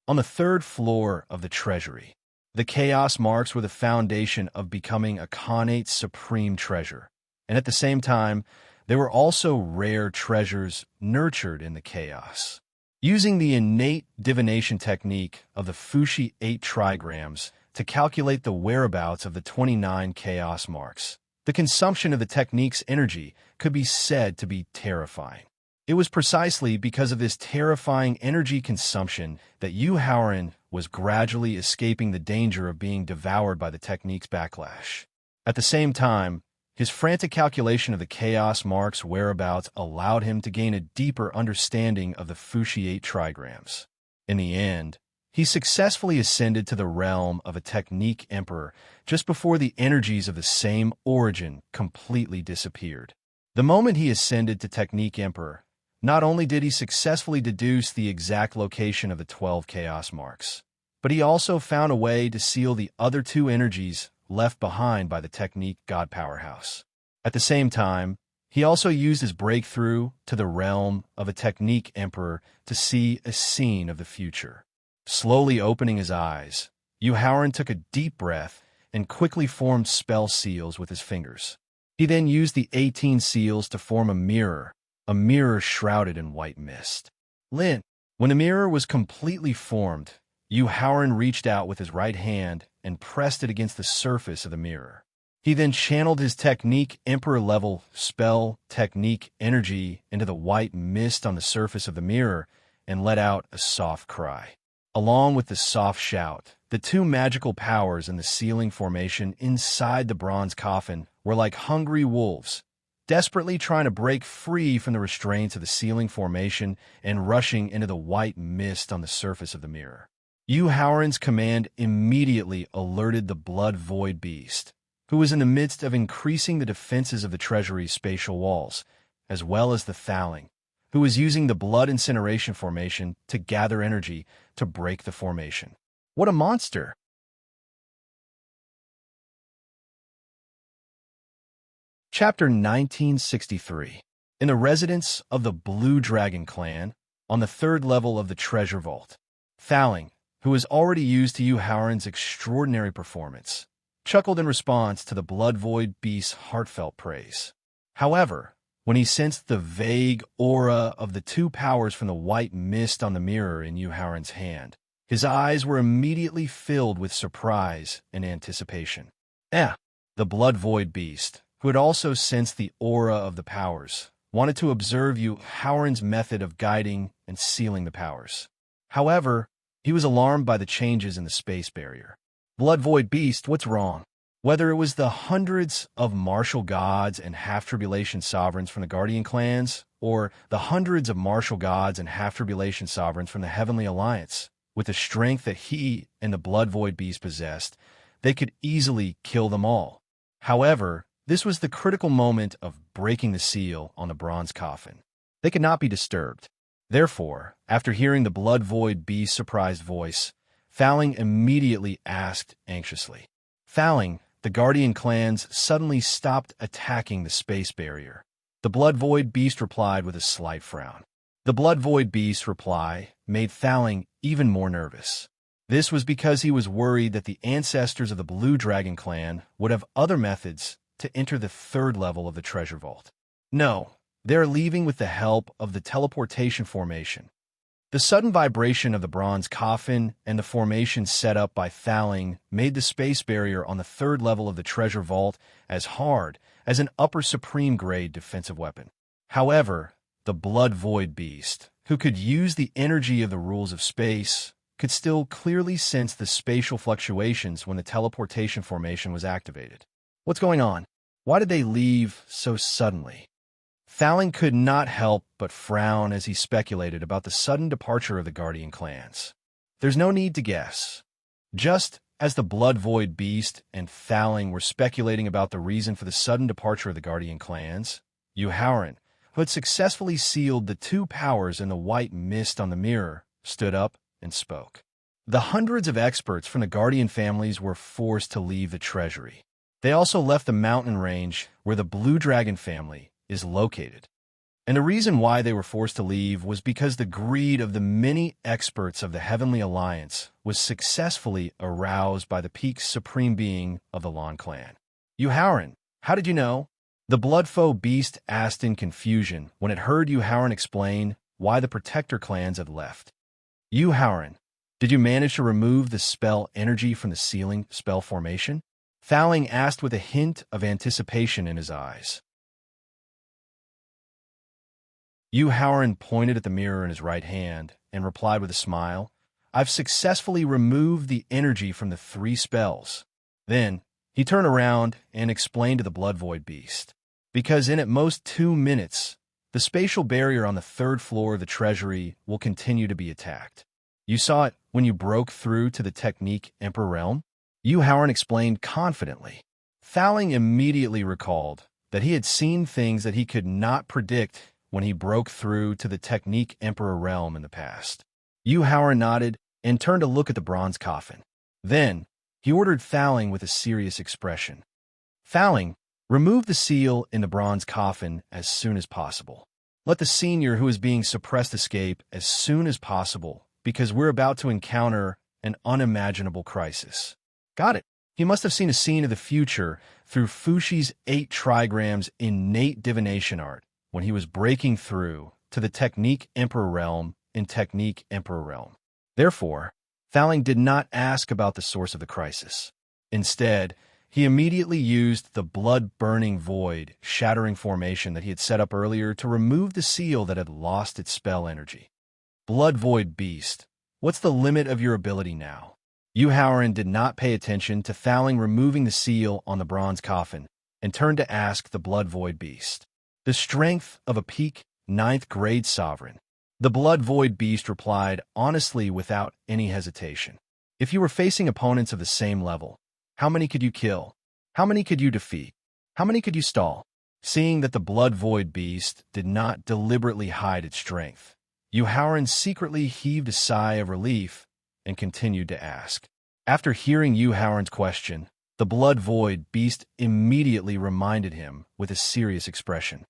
on the third floor of the treasury. The chaos marks were the foundation of becoming a Khanate's supreme treasure, and at the same time, they were also rare treasures nurtured in the chaos. Using the innate divination technique of the Fushi 8 trigrams to calculate the whereabouts of the 29 chaos marks, the consumption of the technique's energy could be said to be terrifying. It was precisely because of this terrifying energy consumption that Yu Haoran was gradually escaping the danger of being devoured by the technique's backlash. At the same time, his frantic calculation of the chaos mark's whereabouts allowed him to gain a deeper understanding of the Fushi 8 trigrams. In the end, he successfully ascended to the realm of a technique emperor just before the energies of the same origin completely disappeared. The moment he ascended to technique emperor, not only did he successfully deduce the exact location of the 12 chaos marks, but he also found a way to seal the other two energies left behind by the technique God Powerhouse. At the same time, he also used his breakthrough to the realm of a technique emperor to see a scene of the future. Slowly opening his eyes, Yu Haoran took a deep breath and quickly formed spell seals with his fingers. He then used the 18 seals to form a mirror shrouded in white mist. When the mirror was completely formed, Yu Haoran reached out with his right hand and pressed it against the surface of the mirror. He then channeled his technique emperor-level spell technique energy into the white mist on the surface of the mirror and let out a soft cry. Along with the soft shout, the two magical powers in the sealing formation inside the bronze coffin were like hungry wolves, desperately trying to break free from the restraints of the sealing formation and rushing into the white mist on the surface of the mirror. Yu Haoran's command immediately alerted the blood void beast, who was in the midst of increasing the defenses of the treasury's spatial walls, as well as the Thaling, who was using the blood incineration formation to gather energy to break the formation. What a monster! Chapter 1963. In the residence of the Blue Dragon clan, on the third level of the treasure vault, Thaling, who was already used to Yu Haoran's extraordinary performance, chuckled in response to the blood void beast's heartfelt praise. However, when he sensed the vague aura of the two powers from the white mist on the mirror in Yu Haoran's hand, his eyes were immediately filled with surprise and anticipation. The blood void beast, who had also sensed the aura of the powers, wanted to observe Yu Haoran's method of guiding and sealing the powers. However, he was alarmed by the changes in the space barrier. Blood void beast, what's wrong? Whether it was the hundreds of martial gods and half-tribulation sovereigns from the Guardian clans, or the hundreds of martial gods and half-tribulation sovereigns from the Heavenly Alliance, with the strength that he and the blood void beast possessed, they could easily kill them all. However, this was the critical moment of breaking the seal on the bronze coffin. They could not be disturbed. Therefore, after hearing the blood void beast's surprised voice, Thaling immediately asked anxiously. Thaling, the Guardian clans suddenly stopped attacking the space barrier. The blood void beast replied with a slight frown. The blood void beast's reply made Thaling even more nervous. This was because he was worried that the ancestors of the Blue Dragon clan would have other methods to enter the third level of the treasure vault. No, they are leaving with the help of the teleportation formation. The sudden vibration of the bronze coffin and the formation set up by Thaling made the space barrier on the third level of the treasure vault as hard as an upper supreme grade defensive weapon. However, the blood void beast, who could use the energy of the rules of space, could still clearly sense the spatial fluctuations when the teleportation formation was activated. What's going on? Why did they leave so suddenly? Thaling could not help but frown as he speculated about the sudden departure of the Guardian clans. There's no need to guess. Just as the blood void beast and Thaling were speculating about the reason for the sudden departure of the Guardian clans, Yu Haoran, who had successfully sealed the two powers in the white mist on the mirror, stood up and spoke. The hundreds of experts from the Guardian families were forced to leave the treasury. They also left the mountain range where the Blue Dragon family is located. And the reason why they were forced to leave was because the greed of the many experts of the Heavenly Alliance was successfully aroused by the peak supreme being of the Lan clan. Yuhauran, how did you know? The blood-foe beast asked in confusion when it heard Yuhauran explain why the protector clans had left. Yuhauran, did you manage to remove the spell energy from the ceiling spell formation? Thowling asked with a hint of anticipation in his eyes. Yuhauran pointed at the mirror in his right hand and replied with a smile, I've successfully removed the energy from the 3 spells. Then, he turned around and explained to the Blood Void Beast, because in at most 2 minutes, the spatial barrier on the 3rd floor of the treasury will continue to be attacked. You saw it when you broke through to the Technique Emperor realm? Yuhauran explained confidently. Thowling immediately recalled that he had seen things that he could not predict when he broke through to the Technique Emperor realm in the past. Yuhauran nodded and turned to look at the bronze coffin. Then, he ordered Thowling with a serious expression. Thowling, remove the seal in the bronze coffin as soon as possible. Let the senior who is being suppressed escape as soon as possible, because we're about to encounter an unimaginable crisis. Got it. He must have seen a scene of the future through Fushi's 8 trigrams innate divination art when he was breaking through to the Technique Emperor realm in Technique Emperor realm. Therefore, Thowling did not ask about the source of the crisis. Instead, he immediately used the blood-burning void, shattering formation that he had set up earlier to remove the seal that had lost its spell energy. Blood Void Beast, what's the limit of your ability now? Yuhauran did not pay attention to Thowling removing the seal on the bronze coffin and turned to ask the Blood Void Beast. The strength of a peak 9th grade sovereign. The Blood Void Beast replied honestly without any hesitation. If you were facing opponents of the same level, how many could you kill? How many could you defeat? How many could you stall? Seeing that the Blood Void Beast did not deliberately hide its strength, Yuhauran secretly heaved a sigh of relief and continued to ask. After hearing Yuhauran's question, the Blood Void Beast immediately reminded him with a serious expression.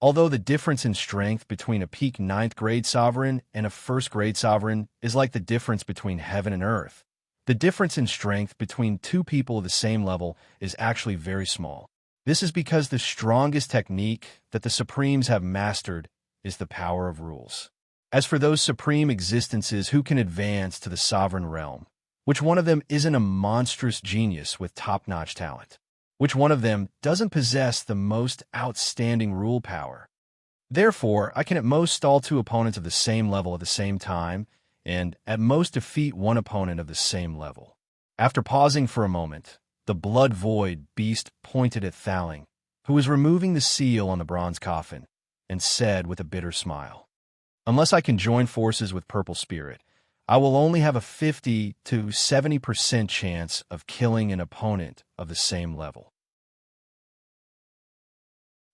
Although the difference in strength between a peak 9th grade sovereign and a 1st grade sovereign is like the difference between heaven and earth, the difference in strength between 2 people of the same level is actually very small. This is because the strongest technique that the Supremes have mastered is the power of rules. As for those supreme existences who can advance to the sovereign realm, which one of them isn't a monstrous genius with top-notch talent? Which one of them doesn't possess the most outstanding rule power? Therefore, I can at most stall 2 opponents of the same level at the same time, and at most defeat 1 opponent of the same level. After pausing for a moment, the Blood Void Beast pointed at Thowling, who was removing the seal on the bronze coffin, and said with a bitter smile, Unless I can join forces with Purple Spirit, I will only have a 50 to 70% chance of killing an opponent of the same level.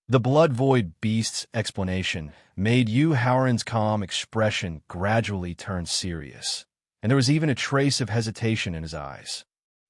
The Blood Void Beast's explanation made Yuhauran's calm expression gradually turn serious, and there was even a trace of hesitation in his eyes.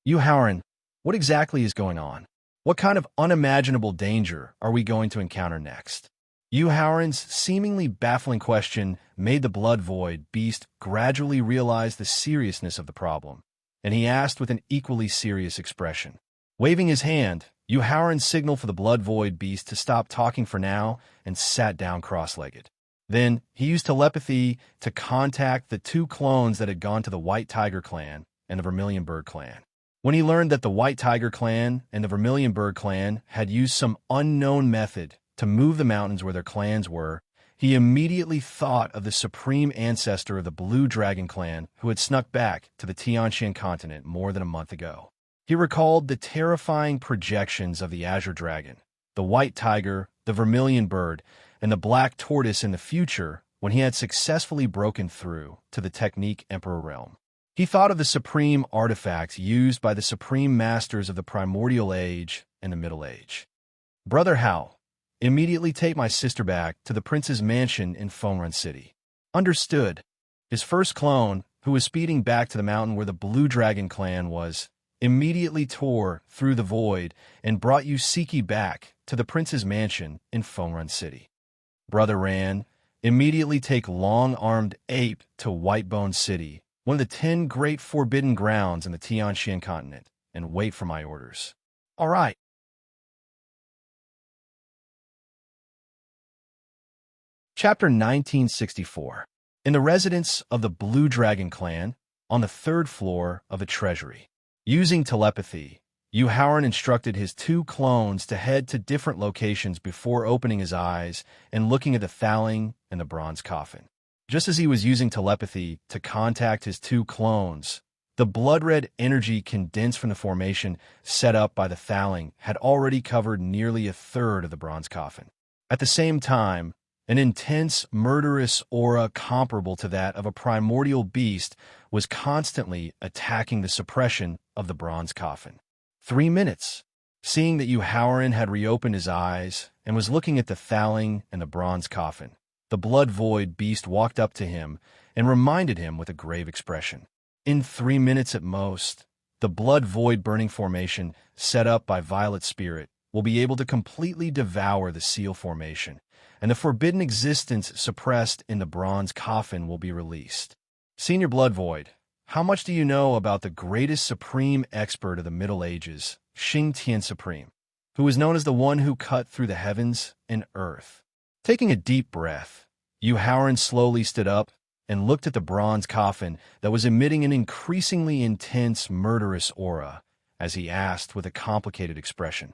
Yuhauran, what exactly is going on? What kind of unimaginable danger are we going to encounter next? Yuhauran's seemingly baffling question made the Blood Void Beast gradually realize the seriousness of the problem, and he asked with an equally serious expression. Waving his hand, Yuhauran signaled for the Blood Void Beast to stop talking for now and sat down cross-legged. Then, he used telepathy to contact the 2 clones that had gone to the White Tiger clan and the Vermilion Bird clan. When he learned that the White Tiger clan and the Vermilion Bird clan had used some unknown method to move the mountains where their clans were, he immediately thought of the supreme ancestor of the Blue Dragon clan who had snuck back to the Tianshan continent more than a month ago. He recalled the terrifying projections of the Azure Dragon, the White Tiger, the Vermilion Bird, and the Black Tortoise in the future when he had successfully broken through to the Technique Emperor realm. He thought of the supreme artifacts used by the supreme masters of the Primordial Age and the Middle Age. Brother Hao, immediately take my sister back to the prince's mansion in Fonrun City. Understood. His first clone, who was speeding back to the mountain where the Blue Dragon clan was, immediately tore through the void and brought Yusiki back to the prince's mansion in Fonrun City. Brother Ran, immediately take long-armed ape to Whitebone City, one of the 10 great forbidden grounds in the Tianxian continent, and wait for my orders. All right. Chapter 1964. In the residence of the Blue Dragon clan, on the 3rd floor of a treasury. Using telepathy, Yu Haoran instructed his 2 clones to head to different locations before opening his eyes and looking at the thaling and the bronze coffin. Just as he was using telepathy to contact his 2 clones, the blood-red energy condensed from the formation set up by the thaling had already covered nearly a third of the bronze coffin. At the same time, an intense, murderous aura comparable to that of a primordial beast was constantly attacking the suppression of the bronze coffin. 3 minutes. Seeing that Yu Haoran had reopened his eyes and was looking at the thaling and the bronze coffin, the blood-void beast walked up to him and reminded him with a grave expression. In 3 minutes at most, the blood-void burning formation set up by Violet Spirit will be able to completely devour the seal formation, and the forbidden existence suppressed in the bronze coffin will be released. Senior Blood Void, how much do you know about the greatest supreme expert of the Middle Ages, Xing Tian Supreme, who is known as the one who cut through the heavens and earth? Taking a deep breath, Yu Haoran slowly stood up and looked at the bronze coffin that was emitting an increasingly intense, murderous aura, as he asked with a complicated expression.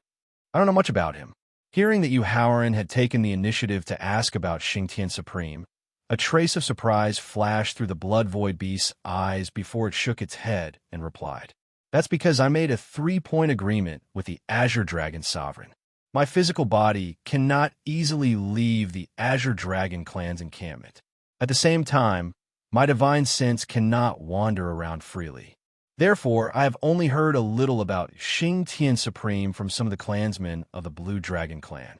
I don't know much about him. Hearing that Yu Haoran had taken the initiative to ask about Xing Tian Supreme, a trace of surprise flashed through the blood-void beast's eyes before it shook its head and replied, "That's because I made a 3-point agreement with the Azure Dragon Sovereign. My physical body cannot easily leave the Azure Dragon clan's encampment. At the same time, my divine sense cannot wander around freely. Therefore, I have only heard a little about Xing Tian Supreme from some of the clansmen of the Blue Dragon clan.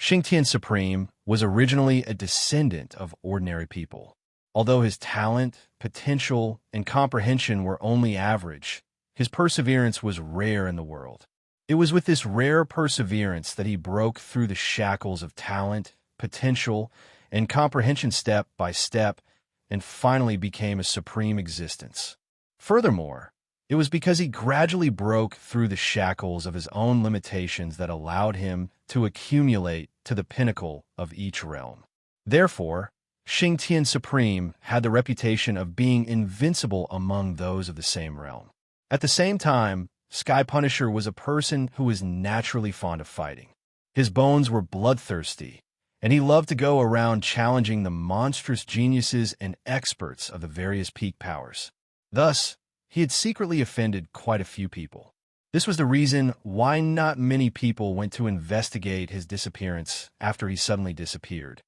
Xing Tian Supreme was originally a descendant of ordinary people. Although his talent, potential, and comprehension were only average, his perseverance was rare in the world. It was with this rare perseverance that he broke through the shackles of talent, potential, and comprehension step by step, and finally became a supreme existence. Furthermore, it was because he gradually broke through the shackles of his own limitations that allowed him to accumulate to the pinnacle of each realm. Therefore, Xing Tian Supreme had the reputation of being invincible among those of the same realm. At the same time, Sky Punisher was a person who was naturally fond of fighting. His bones were bloodthirsty, and he loved to go around challenging the monstrous geniuses and experts of the various peak powers. Thus, he had secretly offended quite a few people. This was the reason why not many people went to investigate his disappearance after he suddenly disappeared.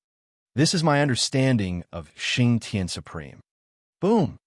This is my understanding of Xing Tian Supreme. Boom!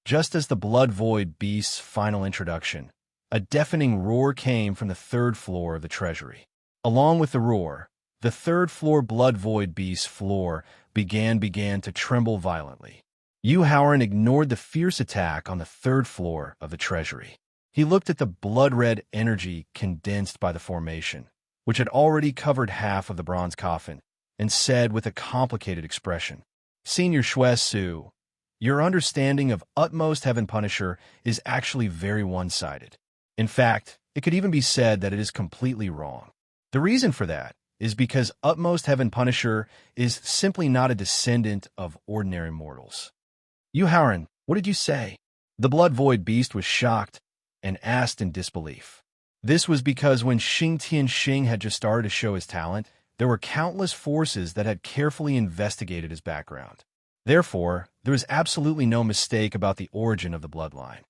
Just as the blood-void beast's final introduction, a deafening roar came from the 3rd floor of the treasury. Along with the roar, the 3rd floor blood-void beast's floor began to tremble violently. Yu Haoran ignored the fierce attack on the 3rd floor of the treasury. He looked at the blood-red energy condensed by the formation, which had already covered half of the bronze coffin, and said with a complicated expression, "Senior Xue Su, your understanding of Utmost Heaven Punisher is actually very one-sided. In fact, it could even be said that it is completely wrong. The reason for that is because Utmost Heaven Punisher is simply not a descendant of ordinary mortals." Yu Haoran, what did you say? The blood-void beast was shocked and asked in disbelief. This was because when Xing Tian Xing had just started to show his talent, there were countless forces that had carefully investigated his background. Therefore, there was absolutely no mistake about the origin of the bloodline.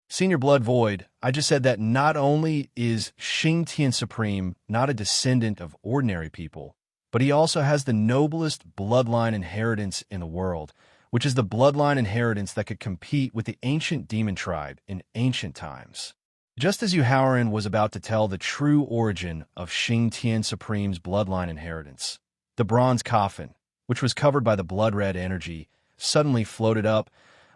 Senior Blood Void, I just said that not only is Xing Tian Supreme not a descendant of ordinary people, but he also has the noblest bloodline inheritance in the world, which is the bloodline inheritance that could compete with the ancient demon tribe in ancient times. Just as Yu Haoran was about to tell the true origin of Xing Tian Supreme's bloodline inheritance, the bronze coffin, which was covered by the blood-red energy, suddenly floated up,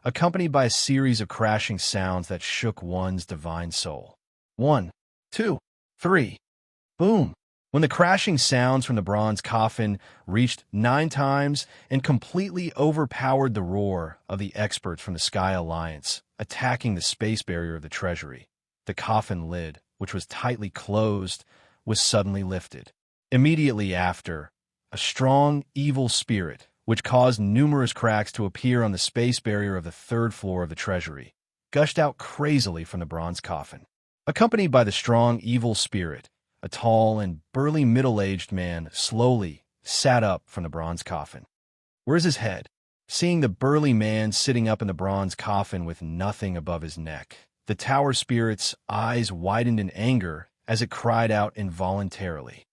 accompanied by a series of crashing sounds that shook one's divine soul. 1, 2, 3. Boom! When the crashing sounds from the bronze coffin reached 9 times and completely overpowered the roar of the experts from the Sky Alliance attacking the space barrier of the treasury, the coffin lid, which was tightly closed, was suddenly lifted. Immediately after, a strong, evil spirit, which caused numerous cracks to appear on the space barrier of the 3rd floor of the treasury, gushed out crazily from the bronze coffin. Accompanied by the strong, evil spirit, a tall and burly middle-aged man slowly sat up from the bronze coffin. "Where's his head?" Seeing the burly man sitting up in the bronze coffin with nothing above his neck, the tower spirit's eyes widened in anger as it cried out involuntarily.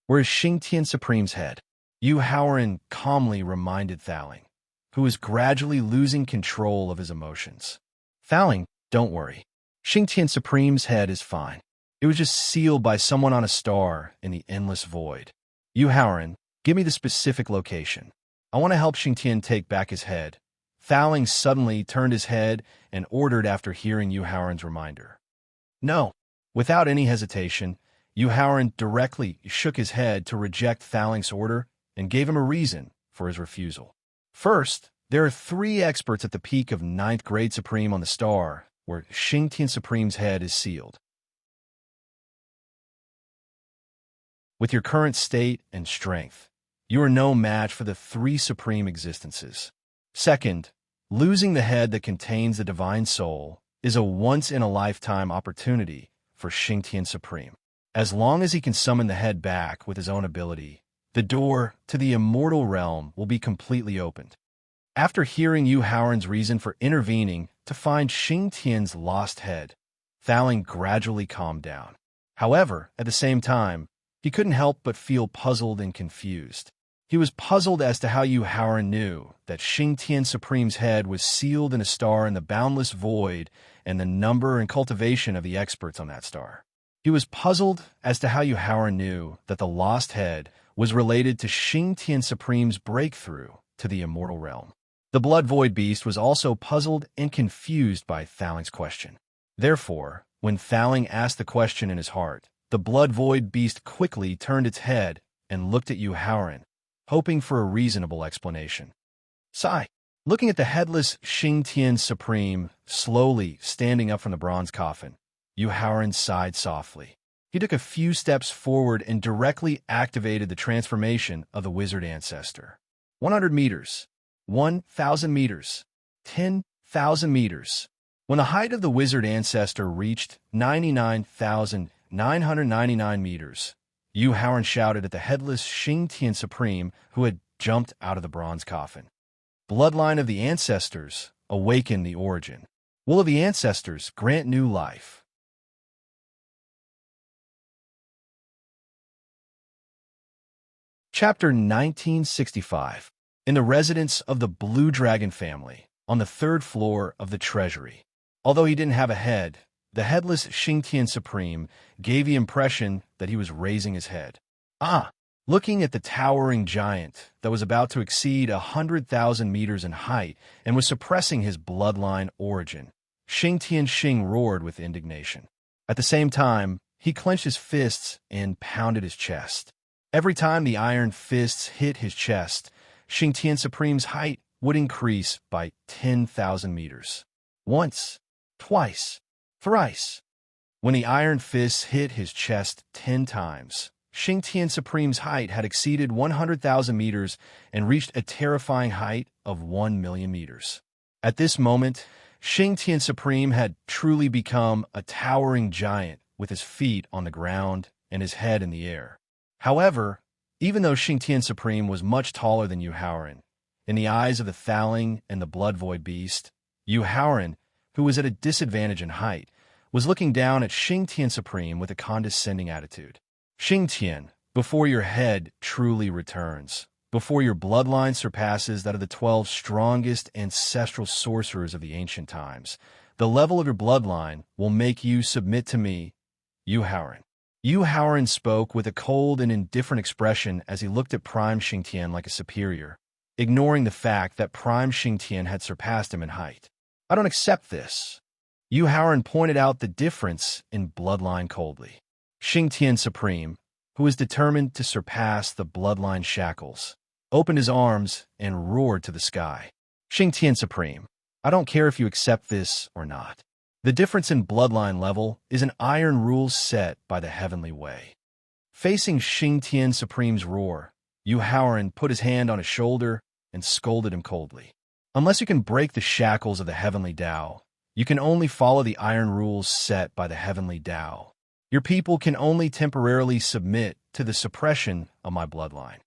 "Where is Xingtian Supreme's head?" Yu Haoran calmly reminded Thaling, who was gradually losing control of his emotions. "Thaling, don't worry. Xingtian Supreme's head is fine. It was just sealed by someone on a star in the endless void. Yu Haoran, give me the specific location. I want to help Xingtian take back his head." Thaling suddenly turned his head and ordered after hearing Yu Haoran's reminder. "No." Without any hesitation, Yu Haoran directly shook his head to reject Thaling's order and gave him a reason for his refusal. "First, there are 3 experts at the peak of 9th grade Supreme on the star, where Xingtian Supreme's head is sealed. With your current state and strength, you are no match for the 3 supreme existences. Second, losing the head that contains the divine soul is a once-in-a-lifetime opportunity for Xingtian Supreme. As long as he can summon the head back with his own ability, the door to the immortal realm will be completely opened." After hearing Yu Haoran's reason for intervening to find Xingtian's lost head, Thaling gradually calmed down. However, at the same time, he couldn't help but feel puzzled and confused. He was puzzled as to how Yu Haoran knew that Xingtian Supreme's head was sealed in a star in the boundless void and the number and cultivation of the experts on that star. He was puzzled as to how Yu Haoran knew that the lost head was related to Xingtian Supreme's breakthrough to the immortal realm. The Blood Void Beast was also puzzled and confused by Thaling's question. Therefore, when Thaling asked the question in his heart, the Blood Void Beast quickly turned its head and looked at Yu Haoran, hoping for a reasonable explanation. Sigh. Looking at the headless Xingtian Supreme slowly standing up from the bronze coffin, Yu Haoran sighed softly. He took a few steps forward and directly activated the transformation of the wizard ancestor. 100 meters, 1,000 meters, 10,000 meters. When the height of the wizard ancestor reached 99,999 meters, Yu Haoran shouted at the headless Xingtian Supreme who had jumped out of the bronze coffin. "Bloodline of the ancestors, awaken the origin. Will of the ancestors grant new life." Chapter 1965. In the residence of the Blue Dragon family, on the 3rd floor of the treasury. Although he didn't have a head, the headless Xingtian Supreme gave the impression that he was raising his head. Looking at the towering giant that was about to exceed 100,000 meters in height and was suppressing his bloodline origin, Xingtian Xing roared with indignation. At the same time, he clenched his fists and pounded his chest. Every time the iron fists hit his chest, Xingtian Supreme's height would increase by 10,000 meters. Once, twice, thrice. When the iron fists hit his chest 10 times, Xingtian Supreme's height had exceeded 100,000 meters and reached a terrifying height of 1,000,000 meters. At this moment, Xingtian Supreme had truly become a towering giant with his feet on the ground and his head in the air. However, even though Xingtian Supreme was much taller than Yu Haoran, in the eyes of the Thaling and the Blood Void Beast, Yu Haoran, who was at a disadvantage in height, was looking down at Xingtian Supreme with a condescending attitude. "Xingtian, before your head truly returns, before your bloodline surpasses that of the 12 strongest ancestral sorcerers of the ancient times, the level of your bloodline will make you submit to me, Yu Haoran." Yu Haoran spoke with a cold and indifferent expression as he looked at Prime Xingtian like a superior, ignoring the fact that Prime Xingtian had surpassed him in height. "I don't accept this." Yu Haoran pointed out the difference in bloodline coldly. Xingtian Supreme, who was determined to surpass the bloodline shackles, opened his arms and roared to the sky. Xingtian Supreme, I don't care if you accept this or not. The difference in bloodline level is an iron rule set by the heavenly way. Facing Xingtian Supreme's roar, Yu Haoran put his hand on his shoulder and scolded him coldly. Unless you can break the shackles of the heavenly Tao, you can only follow the iron rules set by the heavenly Tao. Your people can only temporarily submit to the suppression of my bloodline.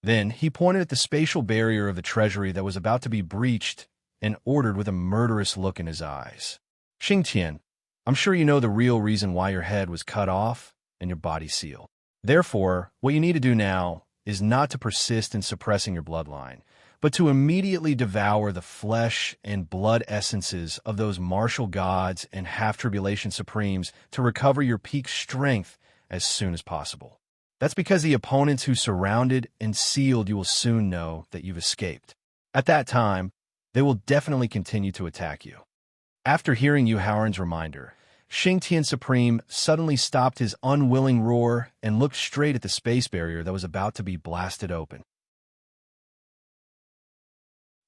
Then he pointed at the spatial barrier of the treasury that was about to be breached and ordered with a murderous look in his eyes. Xingtian, I'm sure you know the real reason why your head was cut off and your body sealed. Therefore, what you need to do now is not to persist in suppressing your bloodline, but to immediately devour the flesh and blood essences of those martial gods and half-tribulation supremes to recover your peak strength as soon as possible. That's because the opponents who surrounded and sealed you will soon know that you've escaped. At that time, they will definitely continue to attack you. After hearing Yu Haoran's reminder, Xingtian Supreme suddenly stopped his unwilling roar and looked straight at the space barrier that was about to be blasted open.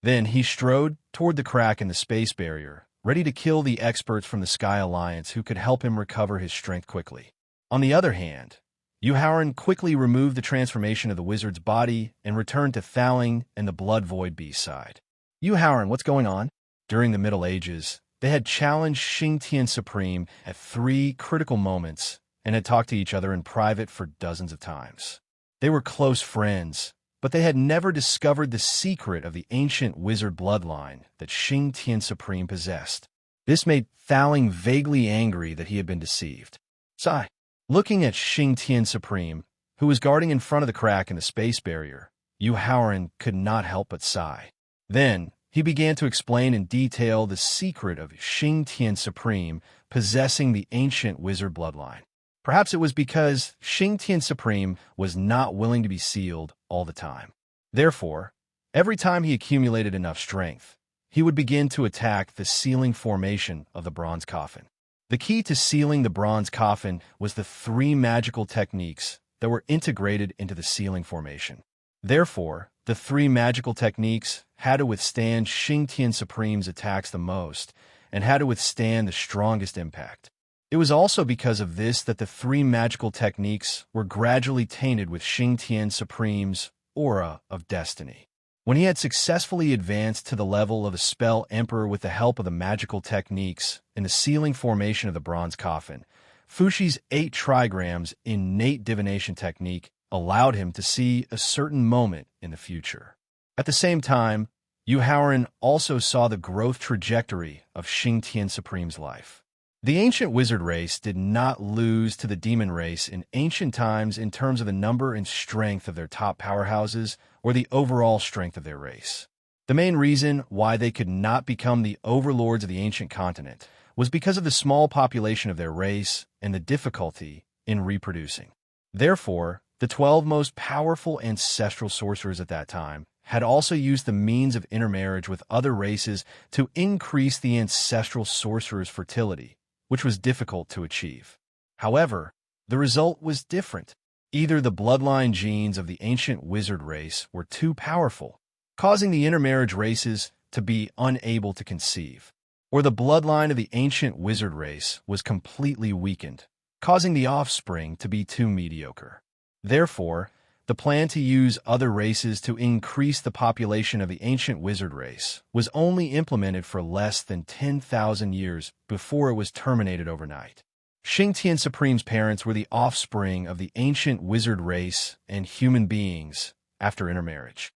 Then he strode toward the crack in the space barrier, ready to kill the experts from the Sky Alliance who could help him recover his strength quickly. On the other hand, Yu Haoran quickly removed the transformation of the wizard's body and returned to Thowling and the Blood Void Beast side. Yu Haoran, what's going on? During the Middle Ages, they had challenged Xingtian Supreme at 3 critical moments and had talked to each other in private for dozens of times. They were close friends, but they had never discovered the secret of the ancient wizard bloodline that Xingtian Supreme possessed. This made Thowling vaguely angry that he had been deceived. Sigh. Looking at Xingtian Supreme, who was guarding in front of the crack in the space barrier, Yu Haoran could not help but sigh. Then, he began to explain in detail the secret of Xingtian Supreme possessing the ancient wizard bloodline. Perhaps it was because Xingtian Supreme was not willing to be sealed all the time. Therefore, every time he accumulated enough strength, he would begin to attack the sealing formation of the bronze coffin. The key to sealing the bronze coffin was the 3 magical techniques that were integrated into the sealing formation. Therefore, the 3 magical techniques had to withstand Xingtian Supreme's attacks the most and had to withstand the strongest impact. It was also because of this that the 3 magical techniques were gradually tainted with Xingtian Supreme's aura of destiny. When he had successfully advanced to the level of a spell emperor with the help of the magical techniques in the sealing formation of the bronze coffin, Fushi's 8 trigrams innate divination technique allowed him to see a certain moment in the future. At the same time, Yu Haoran also saw the growth trajectory of Xingtian Supreme's life. The ancient wizard race did not lose to the demon race in ancient times in terms of the number and strength of their top powerhouses or the overall strength of their race. The main reason why they could not become the overlords of the ancient continent was because of the small population of their race and the difficulty in reproducing. Therefore, the 12 most powerful ancestral sorcerers at that time had also used the means of intermarriage with other races to increase the ancestral sorcerer's fertility, which was difficult to achieve. However, the result was different. Either the bloodline genes of the ancient wizard race were too powerful, causing the intermarriage races to be unable to conceive, or the bloodline of the ancient wizard race was completely weakened, causing the offspring to be too mediocre. Therefore, the plan to use other races to increase the population of the ancient wizard race was only implemented for less than 10,000 years before it was terminated overnight. Xingtian Supreme's parents were the offspring of the ancient wizard race and human beings after intermarriage.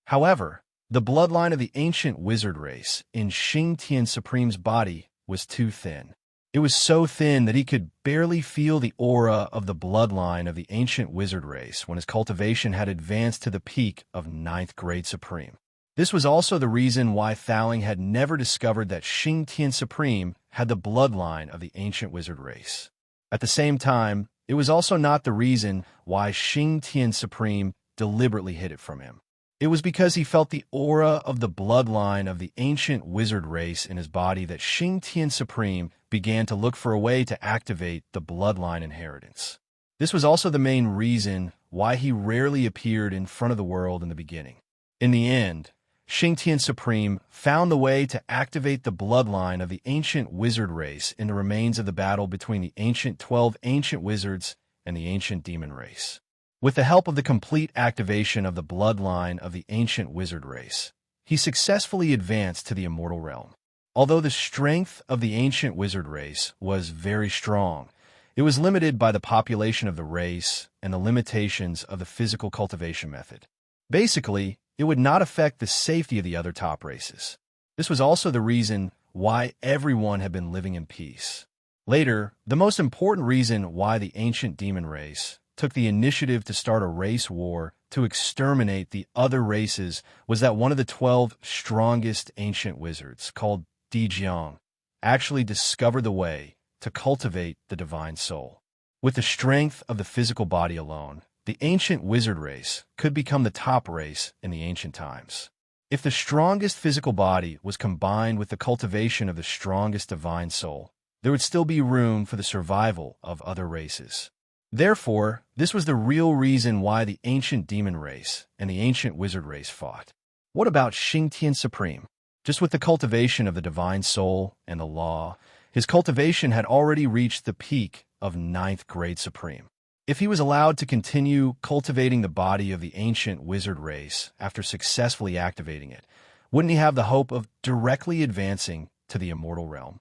However, the bloodline of the ancient wizard race in Xingtian Supreme's body was too thin. It was so thin that he could barely feel the aura of the bloodline of the ancient wizard race when his cultivation had advanced to the peak of 9th grade supreme. This was also the reason why Thowling had never discovered that Xingtian Supreme had the bloodline of the ancient wizard race. At the same time, it was also not the reason why Xingtian Supreme deliberately hid it from him. It was because he felt the aura of the bloodline of the ancient wizard race in his body that Xing Tian Supreme began to look for a way to activate the bloodline inheritance. This was also the main reason why he rarely appeared in front of the world in the beginning. In the end, Xing Tian Supreme found the way to activate the bloodline of the ancient wizard race in the remains of the battle between the ancient 12 ancient wizards and the ancient demon race. With the help of the complete activation of the bloodline of the ancient wizard race, he successfully advanced to the immortal realm. Although the strength of the ancient wizard race was very strong, it was limited by the population of the race and the limitations of the physical cultivation method. Basically, it would not affect the safety of the other top races. This was also the reason why everyone had been living in peace. Later, the most important reason why the ancient demon race took the initiative to start a race war to exterminate the other races was that one of the 12 strongest ancient wizards, called Dijiang, actually discovered the way to cultivate the divine soul. With the strength of the physical body alone, the ancient wizard race could become the top race in the ancient times. If the strongest physical body was combined with the cultivation of the strongest divine soul, there would still be room for the survival of other races. Therefore, this was the real reason why the ancient demon race and the ancient wizard race fought. What about Xing Tian Supreme? Just with the cultivation of the divine soul and the law, his cultivation had already reached the peak of 9th grade supreme. If he was allowed to continue cultivating the body of the ancient wizard race after successfully activating it, wouldn't he have the hope of directly advancing to the immortal realm?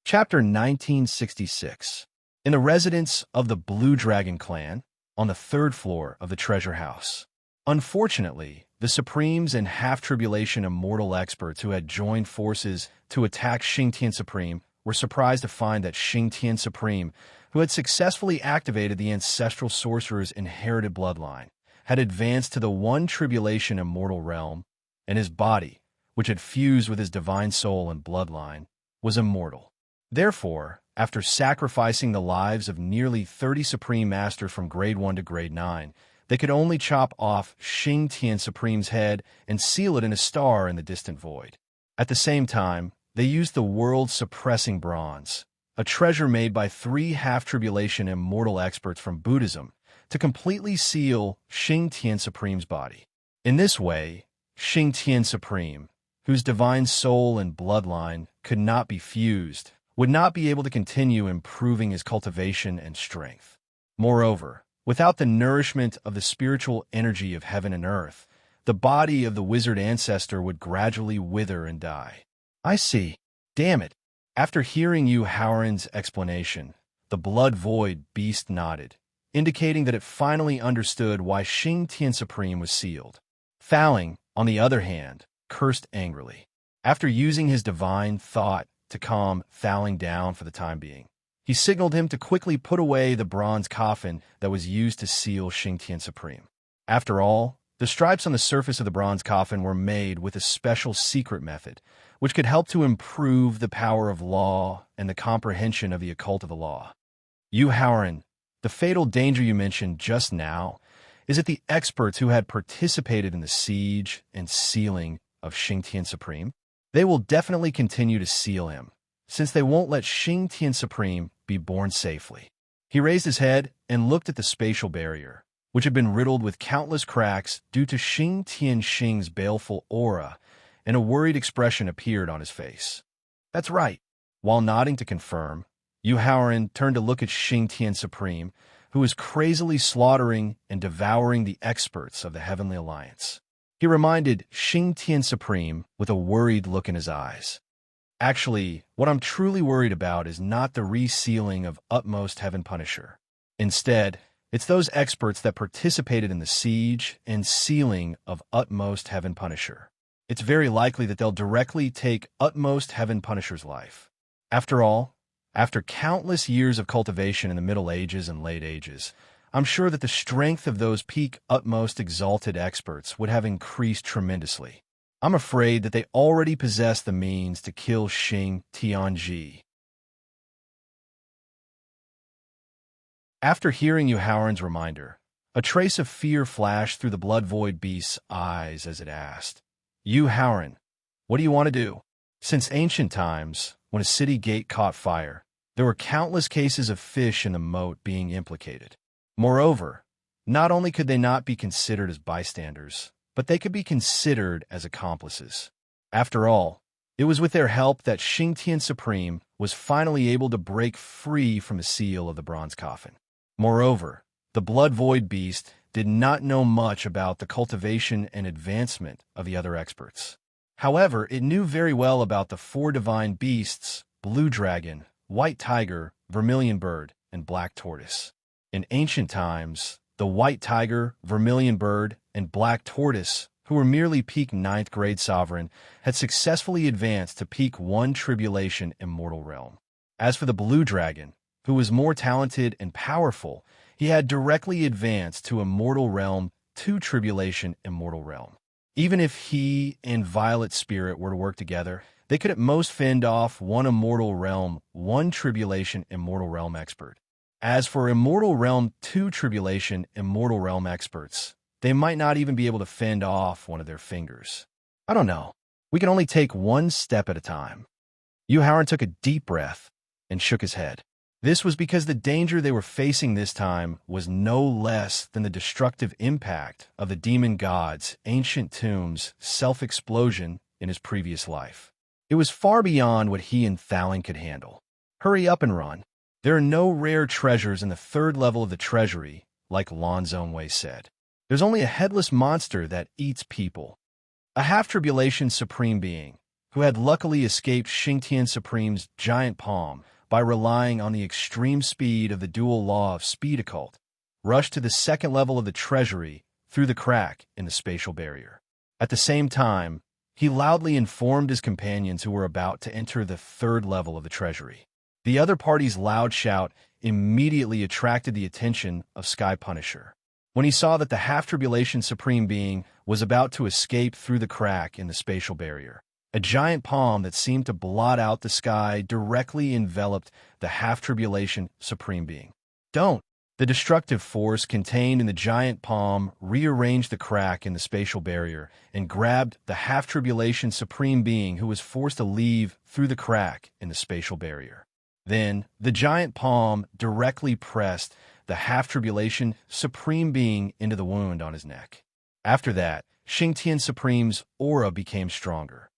Chapter 1966. In the residence of the Blue Dragon clan, on the 3rd floor of the treasure house. Unfortunately, the Supremes and half-tribulation immortal experts who had joined forces to attack Xing Tian Supreme were surprised to find that Xing Tian Supreme, who had successfully activated the ancestral sorcerer's inherited bloodline, had advanced to the 1 tribulation immortal realm, and his body, which had fused with his divine soul and bloodline, was immortal. Therefore, after sacrificing the lives of nearly 30 Supreme Masters from Grade 1 to Grade 9, they could only chop off Xing Tian Supreme's head and seal it in a star in the distant void. At the same time, they used the world-suppressing bronze, a treasure made by 3 half-tribulation immortal experts from Buddhism, to completely seal Xing Tian Supreme's body. In this way, Xing Tian Supreme, whose divine soul and bloodline could not be fused, would not be able to continue improving his cultivation and strength. Moreover, without the nourishment of the spiritual energy of heaven and earth, the body of the wizard ancestor would gradually wither and die. I see. Damn it. After hearing Yu Haoran's explanation, the blood void beast nodded, indicating that it finally understood why Xing Tian Supreme was sealed. Faling, on the other hand, cursed angrily. After using his divine thought to calm Faling down for the time being, he signaled him to quickly put away the bronze coffin that was used to seal Xing Tian Supreme. After all, the stripes on the surface of the bronze coffin were made with a special secret method, which could help to improve the power of law and the comprehension of the occult of the law. Yu Haoran, the fatal danger you mentioned just now is that the experts who had participated in the siege and sealing of Xing Tian Supreme, they will definitely continue to seal him, since they won't let Xing Tian Supreme be born safely. He raised his head and looked at the spatial barrier, which had been riddled with countless cracks due to Xing Tian Xing's baleful aura, and a worried expression appeared on his face. That's right. While nodding to confirm, Yu Haoran turned to look at Xing Tian Supreme, who was crazily slaughtering and devouring the experts of the Heavenly Alliance. He reminded Xing Tian Supreme with a worried look in his eyes. Actually, what I'm truly worried about is not the resealing of Utmost Heaven Punisher. Instead, it's those experts that participated in the siege and sealing of Utmost Heaven Punisher. It's very likely that they'll directly take Utmost Heaven Punisher's life. After all, after countless years of cultivation in the Middle Ages and Late Ages, I'm sure that the strength of those peak Utmost Exalted experts would have increased tremendously. I'm afraid that they already possess the means to kill Xing Tianji. After hearing Yuhauran's reminder, a trace of fear flashed through the blood-void beast's eyes as it asked, Yuhauran, what do you want to do? Since ancient times, when a city gate caught fire, there were countless cases of fish in the moat being implicated. Moreover, not only could they not be considered as bystanders, but they could be considered as accomplices. After all, it was with their help that Xingtian Supreme was finally able to break free from the seal of the bronze coffin. Moreover, the blood-void beast did not know much about the cultivation and advancement of the other experts. However, it knew very well about the four divine beasts, blue dragon, white tiger, vermilion bird, and black tortoise. In ancient times, the white tiger, vermilion bird, and black tortoise, who were merely peak 9th grade sovereign, had successfully advanced to peak 1 tribulation immortal realm. As for the blue dragon, who was more talented and powerful, he had directly advanced to immortal realm 2 tribulation immortal realm. Even if he and Violet Spirit were to work together, they could at most fend off 1 immortal realm 1 tribulation immortal realm expert. As for immortal realm 2 tribulation immortal realm experts, they might not even be able to fend off one of their fingers. I don't know. We can only take one step at a time. Yuhauran took a deep breath and shook his head. This was because the danger they were facing this time was no less than the destructive impact of the demon god's ancient tomb's self-explosion in his previous life. It was far beyond what he and Thaling could handle. Hurry up and run. There are no rare treasures in the 3rd level of the treasury, like Lan Zhongwei said. There's only a headless monster that eats people. A half-tribulation supreme being, who had luckily escaped Xingtian Supreme's giant palm by relying on the extreme speed of the dual law of speed occult, rushed to the 2nd level of the treasury through the crack in the spatial barrier. At the same time, he loudly informed his companions who were about to enter the 3rd level of the treasury. The other party's loud shout immediately attracted the attention of Sky Punisher. When he saw that the half-tribulation supreme being was about to escape through the crack in the spatial barrier, a giant palm that seemed to blot out the sky directly enveloped the half-tribulation supreme being. Don't! The destructive force contained in the giant palm rearranged the crack in the spatial barrier and grabbed the half-tribulation supreme being who was forced to leave through the crack in the spatial barrier. Then, the giant palm directly pressed the half-tribulation supreme being into the wound on his neck. After that, Xingtian Supreme's aura became stronger.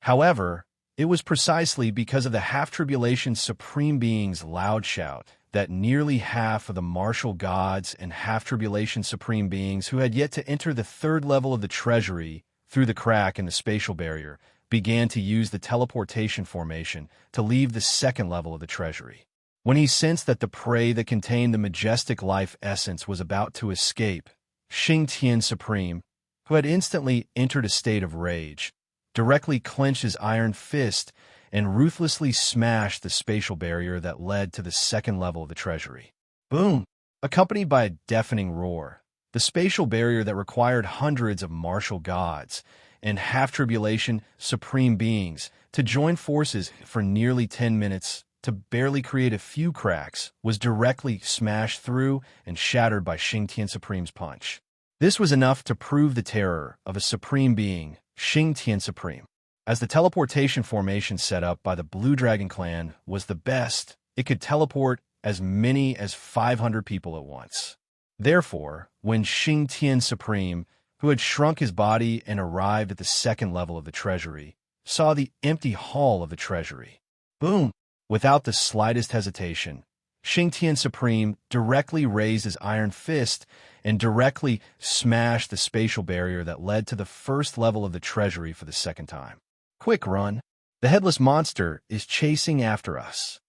However, it was precisely because of the half-tribulation supreme being's loud shout that nearly half of the martial gods and half-tribulation supreme beings who had yet to enter the 3rd level of the treasury through the crack in the spatial barrier began to use the teleportation formation to leave the 2nd level of the treasury. When he sensed that the prey that contained the majestic life essence was about to escape, Xingtian Supreme, who had instantly entered a state of rage, directly clenched his iron fist and ruthlessly smashed the spatial barrier that led to the 2nd level of the treasury. Boom! Accompanied by a deafening roar, the spatial barrier that required hundreds of martial gods and half-tribulation supreme beings to join forces for nearly 10 minutes to barely create a few cracks was directly smashed through and shattered by Xingtian Supreme's punch. This was enough to prove the terror of a supreme being, Xingtian Supreme. As the teleportation formation set up by the Blue Dragon clan was the best, it could teleport as many as 500 people at once. Therefore, when Xingtian Supreme, who had shrunk his body and arrived at the 2nd level of the treasury, saw the empty hall of the treasury, boom! Without the slightest hesitation, Xingtian Supreme directly raised his iron fist and directly smashed the spatial barrier that led to the 1st level of the treasury for the 2nd time. Quick, run! The headless monster is chasing after us.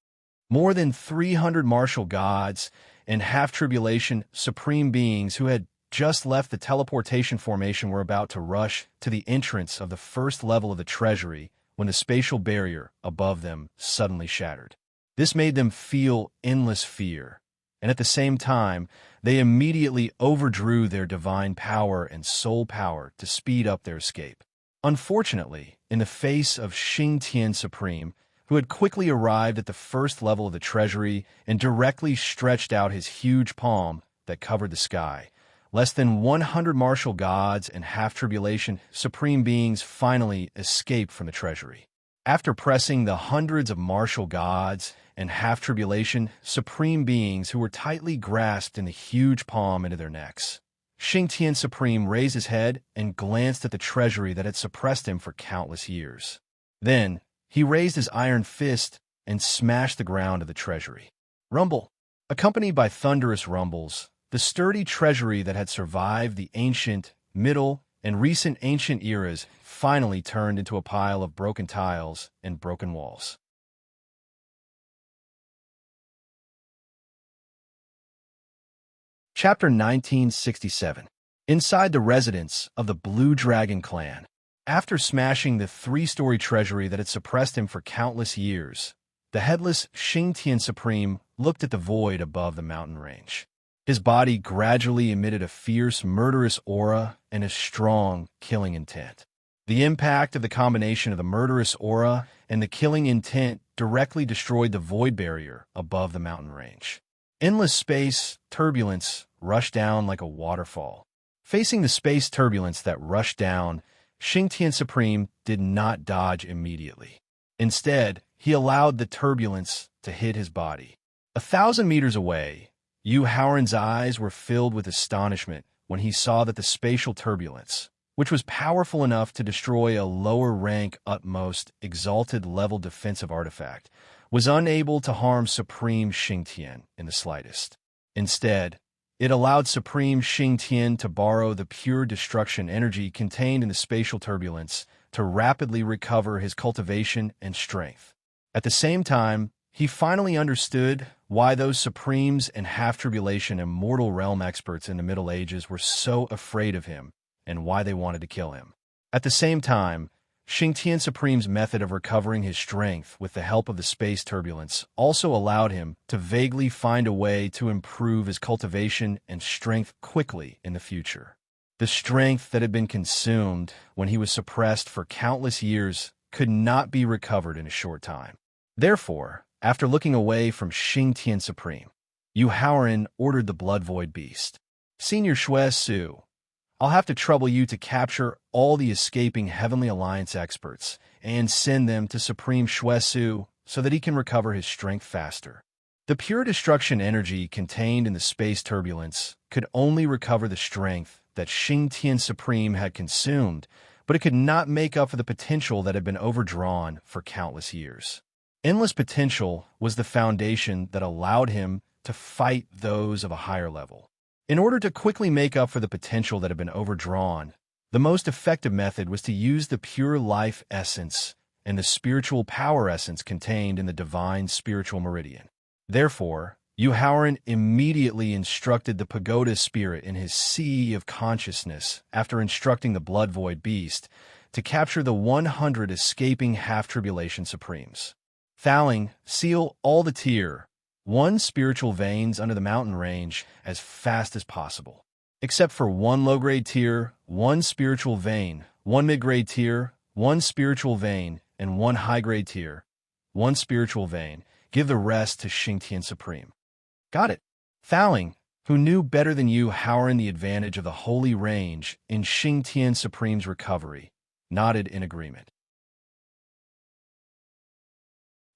More than 300 martial gods and half-tribulation supreme beings who had just left the teleportation formation were about to rush to the entrance of the 1st level of the treasury when the spatial barrier above them suddenly shattered. This made them feel endless fear, and at the same time, they immediately overdrew their divine power and soul power to speed up their escape. Unfortunately, in the face of Xingtian Supreme, who had quickly arrived at the first level of the treasury and directly stretched out his huge palm that covered the sky. Less than 100 martial gods and half-tribulation supreme beings finally escaped from the treasury. After pressing the hundreds of martial gods and half-tribulation supreme beings who were tightly grasped in the huge palm into their necks, Xingtian Supreme raised his head and glanced at the treasury that had suppressed him for countless years. Then, he raised his iron fist and smashed the ground of the treasury. Rumble. Accompanied by thunderous rumbles, the sturdy treasury that had survived the ancient, middle, and recent ancient eras finally turned into a pile of broken tiles and broken walls. Chapter 1967. Inside the residence of the Blue Dragon clan. After smashing the three-story treasury that had suppressed him for countless years, the headless Xingtian Supreme looked at the void above the mountain range. His body gradually emitted a fierce, murderous aura and a strong, killing intent. The impact of the combination of the murderous aura and the killing intent directly destroyed the void barrier above the mountain range. Endless space turbulence rushed down like a waterfall. Facing the space turbulence that rushed down, Xingtian Supreme did not dodge immediately. Instead, he allowed the turbulence to hit his body. 1,000 meters away, Yu Haoran's eyes were filled with astonishment when he saw that the spatial turbulence, which was powerful enough to destroy a lower-rank, utmost, exalted-level defensive artifact, was unable to harm Supreme Xingtian in the slightest. Instead, it allowed Supreme Xingtian to borrow the pure destruction energy contained in the spatial turbulence to rapidly recover his cultivation and strength. At the same time, he finally understood why those Supremes and half-tribulation and mortal realm experts in the Middle Ages were so afraid of him and why they wanted to kill him. At the same time, Xingtian Supreme's method of recovering his strength with the help of the space turbulence also allowed him to vaguely find a way to improve his cultivation and strength quickly in the future. The strength that had been consumed when he was suppressed for countless years could not be recovered in a short time. Therefore, after looking away from Xingtian Supreme, Yu Haoran ordered the Blood Void Beast. Senior Xue Su, I'll have to trouble you to capture all the escaping Heavenly Alliance experts and send them to Supreme Xue Su so that he can recover his strength faster. The pure destruction energy contained in the space turbulence could only recover the strength that Xingtian Supreme had consumed, but it could not make up for the potential that had been overdrawn for countless years. Endless potential was the foundation that allowed him to fight those of a higher level. In order to quickly make up for the potential that had been overdrawn, the most effective method was to use the pure life essence and the spiritual power essence contained in the divine spiritual meridian. Therefore, Yu Haoran immediately instructed the pagoda spirit in his sea of consciousness after instructing the Blood Void Beast to capture the 100 escaping half-tribulation supremes. Thaling, seal all the tier 1 spiritual veins under the mountain range as fast as possible. Except for 1 low-grade tier, 1 spiritual vein, 1 mid-grade tier, 1 spiritual vein, and 1 high-grade tier, 1 spiritual vein. Give the rest to Xingtian Supreme. Got it. Thaling, who knew better than Yu Haoran the advantage of the holy range in Xingtian Supreme's recovery, nodded in agreement.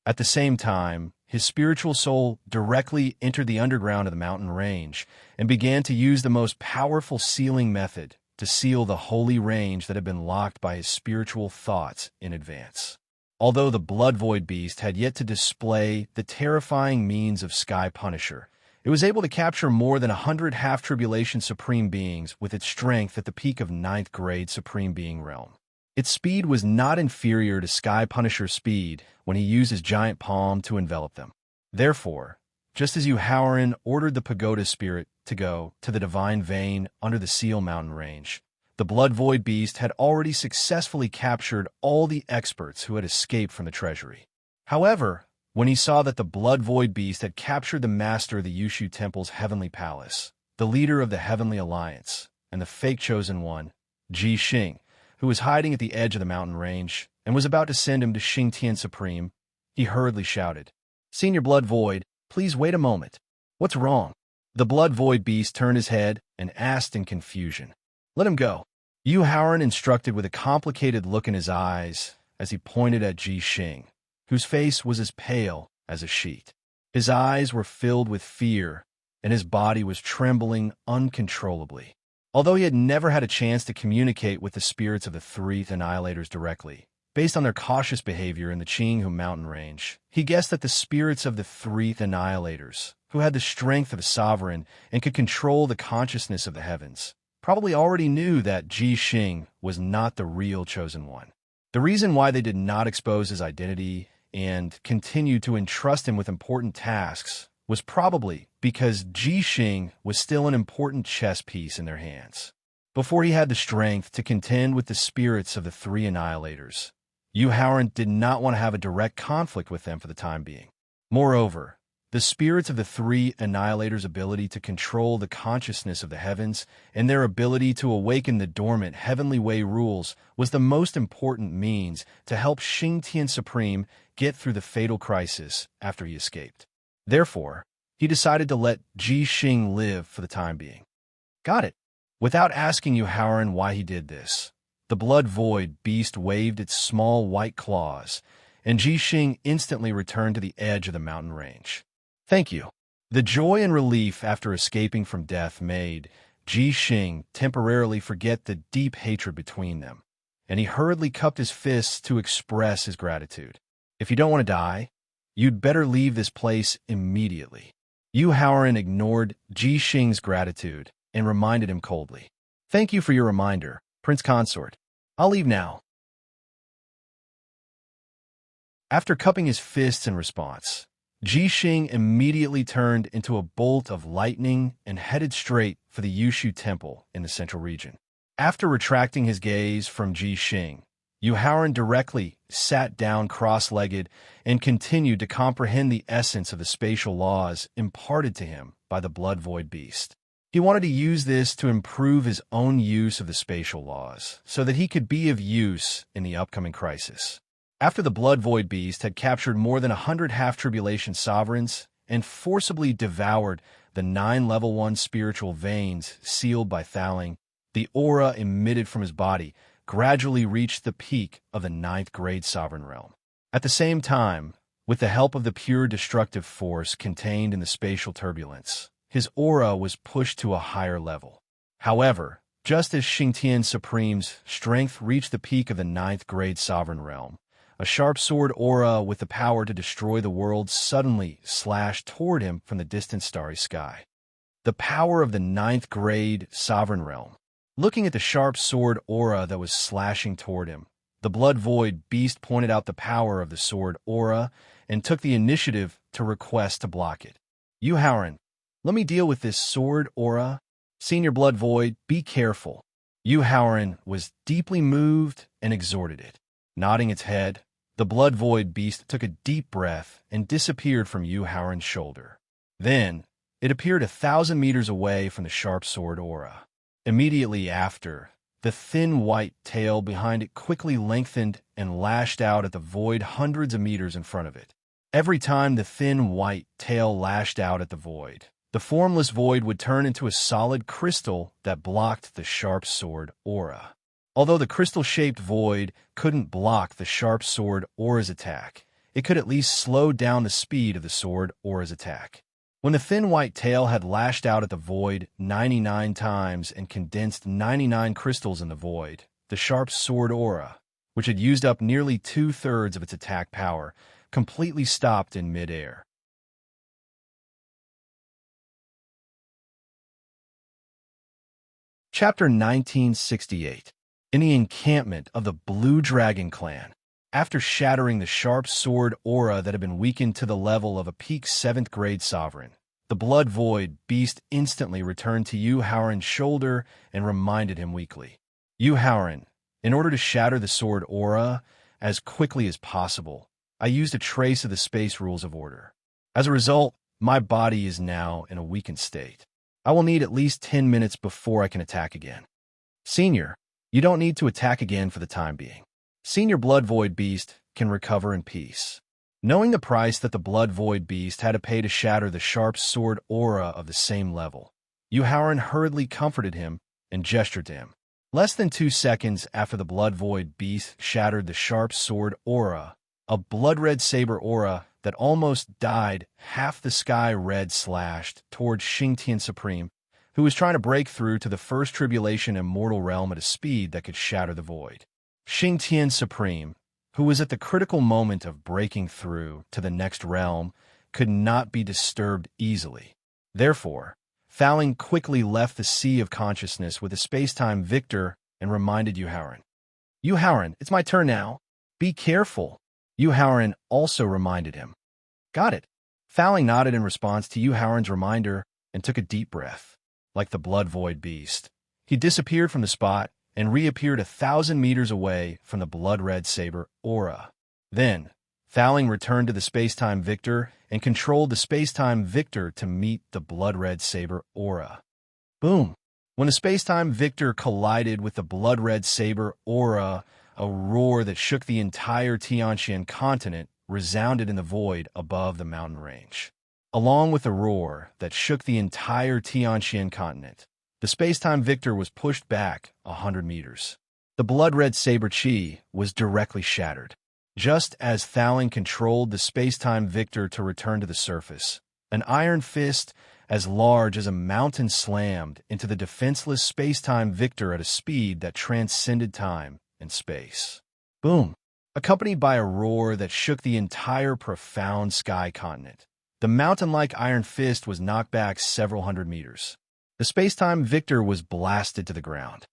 At the same time, his spiritual soul directly entered the underground of the mountain range and began to use the most powerful sealing method to seal the holy range that had been locked by his spiritual thoughts in advance. Although the Blood Void Beast had yet to display the terrifying means of Sky Punisher, it was able to capture more than 100 half-tribulation supreme beings with its strength at the peak of 9th grade supreme being realm. Its speed was not inferior to Sky Punisher's speed when he used his giant palm to envelop them. Therefore, just as Yu Haoran ordered the pagoda spirit to go to the divine vein under the Seal Mountain range, the Blood Void Beast had already successfully captured all the experts who had escaped from the treasury. However, when he saw that the Blood Void Beast had captured the master of the Yushu Temple's heavenly palace, the leader of the Heavenly Alliance, and the fake chosen one, Ji Xing, who was hiding at the edge of the mountain range and was about to send him to Xingtian Supreme, he hurriedly shouted. Senior Blood Void, please wait a moment. What's wrong? The Blood Void beast turned his head and asked in confusion. Let him go. Yu Haoran instructed with a complicated look in his eyes as he pointed at Ji Xing, whose face was as pale as a sheet. His eyes were filled with fear, and his body was trembling uncontrollably. Although he had never had a chance to communicate with the spirits of the three Annihilators directly, based on their cautious behavior in the Qinghu mountain range, he guessed that the spirits of the three Annihilators, who had the strength of a sovereign and could control the consciousness of the heavens, probably already knew that Ji Xing was not the real Chosen One. The reason why they did not expose his identity and continued to entrust him with important tasks was probably because Ji Xing was still an important chess piece in their hands. Before he had the strength to contend with the spirits of the three Annihilators, Yu Haoran did not want to have a direct conflict with them for the time being. Moreover, the spirits of the three Annihilators' ability to control the consciousness of the heavens and their ability to awaken the dormant heavenly way rules was the most important means to help Xingtian Supreme get through the fatal crisis after he escaped. Therefore, he decided to let Ji Xing live for the time being. Got it. Without asking Yu Haoran why he did this, the Blood Void beast waved its small white claws, and Ji Xing instantly returned to the edge of the mountain range. Thank you. The joy and relief after escaping from death made Ji Xing temporarily forget the deep hatred between them, and he hurriedly cupped his fists to express his gratitude. If you don't want to die, you'd better leave this place immediately. Yu Haoran ignored Ji Xing's gratitude and reminded him coldly. Thank you for your reminder, Prince Consort. I'll leave now. After cupping his fists in response, Ji Xing immediately turned into a bolt of lightning and headed straight for the Yushu Temple in the central region. After retracting his gaze from Ji Xing, Yu Haoran directly sat down cross-legged and continued to comprehend the essence of the spatial laws imparted to him by the Blood Void beast. He wanted to use this to improve his own use of the spatial laws so that he could be of use in the upcoming crisis. After the Blood Void beast had captured more than 100 half-tribulation sovereigns and forcibly devoured the 9 level 1 spiritual veins sealed by Thaling, the aura emitted from his body gradually reached the peak of the 9th grade sovereign realm. At the same time, with the help of the pure destructive force contained in the spatial turbulence, his aura was pushed to a higher level. However, just as Xingtian Supreme's strength reached the peak of the 9th grade sovereign realm, a sharp sword aura with the power to destroy the world suddenly slashed toward him from the distant starry sky. The power of the 9th grade sovereign realm. Looking at the sharp sword aura that was slashing toward him, the Blood Void beast pointed out the power of the sword aura and took the initiative to request to block it. Yu Haoran, let me deal with this sword aura. Senior Blood Void, be careful. Yu Haoran was deeply moved and exhorted it. Nodding its head, the Blood Void beast took a deep breath and disappeared from Yu Haoran's shoulder. Then, it appeared 1,000 meters away from the sharp sword aura. Immediately after, the thin white tail behind it quickly lengthened and lashed out at the void hundreds of meters in front of it. Every time the thin white tail lashed out at the void, the formless void would turn into a solid crystal that blocked the sharp sword aura. Although the crystal-shaped void couldn't block the sharp sword aura's attack, it could at least slow down the speed of the sword aura's attack. When the thin white tail had lashed out at the void 99 times and condensed 99 crystals in the void, the sharp sword aura, which had used up nearly 2/3 of its attack power, completely stopped in mid-air. Chapter 1968. In the encampment of the Blue Dragon clan. After shattering the sharp sword aura that had been weakened to the level of a peak 7th grade sovereign, the Blood Void beast instantly returned to Yu Haoran's shoulder and reminded him weakly. Yu Haoran, in order to shatter the sword aura as quickly as possible, I used a trace of the space rules of order. As a result, my body is now in a weakened state. I will need at least 10 minutes before I can attack again. Senior, you don't need to attack again for the time being. Senior Blood Void beast can recover in peace. Knowing the price that the blood void beast had to pay to shatter the sharp sword aura of the same level, Yuhauran hurriedly comforted him and gestured to him. Less than 2 seconds after the blood void beast shattered the sharp sword aura, a blood-red saber aura that almost dyed half the sky red slashed towards Xingtian Supreme, who was trying to break through to the first tribulation immortal realm at a speed that could shatter the void. Xingtian Supreme, who was at the critical moment of breaking through to the next realm, could not be disturbed easily. Therefore, Fowling quickly left the sea of consciousness with a space-time victor and reminded Yuhauran. Yuhauran, it's my turn now. Be careful. Yuhauran also reminded him. Got it. Fowling nodded in response to Yuhauran's reminder and took a deep breath. Like the blood void beast, he disappeared from the spot and reappeared 1,000 meters away from the blood-red saber aura. Then, Fowling returned to the space-time victor and controlled the space-time victor to meet the blood-red saber aura. Boom! When the space-time victor collided with the blood-red saber aura, a roar that shook the entire Tianxian continent resounded in the void above the mountain range. Along with the roar that shook the entire Tianxian continent, the space-time victor was pushed back 100 meters. The blood-red saber chi was directly shattered. Just as Fowling controlled the space-time victor to return to the surface, an iron fist as large as a mountain slammed into the defenseless space-time victor at a speed that transcended time and space. Boom! Accompanied by a roar that shook the entire profound sky continent, the mountain-like iron fist was knocked back several hundred meters. The space-time victor was blasted to the ground.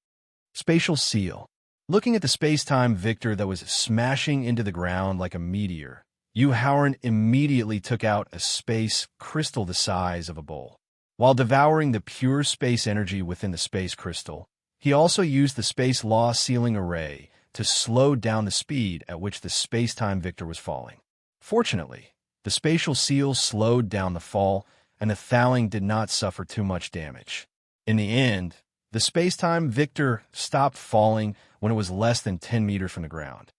Spatial seal. Looking at the space-time victor that was smashing into the ground like a meteor, Yuhauran immediately took out a space crystal the size of a bowl. While devouring the pure space energy within the space crystal, he also used the space law sealing array to slow down the speed at which the space-time victor was falling. Fortunately, the spatial seal slowed down the fall, and the Fowling did not suffer too much damage. In the end, the space-time victor stopped falling when it was less than 10 meters from the ground.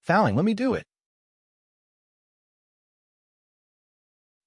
Fowling, let me do it.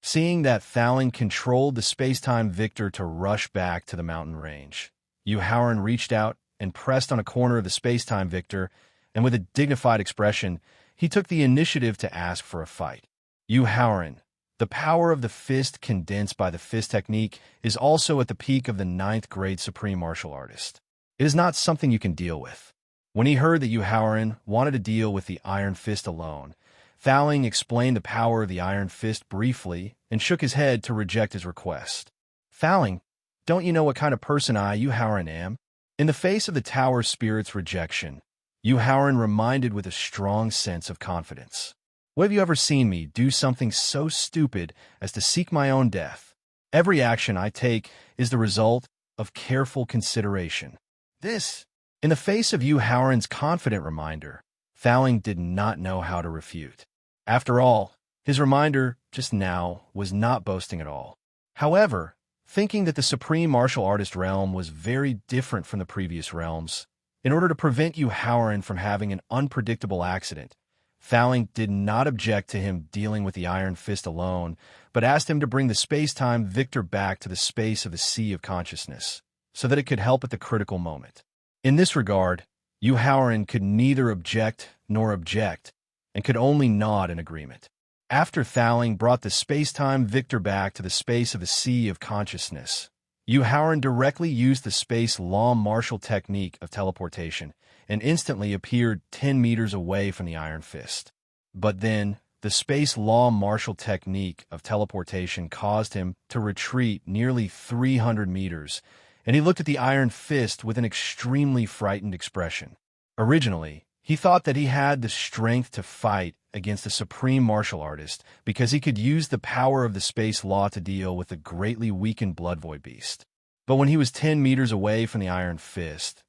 Seeing that Fowling controlled the space-time victor to rush back to the mountain range, Yuhauran reached out and pressed on a corner of the space-time victor, and with a dignified expression, he took the initiative to ask for a fight. Yuhauran, the power of the fist condensed by the fist technique, is also at the peak of the 9th grade supreme martial artist. It is not something you can deal with. When he heard that Yuhauran wanted to deal with the iron fist alone, Fowling explained the power of the iron fist briefly and shook his head to reject his request. Fowling, don't you know what kind of person I, Yuhauran, am? In the face of the Tower Spirit's rejection, Yuhauran reminded with a strong sense of confidence. When have you ever seen me do something so stupid as to seek my own death? Every action I take is the result of careful consideration. This, in the face of Yuhauran's confident reminder, Fowling did not know how to refute. After all, his reminder just now was not boasting at all. However, thinking that the supreme martial artist realm was very different from the previous realms, in order to prevent Yuhauran from having an unpredictable accident, Fowling did not object to him dealing with the iron fist alone, but asked him to bring the space-time victor back to the space of the sea of consciousness, so that it could help at the critical moment. In this regard, Yuhauran could neither object nor object, and could only nod in agreement. After Fowling brought the space-time victor back to the space of the sea of consciousness, Yuhauran directly used the space law martial technique of teleportation and instantly appeared 10 meters away from the iron fist. But then, the space law martial technique of teleportation caused him to retreat nearly 300 meters, and he looked at the iron fist with an extremely frightened expression. Originally, he thought that he had the strength to fight against the supreme martial artist because he could use the power of the space law to deal with the greatly weakened blood void beast. But when he was 10 meters away from the iron fist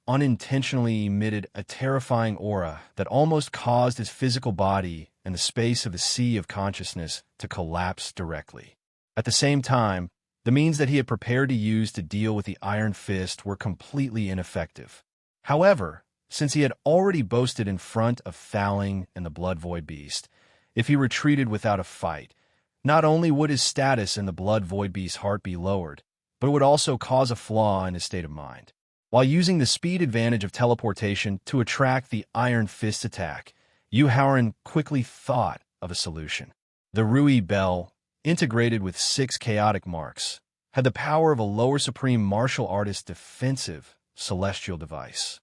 unintentionally emitted a terrifying aura that almost caused his physical body and the space of the sea of consciousness to collapse directly. At the same time, the means that he had prepared to use to deal with the iron fist were completely ineffective. However, since he had already boasted in front of Fowling and the blood void beast, if he retreated without a fight, not only would his status in the Blood Void Beast's heart be lowered, but it would also cause a flaw in his state of mind. While using the speed advantage of teleportation to attract the Iron Fist attack, Yu Haoran quickly thought of a solution. The Rui Bell, integrated with 6 chaotic marks, had the power of a lower supreme martial artist's defensive celestial device.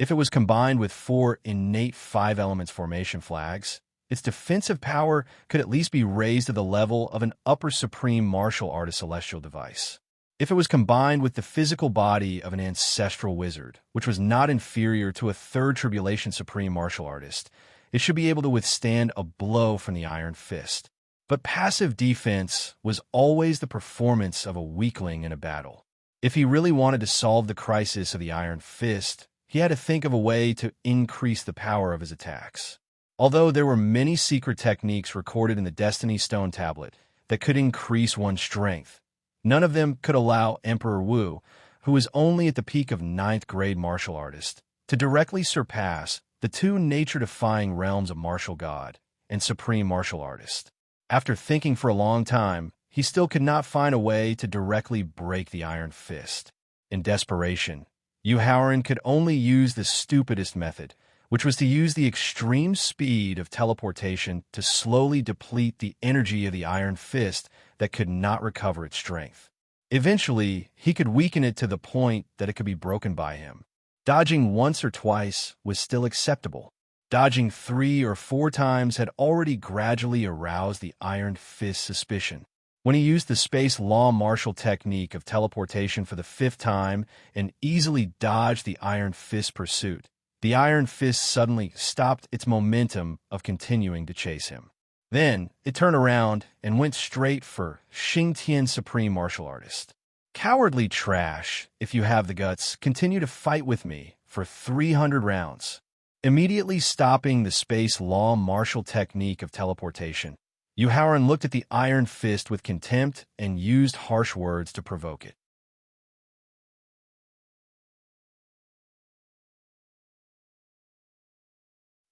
If it was combined with 4 innate 5 elements formation flags, its defensive power could at least be raised to the level of an upper supreme martial artist celestial device. If it was combined with the physical body of an ancestral wizard, which was not inferior to a 3rd tribulation supreme martial artist, it should be able to withstand a blow from the Iron Fist. But passive defense was always the performance of a weakling in a battle. If he really wanted to solve the crisis of the Iron Fist, he had to think of a way to increase the power of his attacks. Although there were many secret techniques recorded in the Destiny Stone Tablet that could increase one's strength, none of them could allow Emperor Wu, who was only at the peak of 9th grade martial artist, to directly surpass the 2 nature-defying realms of martial god and supreme martial artist. After thinking for a long time, he still could not find a way to directly break the Iron Fist. In desperation, Yu Haoran could only use the stupidest method, which was to use the extreme speed of teleportation to slowly deplete the energy of the Iron Fist that could not recover its strength. Eventually, he could weaken it to the point that it could be broken by him. Dodging once or twice was still acceptable. Dodging 3 or 4 times had already gradually aroused the Iron Fist's suspicion. When he used the space law martial technique of teleportation for the 5th time and easily dodged the Iron Fist's pursuit, the Iron Fist suddenly stopped its momentum of continuing to chase him. Then, it turned around and went straight for Xingtian Supreme Martial Artist. Cowardly trash, if you have the guts, continue to fight with me for 300 rounds. Immediately stopping the space law martial technique of teleportation, Yu Haoran looked at the Iron Fist with contempt and used harsh words to provoke it.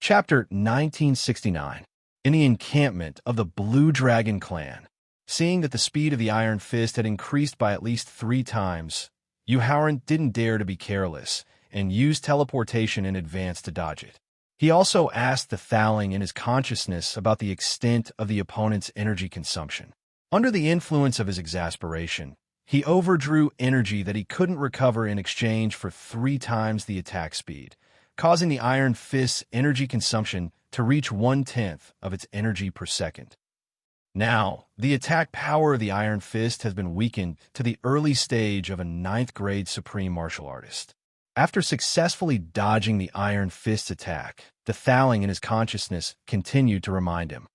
Chapter 1969. In the encampment of the Blue Dragon clan. Seeing that the speed of the Iron Fist had increased by at least 3 times, Yu Haoran didn't dare to be careless and used teleportation in advance to dodge it. He also asked the Thaling in his consciousness about the extent of the opponent's energy consumption. Under the influence of his exasperation, he overdrew energy that he couldn't recover in exchange for 3 times the attack speed, causing the Iron Fist's energy consumption to reach 1/10 of its energy per second. Now, the attack power of the Iron Fist has been weakened to the early stage of a 9th grade supreme martial artist. After successfully dodging the Iron Fist's attack, the Thaling in his consciousness continued to remind him.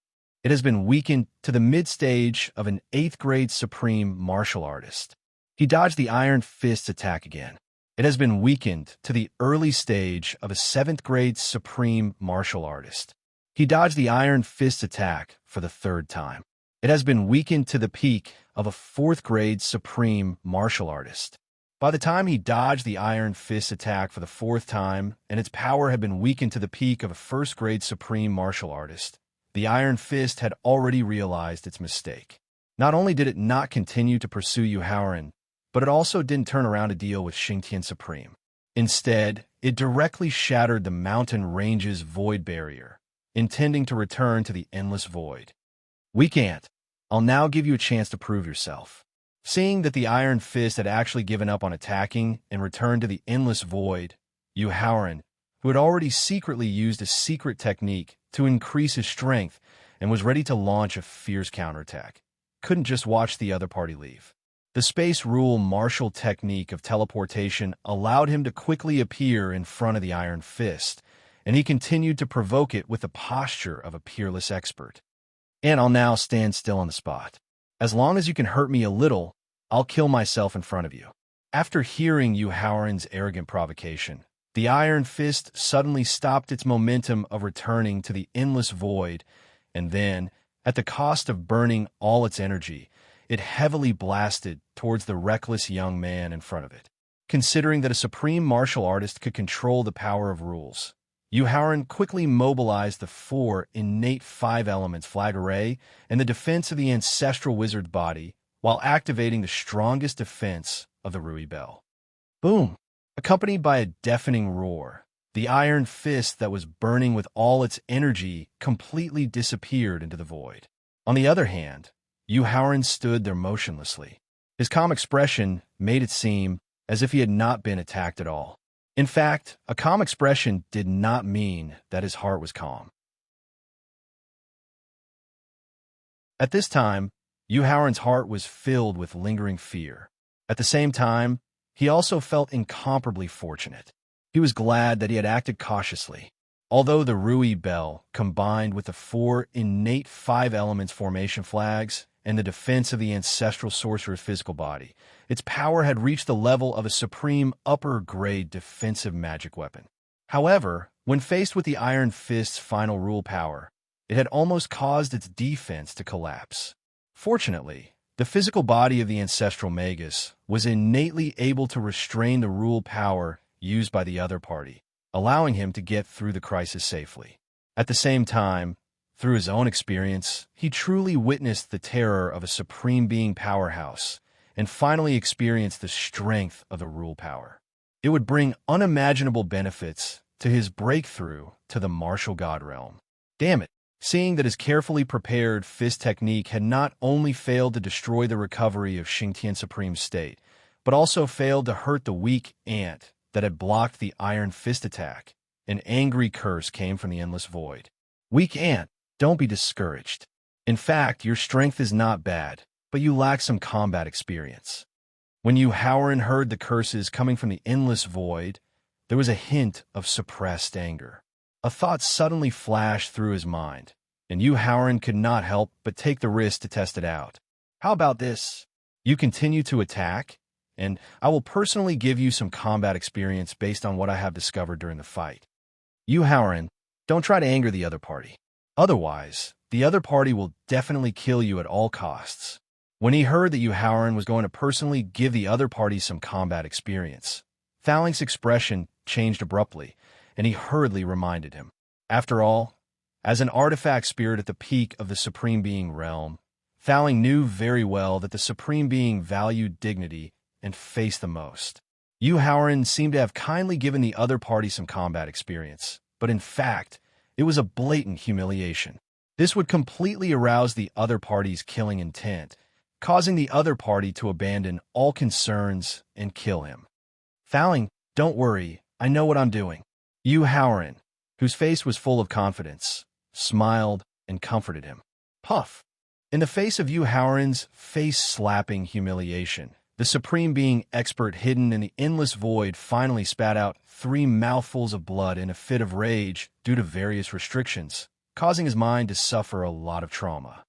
It has been weakened to the mid-stage of an 8th grade supreme martial artist. He dodged the Iron Fist's attack again. It has been weakened to the early stage of a 7th grade supreme martial artist. He dodged the Iron Fist's attack for the 3rd time. It has been weakened to the peak of a 4th grade supreme martial artist. By the time he dodged the Iron Fist's attack for the 4th time, and its power had been weakened to the peak of a 1st grade supreme martial artist, the Iron Fist had already realized its mistake. Not only did it not continue to pursue Yu Haoran, but it also didn't turn around to deal with Xingtian Supreme. Instead, it directly shattered the mountain range's void barrier, intending to return to the endless void. "We can't. I'll now give you a chance to prove yourself." Seeing that the Iron Fist had actually given up on attacking and returned to the endless void, Yu Haoran, who had already secretly used a secret technique to increase his strength and was ready to launch a fierce counterattack, couldn't just watch the other party leave. The space rule martial technique of teleportation allowed him to quickly appear in front of the Iron Fist, and he continued to provoke it with the posture of a peerless expert. "And I'll now stand still on the spot. As long as you can hurt me a little, I'll kill myself in front of you." After hearing Yu Haoran's arrogant provocation, the Iron Fist suddenly stopped its momentum of returning to the endless void, and then, at the cost of burning all its energy, it heavily blasted towards the reckless young man in front of it. Considering that a supreme martial artist could control the power of rules, Yu Haoran quickly mobilized the 4 innate 5 elements flag array and the defense of the ancestral wizard's body while activating the strongest defense of the Rui Bell. Boom! Accompanied by a deafening roar, the iron fist that was burning with all its energy completely disappeared into the void. On the other hand, Yu Haoran stood there motionlessly. His calm expression made it seem as if he had not been attacked at all. In fact, a calm expression did not mean that his heart was calm. At this time, Yu Haoran's heart was filled with lingering fear. At the same time, he also felt incomparably fortunate. He was glad that he had acted cautiously. Although the Rui Bell, combined with the 4 innate 5 elements formation flags and the defense of the ancestral sorcerer's physical body, its power had reached the level of a supreme upper-grade defensive magic weapon. However, when faced with the Iron Fist's final rule power, it had almost caused its defense to collapse. Fortunately, the physical body of the ancestral magus was innately able to restrain the rule power used by the other party, allowing him to get through the crisis safely. At the same time, through his own experience, he truly witnessed the terror of a supreme being powerhouse and finally experienced the strength of the rule power. It would bring unimaginable benefits to his breakthrough to the martial god realm. Damn it! Seeing that his carefully prepared fist technique had not only failed to destroy the recovery of Xingtian Supreme's state, but also failed to hurt the weak ant that had blocked the Iron Fist attack, an angry curse came from the endless void. Weak ant, don't be discouraged. In fact, your strength is not bad, but you lack some combat experience. When Yu Haoran heard the curses coming from the endless void, there was a hint of suppressed anger. A thought suddenly flashed through his mind, and Yu Haoran could not help but take the risk to test it out. How about this? You continue to attack, and I will personally give you some combat experience based on what I have discovered during the fight. Yu Haoran, don't try to anger the other party. Otherwise, the other party will definitely kill you at all costs. When he heard that Yu Haoran was going to personally give the other party some combat experience, Thaling's expression changed abruptly, and he hurriedly reminded him. After all, as an artifact spirit at the peak of the Supreme Being realm, Thaling knew very well that the Supreme Being valued dignity and faced the most. Yu Haoran seemed to have kindly given the other party some combat experience, but in fact, it was a blatant humiliation. This would completely arouse the other party's killing intent, causing the other party to abandon all concerns and kill him. Thaling, don't worry, I know what I'm doing. Yu Haoran, whose face was full of confidence, smiled and comforted him. Puff! In the face of Yu Haoran's face-slapping humiliation, the Supreme Being expert hidden in the endless void finally spat out 3 mouthfuls of blood in a fit of rage due to various restrictions, causing his mind to suffer a lot of trauma.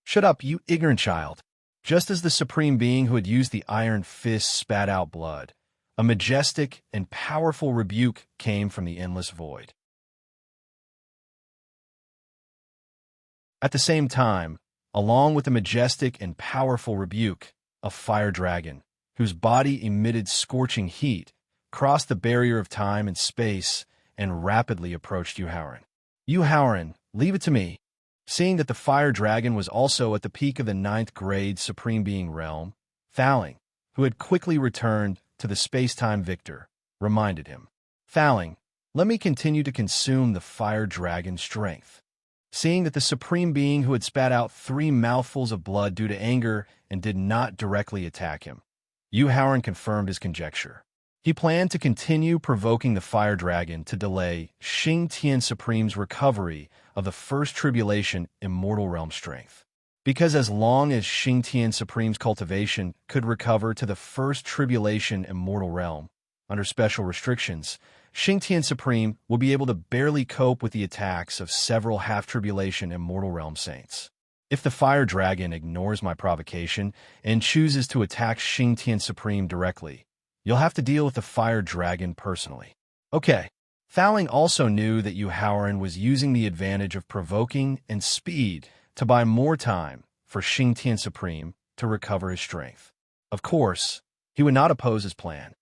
Shut up, you ignorant child! Just as the Supreme Being who had used the Iron Fist spat out blood, a majestic and powerful rebuke came from the endless void. At the same time, along with the majestic and powerful rebuke, a fire dragon, whose body emitted scorching heat, crossed the barrier of time and space and rapidly approached Yu Haoran. Yu Haoran, leave it to me. Seeing that the fire dragon was also at the peak of the 9th grade Supreme Being realm, Thaling, who had quickly returned to the space-time victor, reminded him. Thaling, let me continue to consume the fire dragon's strength. Seeing that the Supreme Being who had spat out 3 mouthfuls of blood due to anger and did not directly attack him, Yu Haoran confirmed his conjecture. He planned to continue provoking the fire dragon to delay Xingtian Supreme's recovery of the First Tribulation Immortal Realm strength. Because as long as Xingtian Supreme's cultivation could recover to the First Tribulation Immortal Realm, under special restrictions, Xingtian Supreme will be able to barely cope with the attacks of several half-tribulation Immortal Realm saints. If the Fire Dragon ignores my provocation and chooses to attack Xingtian Supreme directly, you'll have to deal with the Fire Dragon personally. Okay. Thaling also knew that Yu Haoran was using the advantage of provoking and speed to buy more time for Xingtian Supreme to recover his strength. Of course, he would not oppose his plan.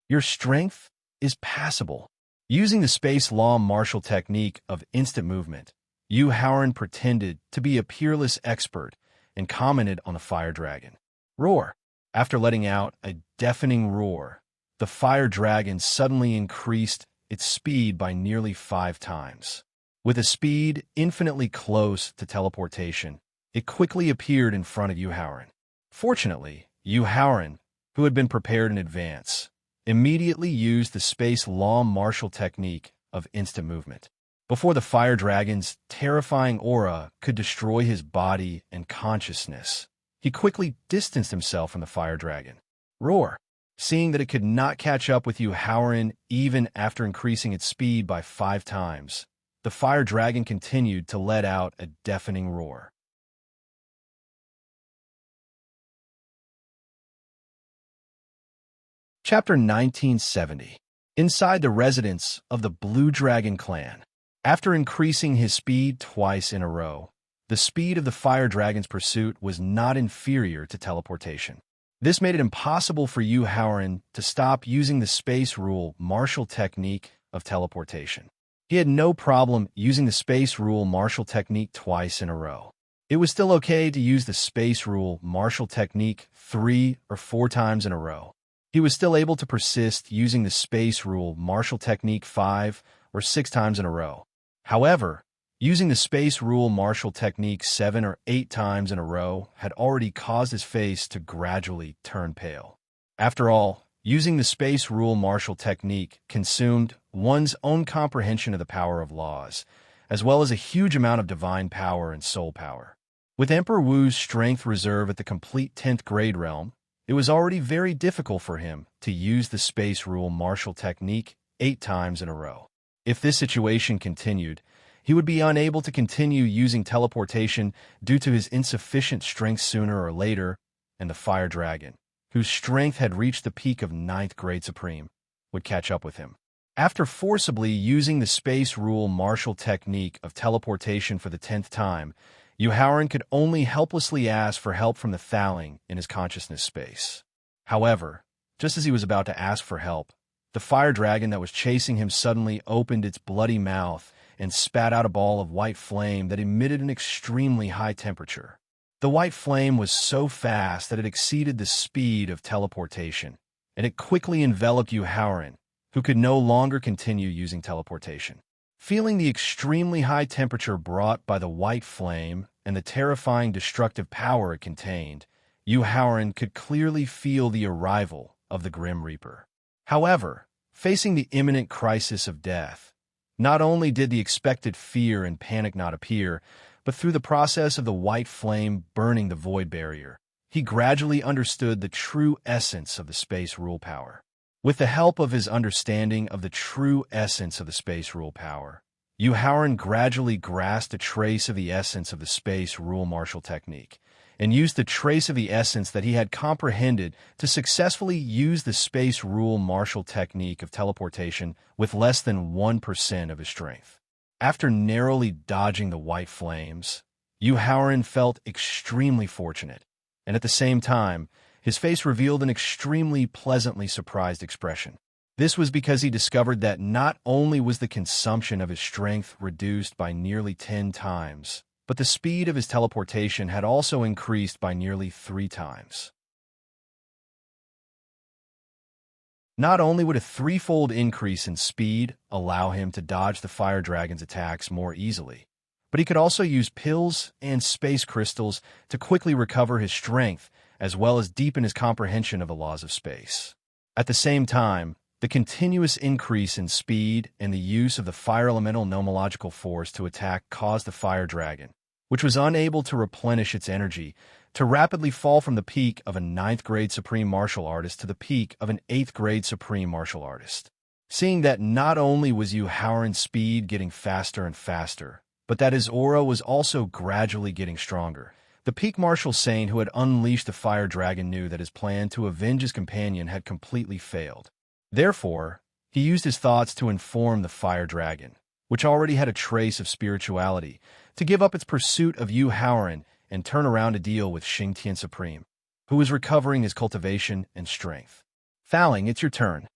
Your strength is passable. Using the space law martial technique of instant movement, Yu Haoran pretended to be a peerless expert and commented on the fire dragon. Roar. After letting out a deafening roar, the fire dragon suddenly increased its speed by nearly 5 times. With a speed infinitely close to teleportation, it quickly appeared in front of Yu Haoran. Fortunately, Yu Haoran, who had been prepared in advance, immediately used the space law martial technique of instant movement. Before the fire dragon's terrifying aura could destroy his body and consciousness, he quickly distanced himself from the fire dragon. Roar. Seeing that it could not catch up with Yu Haoran even after increasing its speed by 5 times, the fire dragon continued to let out a deafening roar. Chapter 1970. Inside the residence of the Blue Dragon clan. After increasing his speed twice in a row, the speed of the fire dragon's pursuit was not inferior to teleportation. This made it impossible for Yu Haoran to stop using the space rule martial technique of teleportation. He had no problem using the space rule martial technique twice in a row. It was still okay to use the space rule martial technique 3 or 4 times in a row. He was still able to persist using the space rule martial technique 5 or 6 times in a row. However, using the space rule martial technique 7 or 8 times in a row had already caused his face to gradually turn pale. After all, using the space rule martial technique consumed one's own comprehension of the power of laws, as well as a huge amount of divine power and soul power. With Emperor Wu's strength reserve at the complete 10th grade realm, it was already very difficult for him to use the space rule martial technique 8 times in a row. If this situation continued, he would be unable to continue using teleportation due to his insufficient strength sooner or later, and the fire dragon, whose strength had reached the peak of 9th grade supreme, would catch up with him. After forcibly using the space rule martial technique of teleportation for the 10th time, Yu Haoran could only helplessly ask for help from the Thaling in his consciousness space. However, just as he was about to ask for help, the fire dragon that was chasing him suddenly opened its bloody mouth and spat out a ball of white flame that emitted an extremely high temperature. The white flame was so fast that it exceeded the speed of teleportation, and it quickly enveloped Yu Haoran, who could no longer continue using teleportation. Feeling the extremely high temperature brought by the white flame and the terrifying destructive power it contained, Yu Haoran could clearly feel the arrival of the Grim Reaper. However, facing the imminent crisis of death, not only did the expected fear and panic not appear, but through the process of the white flame burning the void barrier, he gradually understood the true essence of the space rule power. With the help of his understanding of the true essence of the space rule power, Yu Haoran gradually grasped a trace of the essence of the space rule martial technique, and used the trace of the essence that he had comprehended to successfully use the space rule martial technique of teleportation with less than 1% of his strength. After narrowly dodging the white flames, Yu Haoran felt extremely fortunate, and at the same time, his face revealed an extremely pleasantly surprised expression. This was because he discovered that not only was the consumption of his strength reduced by nearly 10 times, but the speed of his teleportation had also increased by nearly 3 times. Not only would a 3-fold increase in speed allow him to dodge the fire dragon's attacks more easily, but he could also use pills and space crystals to quickly recover his strength as well as deepen his comprehension of the laws of space. At the same time, the continuous increase in speed and the use of the fire elemental nomological force to attack caused the fire dragon, which was unable to replenish its energy, to rapidly fall from the peak of a 9th grade supreme martial artist to the peak of an 8th grade supreme martial artist. Seeing that not only was Yu Haoran's speed getting faster and faster, but that his aura was also gradually getting stronger, the peak martial saint who had unleashed the fire dragon knew that his plan to avenge his companion had completely failed. Therefore, he used his thoughts to inform the fire dragon, which already had a trace of spirituality, to give up its pursuit of Yu Haoran and turn around to deal with Xingtian Supreme, who was recovering his cultivation and strength. Thaling, it's your turn.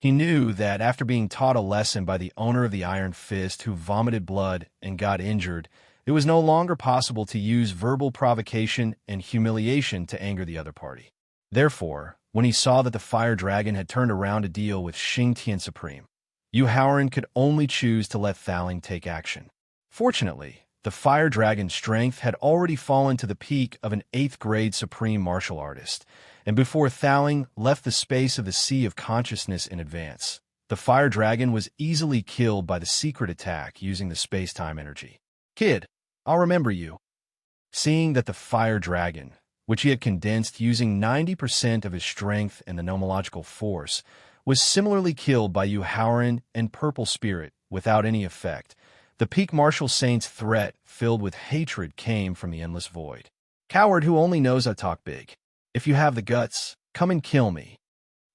He knew that after being taught a lesson by the owner of the Iron Fist who vomited blood and got injured, it was no longer possible to use verbal provocation and humiliation to anger the other party. Therefore, when he saw that the fire dragon had turned around to deal with Xingtian Supreme, Yu Haoran could only choose to let Thaling take action. Fortunately, the fire dragon's strength had already fallen to the peak of an 8th grade supreme martial artist, and before Thaling left the space of the Sea of Consciousness in advance, the fire dragon was easily killed by the secret attack using the space-time energy. "Kid, I'll remember you." Seeing that the fire dragon, which he had condensed using 90% of his strength and the nomological force, was similarly killed by Yu Haoran and Purple Spirit without any effect, the peak martial saint's threat filled with hatred came from the endless void. "Coward who only knows I talk big. If you have the guts, come and kill me."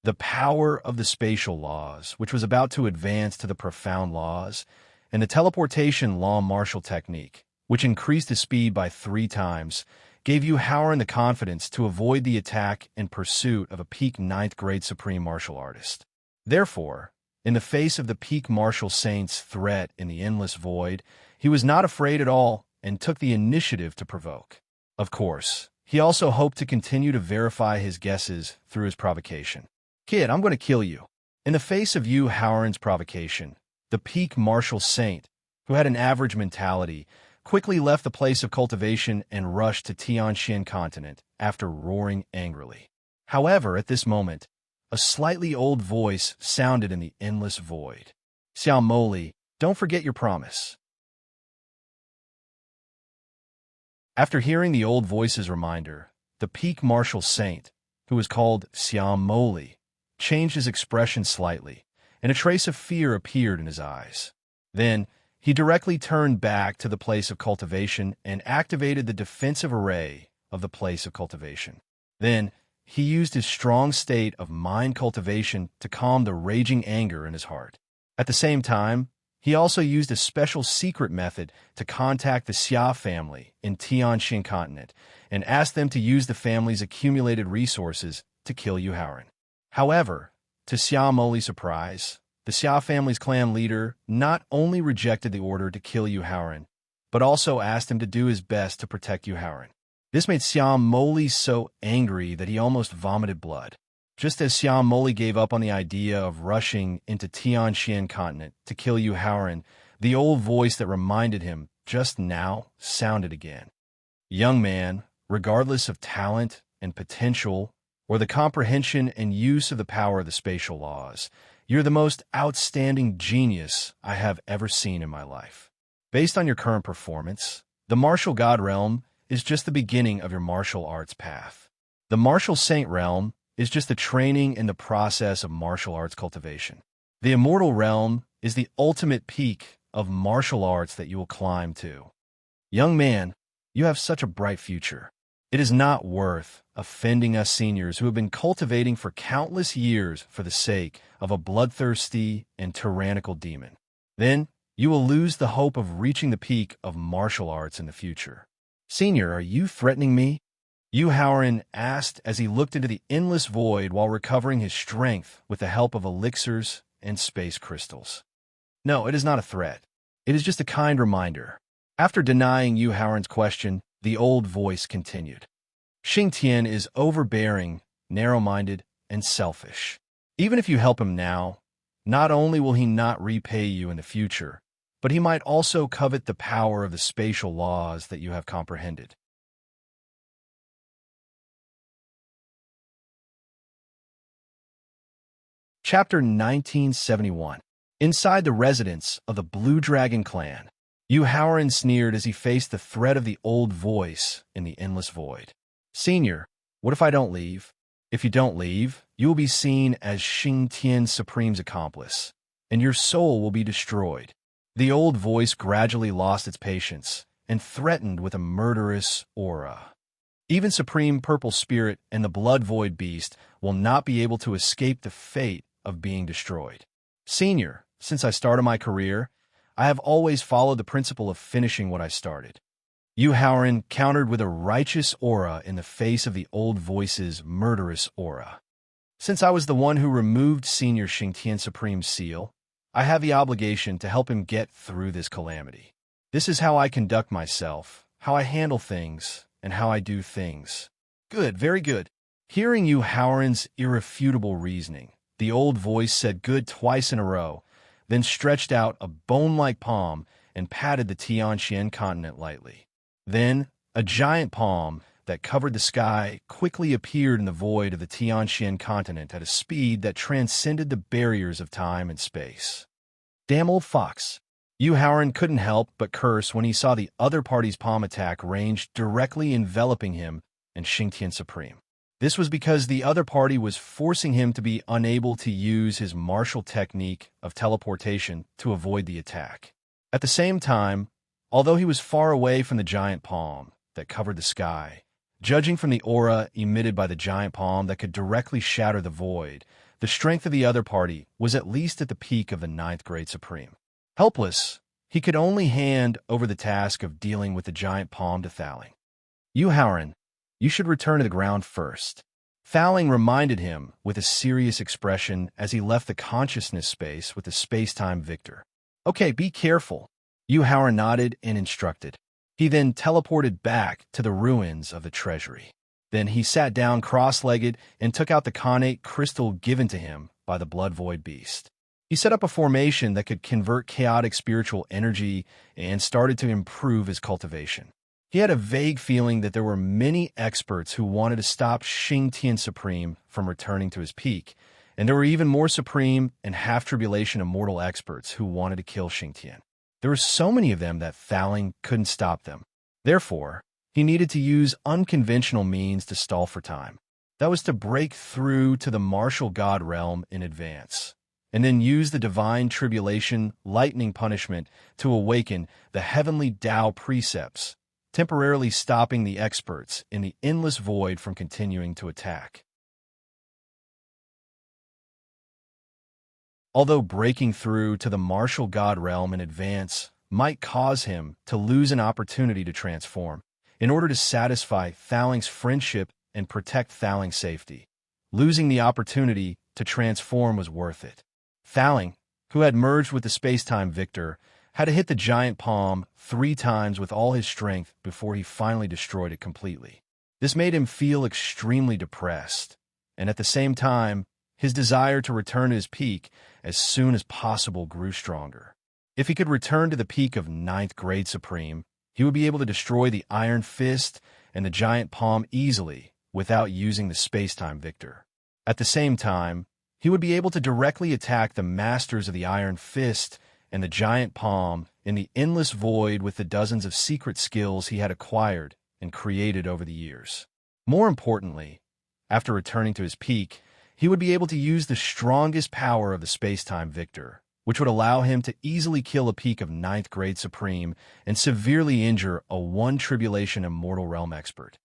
The power of the spatial laws, which was about to advance to the profound laws, and the teleportation law martial technique, which increased his speed by 3 times, gave Yu Haoran the confidence to avoid the attack in pursuit of a peak 9th grade supreme martial artist. Therefore, in the face of the peak martial saint's threat in the endless void, he was not afraid at all and took the initiative to provoke. Of course, he also hoped to continue to verify his guesses through his provocation. "Kid, I'm going to kill you." In the face of Yu Haoran's provocation, the peak martial saint, who had an average mentality, quickly left the place of cultivation and rushed to Tianxian continent after roaring angrily. However, at this moment, a slightly old voice sounded in the endless void. "Xiao Moli, don't forget your promise." After hearing the old voice's reminder, the peak martial saint, who was called Xiao Moli, changed his expression slightly, and a trace of fear appeared in his eyes. Then, he directly turned back to the place of cultivation and activated the defensive array of the place of cultivation. Then, he used his strong state of mind cultivation to calm the raging anger in his heart. At the same time, he also used a special secret method to contact the Xia family in Tianxian continent and asked them to use the family's accumulated resources to kill Yu Haoran. However, to Xiao Moli's surprise, the Xia family's clan leader not only rejected the order to kill Yu Haoran, but also asked him to do his best to protect Yu Haoran. This made Xiao Moli so angry that he almost vomited blood. Just as Xiao Moli gave up on the idea of rushing into Tianxian continent to kill Yu Haoran, the old voice that reminded him just now sounded again. "Young man, regardless of talent and potential, or the comprehension and use of the power of the spatial laws, you're the most outstanding genius I have ever seen in my life. Based on your current performance, the martial god realm is just the beginning of your martial arts path. The martial saint realm is just the training in the process of martial arts cultivation. The immortal realm is the ultimate peak of martial arts that you will climb to. Young man, you have such a bright future. It is not worth offending us seniors who have been cultivating for countless years for the sake of a bloodthirsty and tyrannical demon. Then you will lose the hope of reaching the peak of martial arts in the future." "Senior, are you threatening me?" Yu Haoran asked as he looked into the endless void while recovering his strength with the help of elixirs and space crystals. "No, it is not a threat. It is just a kind reminder." After denying Yu Haoran's question, the old voice continued. "Xingtian is overbearing, narrow-minded, and selfish. Even if you help him now, not only will he not repay you in the future, but he might also covet the power of the spatial laws that you have comprehended." Chapter 1971. Inside the residence of the Blue Dragon clan, Yu Haoran sneered as he faced the threat of the old voice in the endless void. "Senior, what if I don't leave? If you don't leave, you will be seen as Xingtian Supreme's accomplice, and your soul will be destroyed." The old voice gradually lost its patience and threatened with a murderous aura. "Even Supreme Purple Spirit and the Blood Void Beast will not be able to escape the fate of being destroyed. Senior, since I started my career, I have always followed the principle of finishing what I started." Yu Haoran countered with a righteous aura in the face of the old voice's murderous aura. Since I was the one who removed Senior Xingtian Supreme's seal, I have the obligation to help him get through this calamity. This is how I conduct myself, how I handle things, and how I do things. Good, very good. Hearing Yu Haoran's irrefutable reasoning, the old voice said good twice in a row, then stretched out a bone-like palm and patted the Tianxian continent lightly. Then, a giant palm that covered the sky quickly appeared in the void of the Tianxian continent at a speed that transcended the barriers of time and space. Damn old fox. Yu Haoran couldn't help but curse when he saw the other party's palm attack range directly enveloping him and Xingtian Supreme. This was because the other party was forcing him to be unable to use his martial technique of teleportation to avoid the attack. At the same time, although he was far away from the giant palm that covered the sky, judging from the aura emitted by the giant palm that could directly shatter the void, the strength of the other party was at least at the peak of the ninth grade supreme. Helpless, he could only hand over the task of dealing with the giant palm to Thaling. Yu Haoran, you should return to the ground first. Thaling reminded him with a serious expression as he left the consciousness space with the space-time victor. Okay, be careful. Yu Haoran nodded and instructed. He then teleported back to the ruins of the treasury. Then he sat down cross-legged and took out the connate crystal given to him by the Blood Void Beast. He set up a formation that could convert chaotic spiritual energy and started to improve his cultivation. He had a vague feeling that there were many experts who wanted to stop Xingtian Supreme from returning to his peak, and there were even more Supreme and half-tribulation immortal experts who wanted to kill Xingtian. There were so many of them that Thaling couldn't stop them. Therefore, he needed to use unconventional means to stall for time. That was to break through to the martial god realm in advance, and then use the divine tribulation lightning punishment to awaken the heavenly Tao precepts, temporarily stopping the experts in the endless void from continuing to attack. Although breaking through to the martial god realm in advance might cause him to lose an opportunity to transform, in order to satisfy Thaling's friendship and protect Thaling's safety, losing the opportunity to transform was worth it. Thaling, who had merged with the space-time victor, had to hit the giant palm 3 times with all his strength before he finally destroyed it completely. This made him feel extremely depressed, and at the same time, his desire to return to his peak as soon as possible grew stronger. If he could return to the peak of 9th grade Supreme, he would be able to destroy the Iron Fist and the giant palm easily without using the space-time victor. At the same time, he would be able to directly attack the masters of the Iron Fist and the giant palm in the endless void with the dozens of secret skills he had acquired and created over the years. More importantly, after returning to his peak, he would be able to use the strongest power of the space-time victor, which would allow him to easily kill a peak of 9th grade Supreme and severely injure a 1 tribulation immortal realm expert.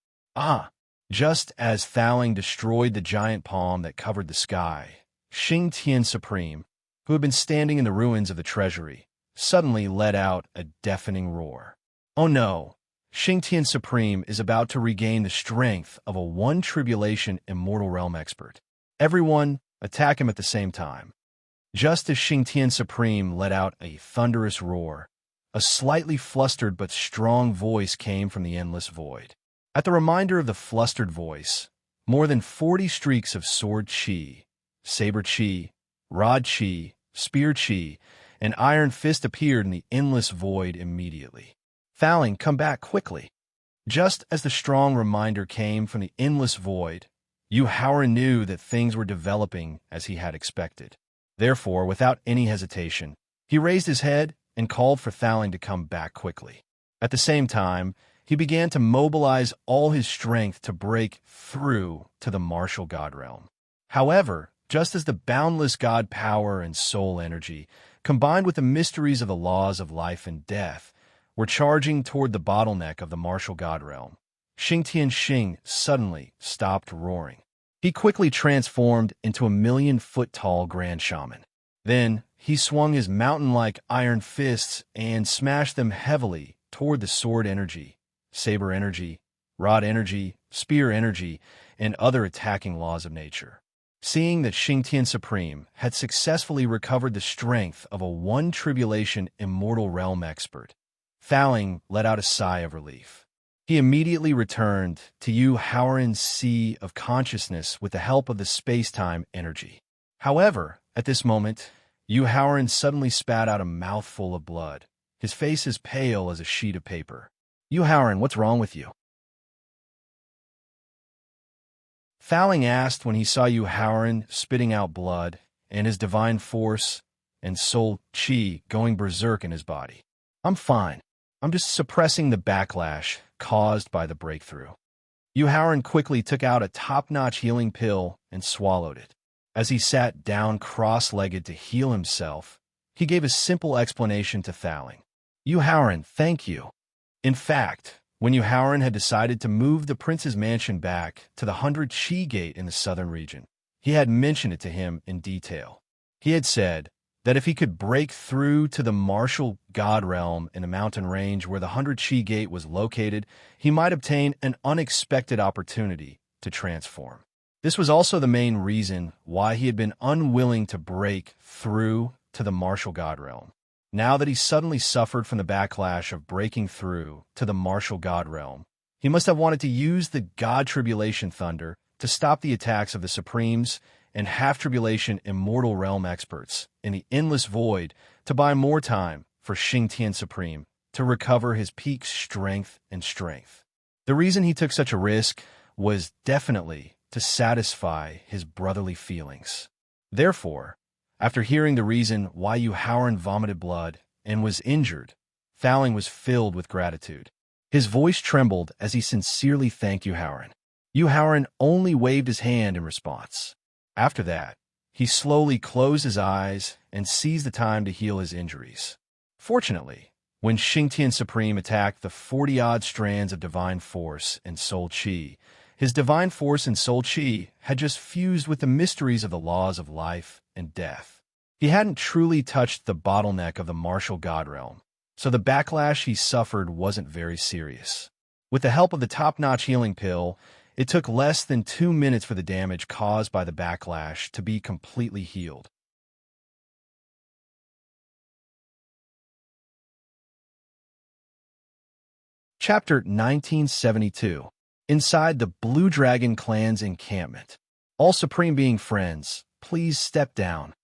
Just as Thaling destroyed the giant palm that covered the sky, Xingtian Supreme, who had been standing in the ruins of the treasury, suddenly let out a deafening roar. Oh no! Xingtian Supreme is about to regain the strength of a 1 tribulation immortal realm expert. Everyone, attack him at the same time. Just as Xingtian Supreme let out a thunderous roar, a slightly flustered but strong voice came from the endless void. At the reminder of the flustered voice, more than 40 streaks of sword chi, saber chi, rod chi, spear chi, and iron fist appeared in the endless void immediately. Thaling, come back quickly. Just as the strong reminder came from the endless void, Yu Haoran knew that things were developing as he had expected. Therefore, without any hesitation, he raised his head and called for Thaling to come back quickly. At the same time, he began to mobilize all his strength to break through to the martial god realm. However, just as the boundless god power and soul energy, combined with the mysteries of the laws of life and death, were charging toward the bottleneck of the martial god realm, Xingtian Xing suddenly stopped roaring. He quickly transformed into a 1,000,000-foot-tall grand shaman. Then, he swung his mountain-like iron fists and smashed them heavily toward the sword energy, saber energy, rod energy, spear energy, and other attacking laws of nature. Seeing that Xingtian Supreme had successfully recovered the strength of a one-tribulation immortal realm expert, Thowling let out a sigh of relief. He immediately returned to Yu Haoran's sea of consciousness with the help of the space-time energy. However, at this moment, Yu Haoran suddenly spat out a mouthful of blood, his face as pale as a sheet of paper. Yu Haoran, what's wrong with you? Thowling asked when he saw Yu Haoran spitting out blood and his divine force and soul chi going berserk in his body. I'm fine. I'm just suppressing the backlash caused by the breakthrough. Yu Haoran quickly took out a top-notch healing pill and swallowed it. As he sat down cross-legged to heal himself, he gave a simple explanation to Thowling. Yu Haoran, thank you. In fact, when Yu Haoran had decided to move the prince's mansion back to the 100 Chi Gate in the southern region, he had mentioned it to him in detail. He had said that if he could break through to the martial god realm in the mountain range where the 100 Chi Gate was located, he might obtain an unexpected opportunity to transform. This was also the main reason why he had been unwilling to break through to the martial god realm. Now that he suddenly suffered from the backlash of breaking through to the martial god realm, he must have wanted to use the god tribulation thunder to stop the attacks of the Supremes and half-tribulation immortal realm experts in the endless void to buy more time for Xingtian Supreme to recover his peak strength and strength. The reason he took such a risk was definitely to satisfy his brotherly feelings. Therefore, after hearing the reason why Yu Haoran vomited blood and was injured, Thowling was filled with gratitude. His voice trembled as he sincerely thanked Yu Haoran. Yu Haoran only waved his hand in response. After that, he slowly closed his eyes and seized the time to heal his injuries. Fortunately, when Xingtian Supreme attacked the 40-odd strands of divine force and soul chi, his divine force and soul chi had just fused with the mysteries of the laws of life and death. He hadn't truly touched the bottleneck of the martial god realm, so the backlash he suffered wasn't very serious. With the help of the top-notch healing pill, it took less than 2 minutes for the damage caused by the backlash to be completely healed. Chapter 1972. Inside the Blue Dragon Clan's encampment. All Supreme Being friends, please step down.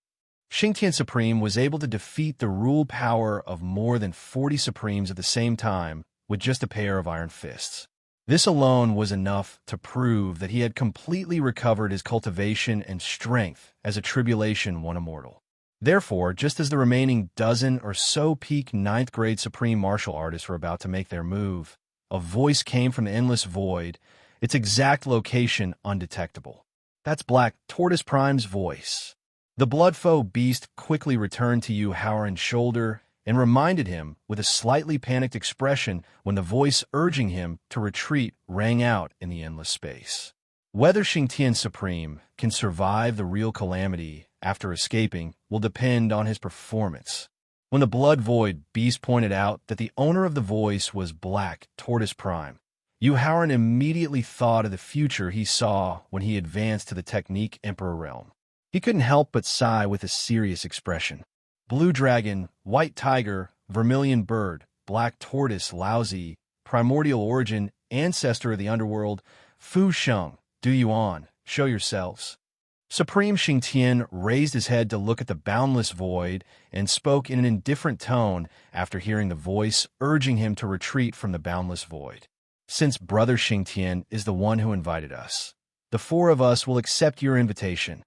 Xingtian Supreme was able to defeat the rule power of more than 40 Supremes at the same time with just a pair of iron fists. This alone was enough to prove that he had completely recovered his cultivation and strength as a Tribulation One Immortal. Therefore, just as the remaining dozen or so peak 9th grade Supreme Martial Artists were about to make their move, a voice came from the endless void, its exact location undetectable. That's Black Tortoise Prime's voice. The Bloodfoe beast quickly returned to Yu Haoran's shoulder and reminded him with a slightly panicked expression when the voice urging him to retreat rang out in the endless space. Whether Xingtian Supreme can survive the real calamity after escaping will depend on his performance. When the Blood Void beast pointed out that the owner of the voice was Black Tortoise Prime, Yu Haoran immediately thought of the future he saw when he advanced to the Technique Emperor realm. He couldn't help but sigh with a serious expression. Blue Dragon, White Tiger, Vermilion Bird, Black Tortoise, Lousy, Primordial Origin, Ancestor of the Underworld, Fu Sheng, do you on, show yourselves. Supreme Xingtian raised his head to look at the boundless void and spoke in an indifferent tone after hearing the voice urging him to retreat from the boundless void. Since Brother Xingtian is the one who invited us, the 4 of us will accept your invitation.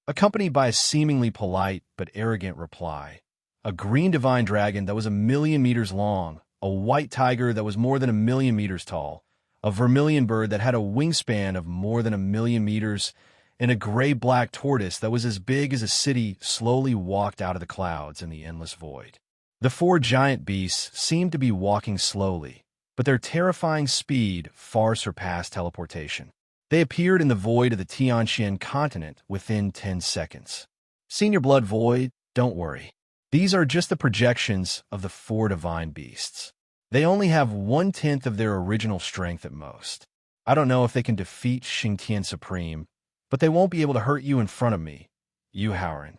Accompanied by a seemingly polite but arrogant reply, a green divine dragon that was 1,000,000 meters long, a white tiger that was more than 1,000,000 meters tall, a vermilion bird that had a wingspan of more than 1,000,000 meters, and a gray-black tortoise that was as big as a city slowly walked out of the clouds in the endless void. The 4 giant beasts seemed to be walking slowly, but their terrifying speed far surpassed teleportation. They appeared in the void of the Tianxian continent within 10 seconds. Senior Blood Void, don't worry. These are just the projections of the 4 divine beasts. They only have 1/10 of their original strength at most. I don't know if they can defeat Xingtian Supreme, but they won't be able to hurt you in front of me, Yuhauran.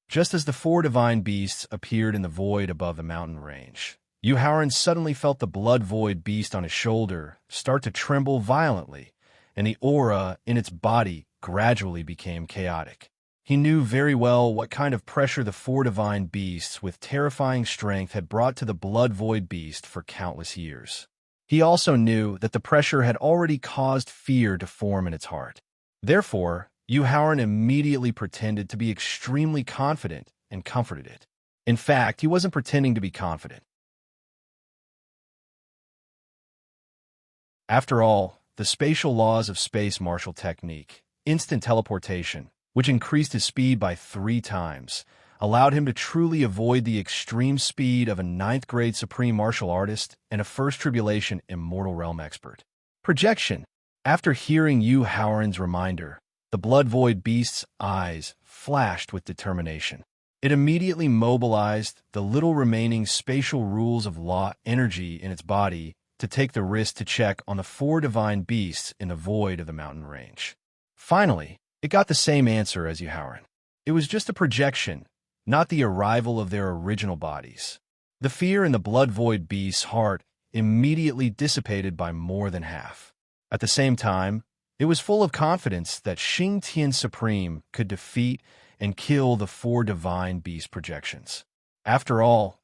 Just as the four divine beasts appeared in the void above the mountain range, Yuhauran suddenly felt the blood void beast on his shoulder start to tremble violently, and the aura in its body gradually became chaotic. He knew very well what kind of pressure the four divine beasts with terrifying strength had brought to the blood void beast for countless years. He also knew that the pressure had already caused fear to form in its heart. Therefore, Yuhauran immediately pretended to be extremely confident and comforted it. In fact, he wasn't pretending to be confident. After all, the spatial laws of space martial technique, instant teleportation, which increased his speed by 3 times, allowed him to truly avoid the extreme speed of a 9th-grade supreme martial artist and a First Tribulation Immortal Realm expert. Projection. After hearing Yuhauran's reminder, the blood void beast's eyes flashed with determination. It immediately mobilized the little remaining spatial rules of law energy in its body to take the risk to check on the 4 divine beasts in the void of the mountain range. Finally, it got the same answer as Yuhauran. It was just a projection, not the arrival of their original bodies. The fear in the blood void beast's heart immediately dissipated by more than half. At the same time, it was full of confidence that Xing Tian Supreme could defeat and kill the 4 divine beast projections. After all,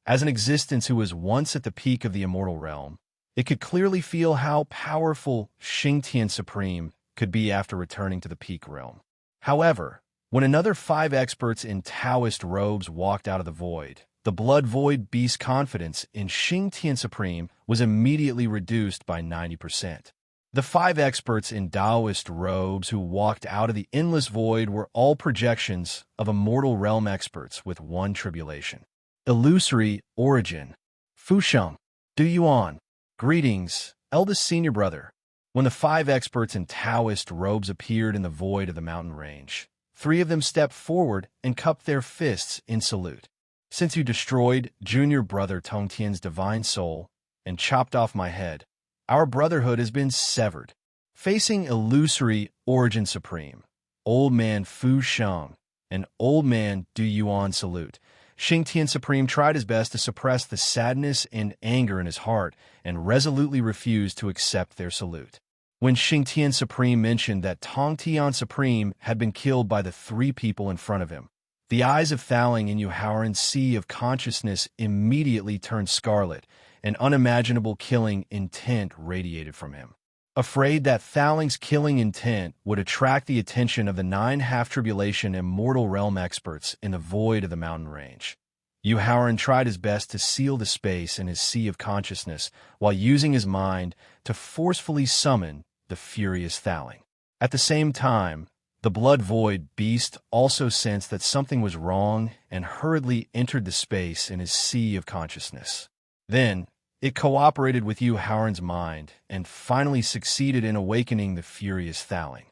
as an existence who was once at the peak of the immortal realm, it could clearly feel how powerful Xing Tian Supreme could be after returning to the peak realm. However, when another 5 experts in Taoist robes walked out of the void, the blood void beast's confidence in Xing Tian Supreme was immediately reduced by 90%. The 5 experts in Taoist robes who walked out of the endless void were all projections of immortal realm experts with one tribulation. Illusory origin. Fusheng, Du Yuan. Greetings, eldest senior brother. When the 5 experts in Taoist robes appeared in the void of the mountain range, 3 of them stepped forward and cupped their fists in salute. Since you destroyed junior brother Tongtian's divine soul and chopped off my head, our brotherhood has been severed. Facing illusory origin supreme, old man Fu Sheng and old man Du Yuan salute, Xing Tian Supreme tried his best to suppress the sadness and anger in his heart and resolutely refused to accept their salute. When Xing Tian Supreme mentioned that Tong Tian Supreme had been killed by the 3 people in front of him, the eyes of Thaling in Yuhauran's sea of consciousness immediately turned scarlet, and unimaginable killing intent radiated from him. Afraid that Thaling's killing intent would attract the attention of the 9 half-tribulation immortal realm experts in the void of the mountain range, Yuhauran tried his best to seal the space in his sea of consciousness while using his mind to forcefully summon the furious Thaling. At the same time, the blood void beast also sensed that something was wrong and hurriedly entered the space in his sea of consciousness. Then, it cooperated with Yuhauran's mind and finally succeeded in awakening the furious Thaling.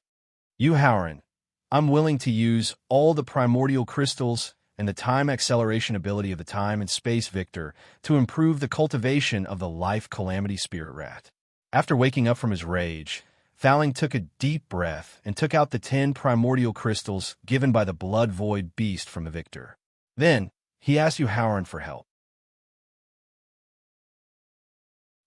Yuhauran, I'm willing to use all the primordial crystals and the time acceleration ability of the time and space Victor to improve the cultivation of the life calamity spirit rat. After waking up from his rage, Thaling took a deep breath and took out the 10 primordial crystals given by the blood void beast from the Victor. Then, he asked Yuhauran for help.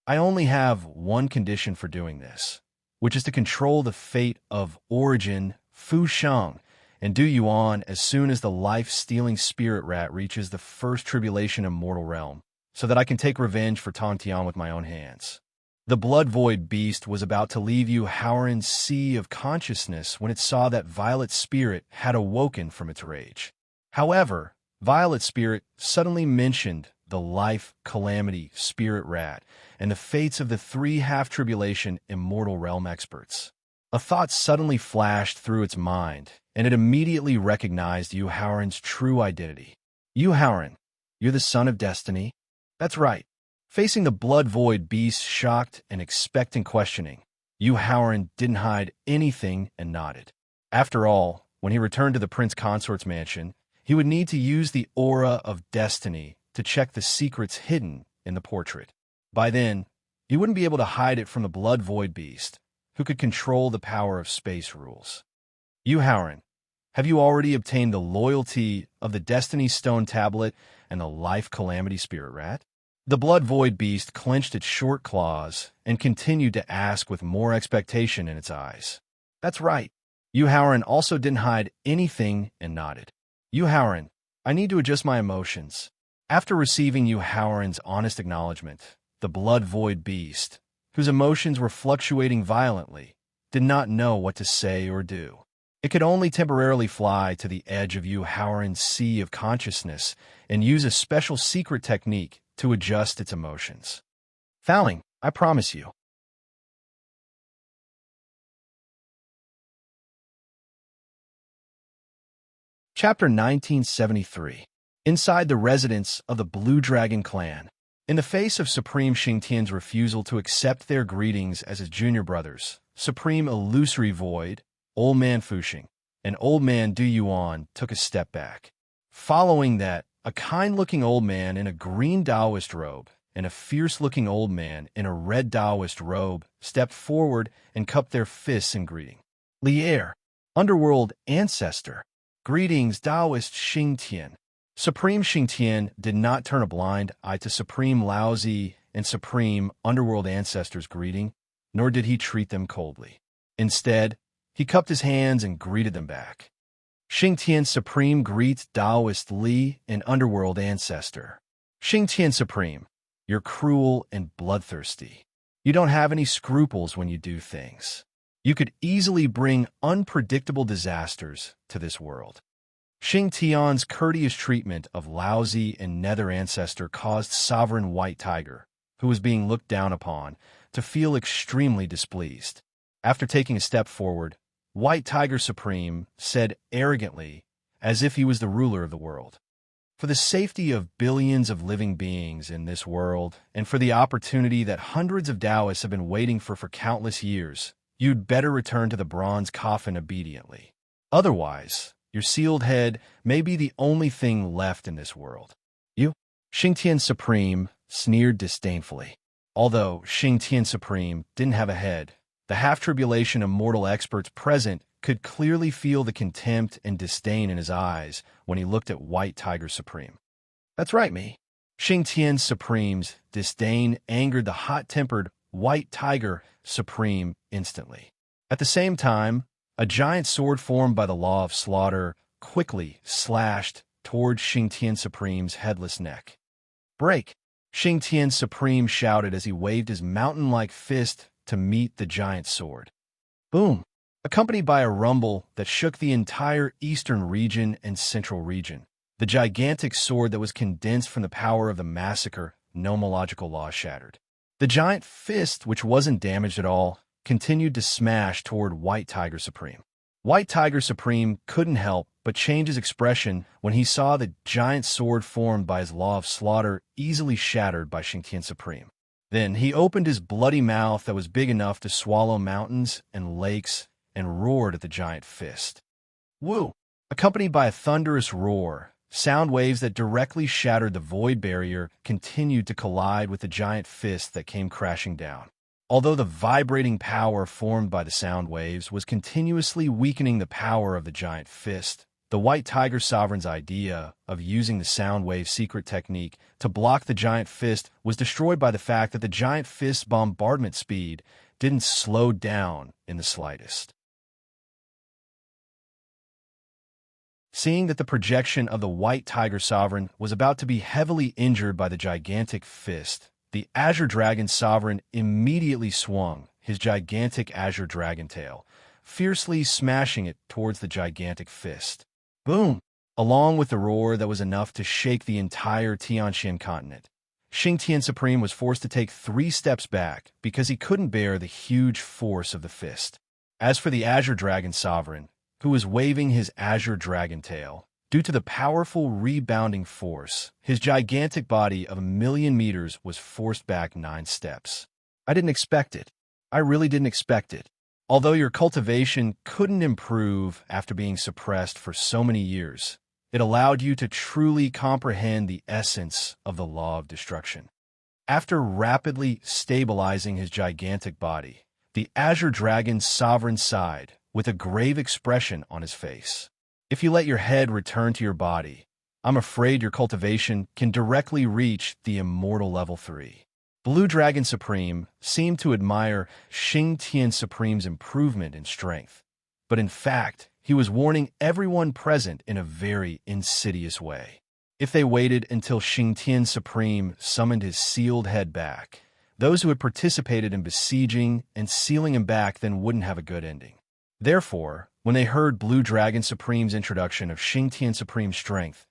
I only have one condition for doing this, which is to control the fate of Origin, Fu Sheng, and Du Yuan as soon as the life-stealing spirit rat reaches the First Tribulation Immortal Realm, so that I can take revenge for Tong Tian with my own hands. The blood void beast was about to leave Yuhauran's sea of consciousness when it saw that Violet Spirit had awoken from its rage. However, Violet Spirit suddenly mentioned the life calamity spirit rat and the fates of the 3 half-tribulation immortal realm experts. A thought suddenly flashed through its mind, and it immediately recognized Yuhauran's true identity. Yuhauran, you're the son of destiny? That's right. Facing the blood void beast shocked and expectant questioning, Yuhauran didn't hide anything and nodded. After all, when he returned to the prince consort's mansion, he would need to use the aura of destiny to check the secrets hidden in the portrait. By then, he wouldn't be able to hide it from the blood void beast, who could control the power of space rules. You, Howren, have you already obtained the loyalty of the Destiny Stone Tablet and the Life Calamity Spirit Rat? The Blood Void Beast clenched its short claws and continued to ask with more expectation in its eyes. That's right. You, Howren, also didn't hide anything and nodded. You, Howren, I need to adjust my emotions. After receiving you, Howren's honest acknowledgement, the Blood Void Beast, whose emotions were fluctuating violently, did not know what to say or do. It could only temporarily fly to the edge of you, Howren's sea of consciousness and use a special secret technique to adjust its emotions. Fouling, I promise you. Chapter 1973. Inside the residence of the Blue Dragon clan. In the face of Supreme Xingtian's refusal to accept their greetings as his junior brothers, Supreme Illusory Void, Old Man Fuxing, and Old Man Du Yuan took a step back. Following that, a kind-looking old man in a green Taoist robe and a fierce-looking old man in a red Taoist robe stepped forward and cupped their fists in greeting. Lier, Underworld Ancestor. Greetings, Taoist Xingtian. Supreme Xingtian did not turn a blind eye to Supreme Laozi and Supreme Underworld Ancestor's greeting, nor did he treat them coldly. Instead, he cupped his hands and greeted them back. Xingtian Supreme greets Taoist Li and Underworld Ancestor. Xingtian Supreme, you're cruel and bloodthirsty. You don't have any scruples when you do things. You could easily bring unpredictable disasters to this world. Xingtian's courteous treatment of Laozi and Nether Ancestor caused Sovereign White Tiger, who was being looked down upon, to feel extremely displeased. After taking a step forward, White Tiger Supreme said arrogantly, as if he was the ruler of the world, "For the safety of billions of living beings in this world, and for the opportunity that hundreds of Taoists have been waiting for countless years, you'd better return to the bronze coffin obediently. Otherwise, your sealed head may be the only thing left in this world." You, Xingtian Supreme, sneered disdainfully. Although Xingtian Supreme didn't have a head, the half-tribulation immortal experts present could clearly feel the contempt and disdain in his eyes when he looked at White Tiger Supreme. That's right, me. Xingtian Supreme's disdain angered the hot-tempered White Tiger Supreme instantly. At the same time, a giant sword formed by the law of slaughter quickly slashed toward Xingtian Supreme's headless neck. "Break!" Xingtian Supreme shouted as he waved his mountain-like fist to meet the giant sword. Boom! Accompanied by a rumble that shook the entire eastern region and central region. The gigantic sword that was condensed from the power of the massacre nomological law shattered. The giant fist, which wasn't damaged at all, continued to smash toward White Tiger Supreme. White Tiger Supreme couldn't help but change his expression when he saw the giant sword formed by his law of slaughter easily shattered by Xingtian Supreme. Then he opened his bloody mouth that was big enough to swallow mountains and lakes and roared at the giant fist. Woo! Accompanied by a thunderous roar, sound waves that directly shattered the void barrier continued to collide with the giant fist that came crashing down. Although the vibrating power formed by the sound waves was continuously weakening the power of the giant fist, the White Tiger Sovereign's idea of using the sound wave secret technique to block the giant fist was destroyed by the fact that the giant fist's bombardment speed didn't slow down in the slightest. Seeing that the projection of the White Tiger Sovereign was about to be heavily injured by the gigantic fist, the Azure Dragon Sovereign immediately swung his gigantic Azure Dragon tail, fiercely smashing it towards the gigantic fist. Boom! Along with the roar that was enough to shake the entire Tianxian continent, Xingtian Supreme was forced to take 3 steps back because he couldn't bear the huge force of the fist. As for the Azure Dragon Sovereign, who was waving his Azure Dragon tail, due to the powerful rebounding force, his gigantic body of 1,000,000 meters was forced back 9 steps. I didn't expect it. I really didn't expect it. Although your cultivation couldn't improve after being suppressed for so many years, it allowed you to truly comprehend the essence of the law of destruction. After rapidly stabilizing his gigantic body, the Azure Dragon's sovereign sighed with a grave expression on his face. If you let your head return to your body, I'm afraid your cultivation can directly reach the immortal level 3. Blue Dragon Supreme seemed to admire Xing Tian Supreme's improvement in strength, but in fact, he was warning everyone present in a very insidious way. If they waited until Xing Tian Supreme summoned his sealed head back, those who had participated in besieging and sealing him back then wouldn't have a good ending. Therefore, when they heard Blue Dragon Supreme's introduction of Xing Tian Supreme's strength,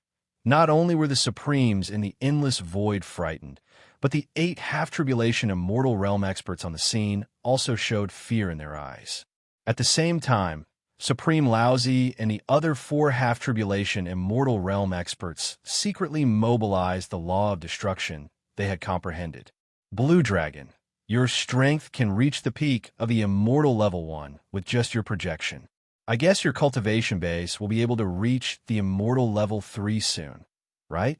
not only were the Supremes in the endless void frightened, but the 8 half-tribulation immortal realm experts on the scene also showed fear in their eyes. At the same time, Supreme Laozi and the other 4 half-tribulation immortal realm experts secretly mobilized the law of destruction they had comprehended. Blue Dragon, your strength can reach the peak of the immortal level 1 with just your projection. I guess your cultivation base will be able to reach the immortal level 3 soon, right?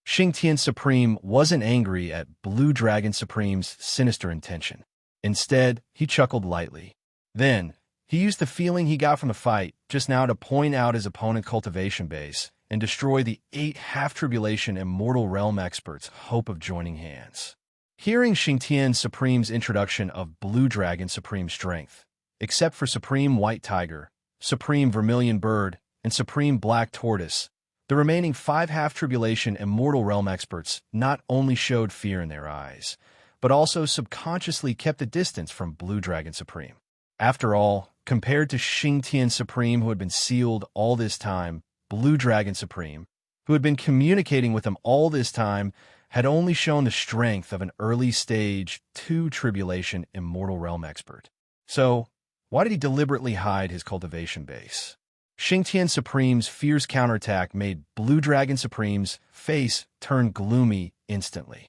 Xing Tian Supreme wasn't angry at Blue Dragon Supreme's sinister intention. Instead, he chuckled lightly. Then, he used the feeling he got from the fight just now to point out his opponent's cultivation base and destroy the 8 half-tribulation immortal realm experts' hope of joining hands. Hearing Xing Tian Supreme's introduction of Blue Dragon Supreme strength, except for Supreme White Tiger, Supreme Vermilion Bird, and Supreme Black Tortoise, the remaining 5 half-tribulation immortal realm experts not only showed fear in their eyes, but also subconsciously kept a distance from Blue Dragon Supreme. After all, compared to Xing Tian Supreme, who had been sealed all this time, Blue Dragon Supreme, who had been communicating with him all this time, had only shown the strength of an early-stage 2 tribulation immortal realm expert. So, why did he deliberately hide his cultivation base? Xing Tian Supreme's fierce counterattack made Blue Dragon Supreme's face turn gloomy instantly.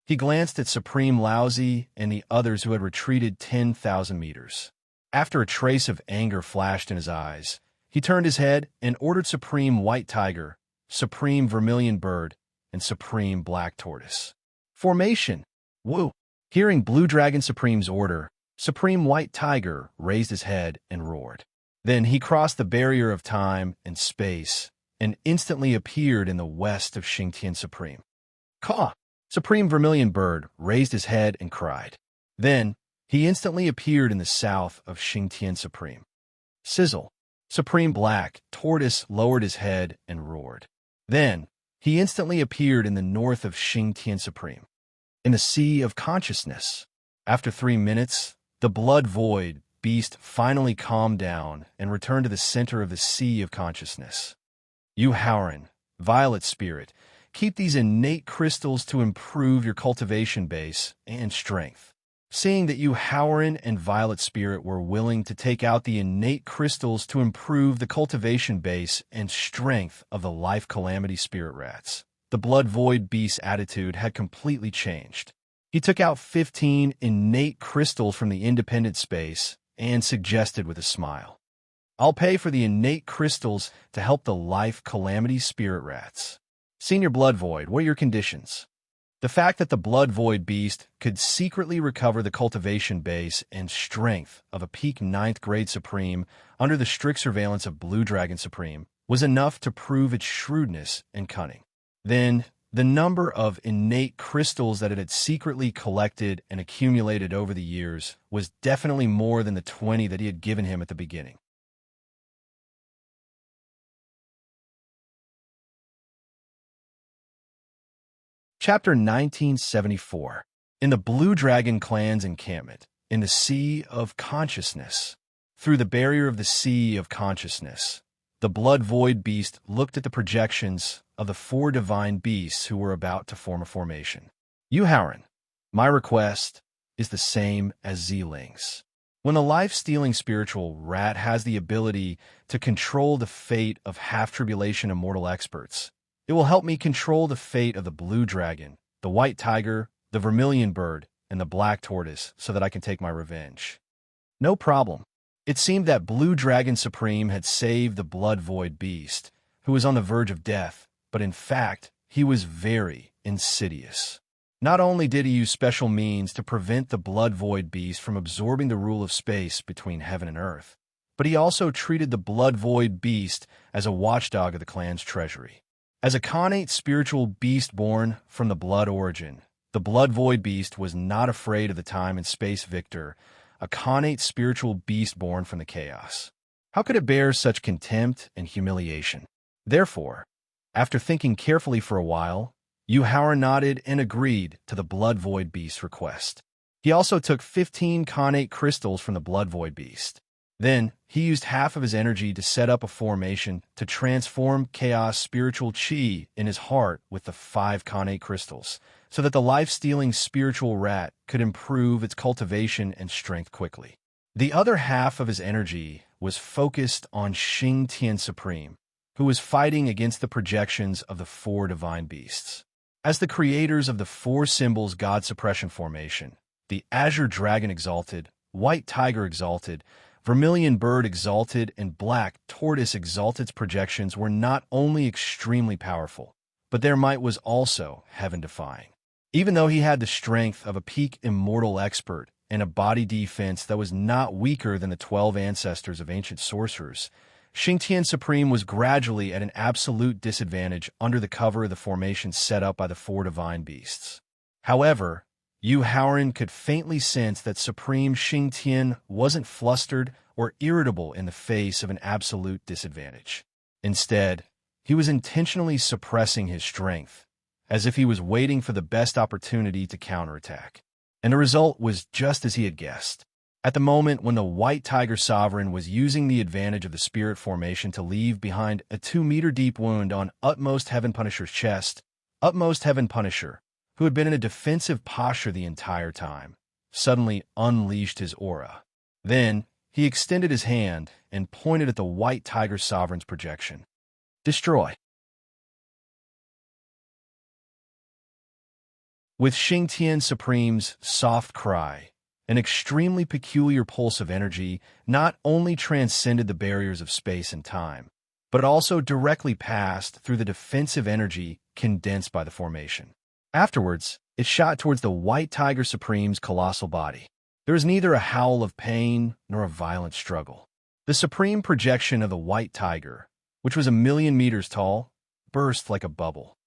He glanced at Supreme Laozi and the others who had retreated 10,000 meters. After a trace of anger flashed in his eyes, he turned his head and ordered Supreme White Tiger, Supreme Vermilion Bird, and Supreme Black Tortoise. Formation! Woo! Hearing Blue Dragon Supreme's order, Supreme White Tiger raised his head and roared. Then he crossed the barrier of time and space and instantly appeared in the west of Xing Tian Supreme. Caw! Supreme Vermilion Bird raised his head and cried. Then he instantly appeared in the south of Xing Tian Supreme. Sizzle! Supreme Black Tortoise lowered his head and roared. Then he instantly appeared in the north of Xing Tian Supreme. In the Sea of Consciousness. After 3 minutes, the blood void beast finally calmed down and returned to the center of the Sea of Consciousness. You Howren, Violet Spirit, keep these innate crystals to improve your cultivation base and strength. Seeing that you Howren and Violet Spirit were willing to take out the innate crystals to improve the cultivation base and strength of the Life Calamity Spirit Rats, the Blood Void Beast's attitude had completely changed. He took out 15 innate crystals from the independent space and suggested with a smile, I'll pay for the innate crystals to help the Life Calamity Spirit Rats. Senior Blood Void, what are your conditions? The fact that the Blood Void Beast could secretly recover the cultivation base and strength of a peak 9th grade Supreme under the strict surveillance of Blue Dragon Supreme was enough to prove its shrewdness and cunning. Then, the number of innate crystals that it had secretly collected and accumulated over the years was definitely more than the 20 that he had given him at the beginning. Chapter 1974. In the Blue Dragon Clan's encampment, in the Sea of Consciousness. Through the barrier of the Sea of Consciousness, the Blood Void Beast looked at the projections of the 4 divine beasts who were about to form a formation. You Howren, my request is the same as Z-Ling's. When a life-stealing spiritual rat has the ability to control the fate of half-tribulation immortal experts, it will help me control the fate of the Blue Dragon, the White Tiger, the Vermilion Bird, and the Black Tortoise so that I can take my revenge. No problem. It seemed that Blue Dragon Supreme had saved the Blood Void Beast, who was on the verge of death, but in fact, he was very insidious. Not only did he use special means to prevent the Blood Void beast from absorbing the rule of space between heaven and earth, but he also treated the Blood Void beast as a watchdog of the clan's treasury. As a connate spiritual beast born from the blood origin, the Blood Void beast was not afraid of the time and space victor, a connate spiritual beast born from the chaos. How could it bear such contempt and humiliation? Therefore, after thinking carefully for a while, Yuhauer nodded and agreed to the Blood Void beast's request. He also took 15 connate crystals from the Blood Void beast. Then, he used half of his energy to set up a formation to transform chaos spiritual chi in his heart with the 5 connate crystals, so that the life-stealing spiritual rat could improve its cultivation and strength quickly. The other half of his energy was focused on Xing Tian Supreme, who was fighting against the projections of the 4 divine beasts. As the creators of the 4 symbols God Suppression formation, the Azure Dragon Exalted, White Tiger Exalted, Vermilion Bird Exalted, and Black Tortoise Exalted's projections were not only extremely powerful, but their might was also heaven-defying. Even though he had the strength of a peak immortal expert and a body defense that was not weaker than the 12 ancestors of ancient sorcerers, Xing Tian Supreme was gradually at an absolute disadvantage under the cover of the formation set up by the 4 divine beasts. However, Yu Haoran could faintly sense that Supreme Xing Tian wasn't flustered or irritable in the face of an absolute disadvantage. Instead, he was intentionally suppressing his strength, as if he was waiting for the best opportunity to counterattack. And the result was just as he had guessed. At the moment when the White Tiger Sovereign was using the advantage of the Spirit formation to leave behind a 2-meter deep wound on Utmost Heaven Punisher's chest, Utmost Heaven Punisher, who had been in a defensive posture the entire time, suddenly unleashed his aura. Then, he extended his hand and pointed at the White Tiger Sovereign's projection. Destroy. With Xing Tian Supreme's soft cry, an extremely peculiar pulse of energy not only transcended the barriers of space and time, but it also directly passed through the defensive energy condensed by the formation. Afterwards, it shot towards the White Tiger Supreme's colossal body. There was neither a howl of pain nor a violent struggle. The supreme projection of the White Tiger, which was 1,000,000 meters tall, burst like a bubble.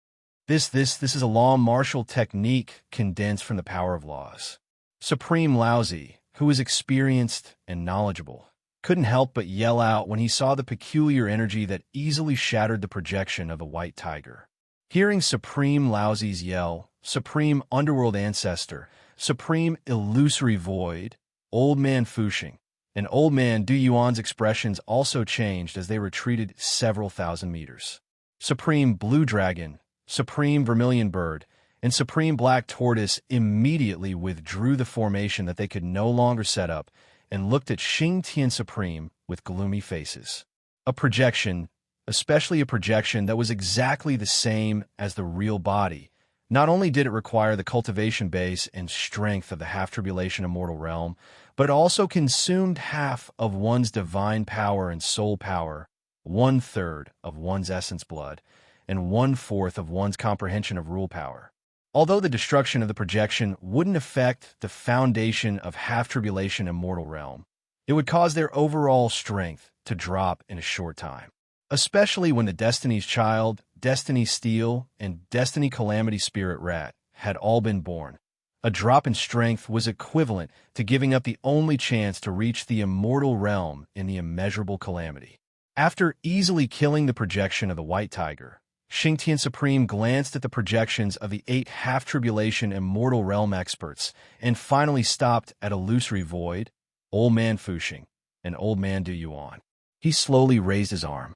This is a law martial technique condensed from the power of laws. Supreme Laozi, who was experienced and knowledgeable, couldn't help but yell out when he saw the peculiar energy that easily shattered the projection of the White Tiger. Hearing Supreme Laozi's yell, Supreme Underworld Ancestor, Supreme Illusory Void, Old Man Fuxing, and Old Man Du Yuan's expressions also changed as they retreated several thousand meters. Supreme Blue Dragon, Supreme Vermilion Bird, and Supreme Black Tortoise immediately withdrew the formation that they could no longer set up and looked at Xing Tian Supreme with gloomy faces. A projection, especially a projection that was exactly the same as the real body. Not only did it require the cultivation base and strength of the half-tribulation immortal realm, but it also consumed half of one's divine power and soul power, 1/3 of one's essence blood, and 1/4 of one's comprehension of rule power. Although the destruction of the projection wouldn't affect the foundation of half-tribulation immortal realm, it would cause their overall strength to drop in a short time. Especially when the Destiny's Child, Destiny Steel, and Destiny Calamity Spirit Rat had all been born. A drop in strength was equivalent to giving up the only chance to reach the immortal realm in the immeasurable calamity. After easily killing the projection of the White Tiger, Xing Tian Supreme glanced at the projections of the 8 half-tribulation immortal realm experts and finally stopped at Illusory Void, Old Man Fuxing, and Old Man Du Yuan. He slowly raised his arm.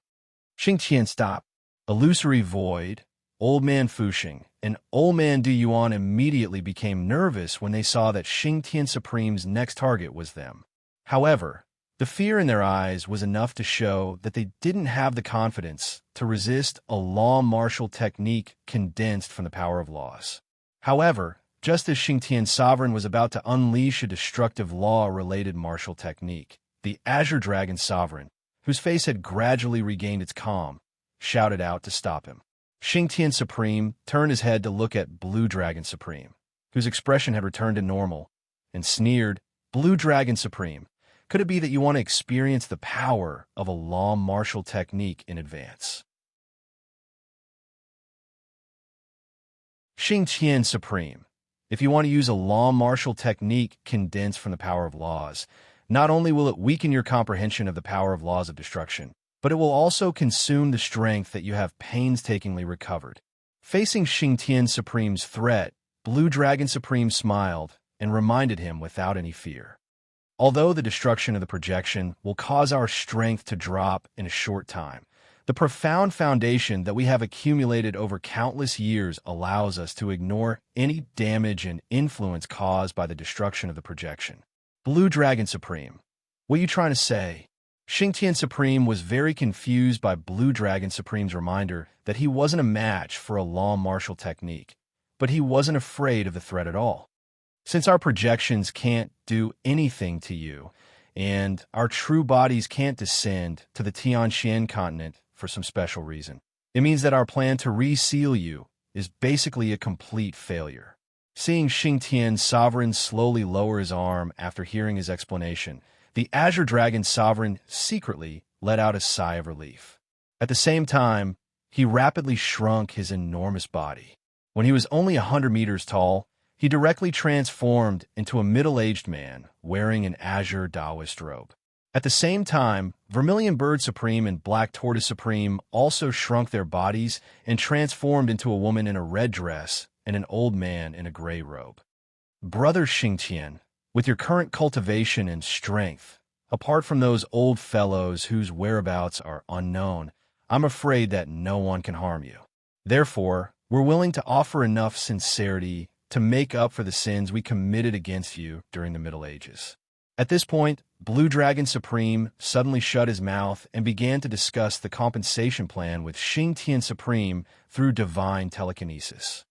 Xing Tian stopped. Illusory Void, Old Man Fuxing, and Old Man Du Yuan immediately became nervous when they saw that Xing Tian Supreme's next target was them. However, the fear in their eyes was enough to show that they didn't have the confidence to resist a law martial technique condensed from the power of laws. However, just as Xing Tian Sovereign was about to unleash a destructive law-related martial technique, the Azure Dragon Sovereign, whose face had gradually regained its calm, shouted out to stop him. Xing Tian Supreme turned his head to look at Blue Dragon Supreme, whose expression had returned to normal, and sneered, "Blue Dragon Supreme, could it be that you want to experience the power of a law martial technique in advance?" Xingqian Supreme, if you want to use a law martial technique condensed from the power of laws, not only will it weaken your comprehension of the power of laws of destruction, but it will also consume the strength that you have painstakingly recovered. Facing Xingqian Supreme's threat, Blue Dragon Supreme smiled and reminded him without any fear. Although the destruction of the projection will cause our strength to drop in a short time, the profound foundation that we have accumulated over countless years allows us to ignore any damage and influence caused by the destruction of the projection. Blue Dragon Supreme, what are you trying to say? Xingqian Supreme was very confused by Blue Dragon Supreme's reminder that he wasn't a match for a law martial technique, but he wasn't afraid of the threat at all. Since our projections can't do anything to you, and our true bodies can't descend to the Tianxian continent for some special reason, it means that our plan to reseal you is basically a complete failure. Seeing Xingtian's sovereign slowly lower his arm after hearing his explanation, the Azure Dragon sovereign secretly let out a sigh of relief. At the same time, he rapidly shrunk his enormous body. When he was only 100 meters tall, he directly transformed into a middle-aged man wearing an azure Taoist robe. At the same time, Vermilion Bird Supreme and Black Tortoise Supreme also shrunk their bodies and transformed into a woman in a red dress and an old man in a gray robe. Brother Xingqian, with your current cultivation and strength, apart from those old fellows whose whereabouts are unknown, I'm afraid that no one can harm you. Therefore, we're willing to offer enough sincerity to make up for the sins we committed against you during the Middle Ages. At this point, Blue Dragon Supreme suddenly shut his mouth and began to discuss the compensation plan with Xingtian Supreme through divine telekinesis.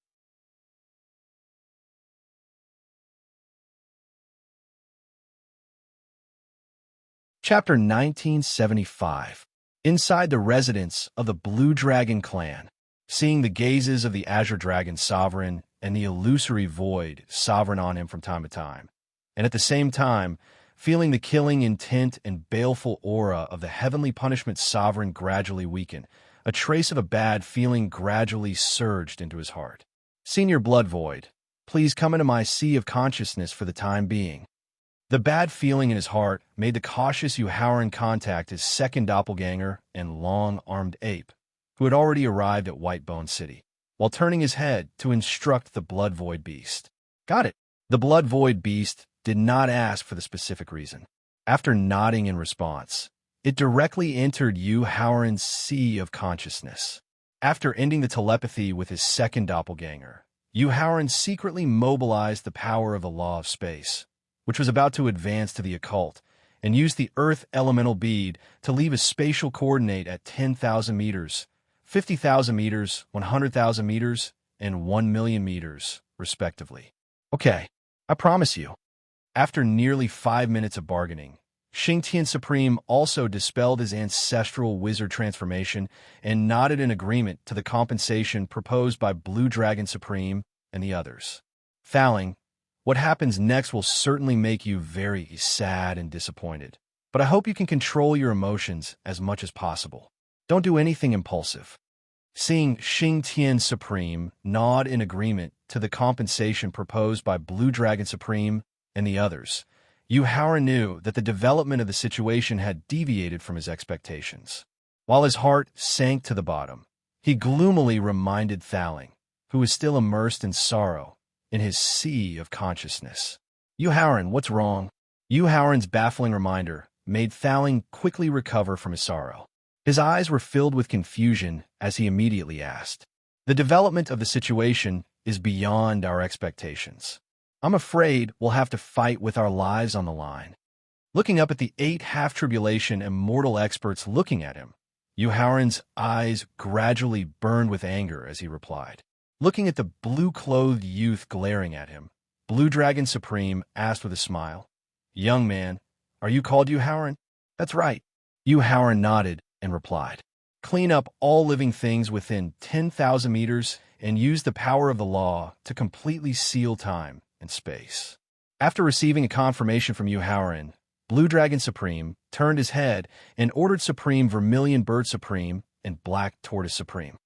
Chapter 1975. Inside the residence of the Blue Dragon clan, seeing the gazes of the Azure Dragon sovereign and the illusory void sovereign on him from time to time, and at the same time, feeling the killing intent and baleful aura of the heavenly punishment sovereign gradually weaken, a trace of a bad feeling gradually surged into his heart. Senior Blood Void, please come into my sea of consciousness for the time being. The bad feeling in his heart made the cautious Yuhauran contact his second doppelganger and long-armed ape, who had already arrived at Whitebone City, while turning his head to instruct the Blood Void beast. Got it. The Blood Void beast did not ask for the specific reason. After nodding in response, it directly entered Yuhauran's sea of consciousness. After ending the telepathy with his second doppelganger, Yuhauran secretly mobilized the power of the law of space, which was about to advance to the occult, and used the Earth elemental bead to leave a spatial coordinate at 10,000 meters, 50,000 meters, 100,000 meters, and 1,000,000 meters, respectively. Okay, I promise you. After nearly 5 minutes of bargaining, Xingtian Supreme also dispelled his ancestral wizard transformation and nodded in agreement to the compensation proposed by Blue Dragon Supreme and the others. Thaling, what happens next will certainly make you very sad and disappointed, but I hope you can control your emotions as much as possible. Don't do anything impulsive. Seeing Xingtian Supreme nod in agreement to the compensation proposed by Blue Dragon Supreme and the others, Yuhauran knew that the development of the situation had deviated from his expectations. While his heart sank to the bottom, he gloomily reminded Thaling, who was still immersed in sorrow, in his sea of consciousness. Yuhauran, what's wrong? Yuhauran's baffling reminder made Thaling quickly recover from his sorrow. His eyes were filled with confusion as he immediately asked, "The development of the situation is beyond our expectations. I'm afraid we'll have to fight with our lives on the line." Looking up at the 8 half-tribulation immortal experts looking at him, Yuhauran's eyes gradually burned with anger as he replied. Looking at the blue-clothed youth glaring at him, Blue Dragon Supreme asked with a smile, "Young man, are you called Yuhauran?" "That's right." Yuhauran nodded and replied, "Clean up all living things within 10,000 meters and used the power of the law to completely seal time and space. After receiving a confirmation from Yu Haoran, Blue Dragon Supreme turned his head and ordered Supreme Vermilion Bird Supreme and Black Tortoise Supreme.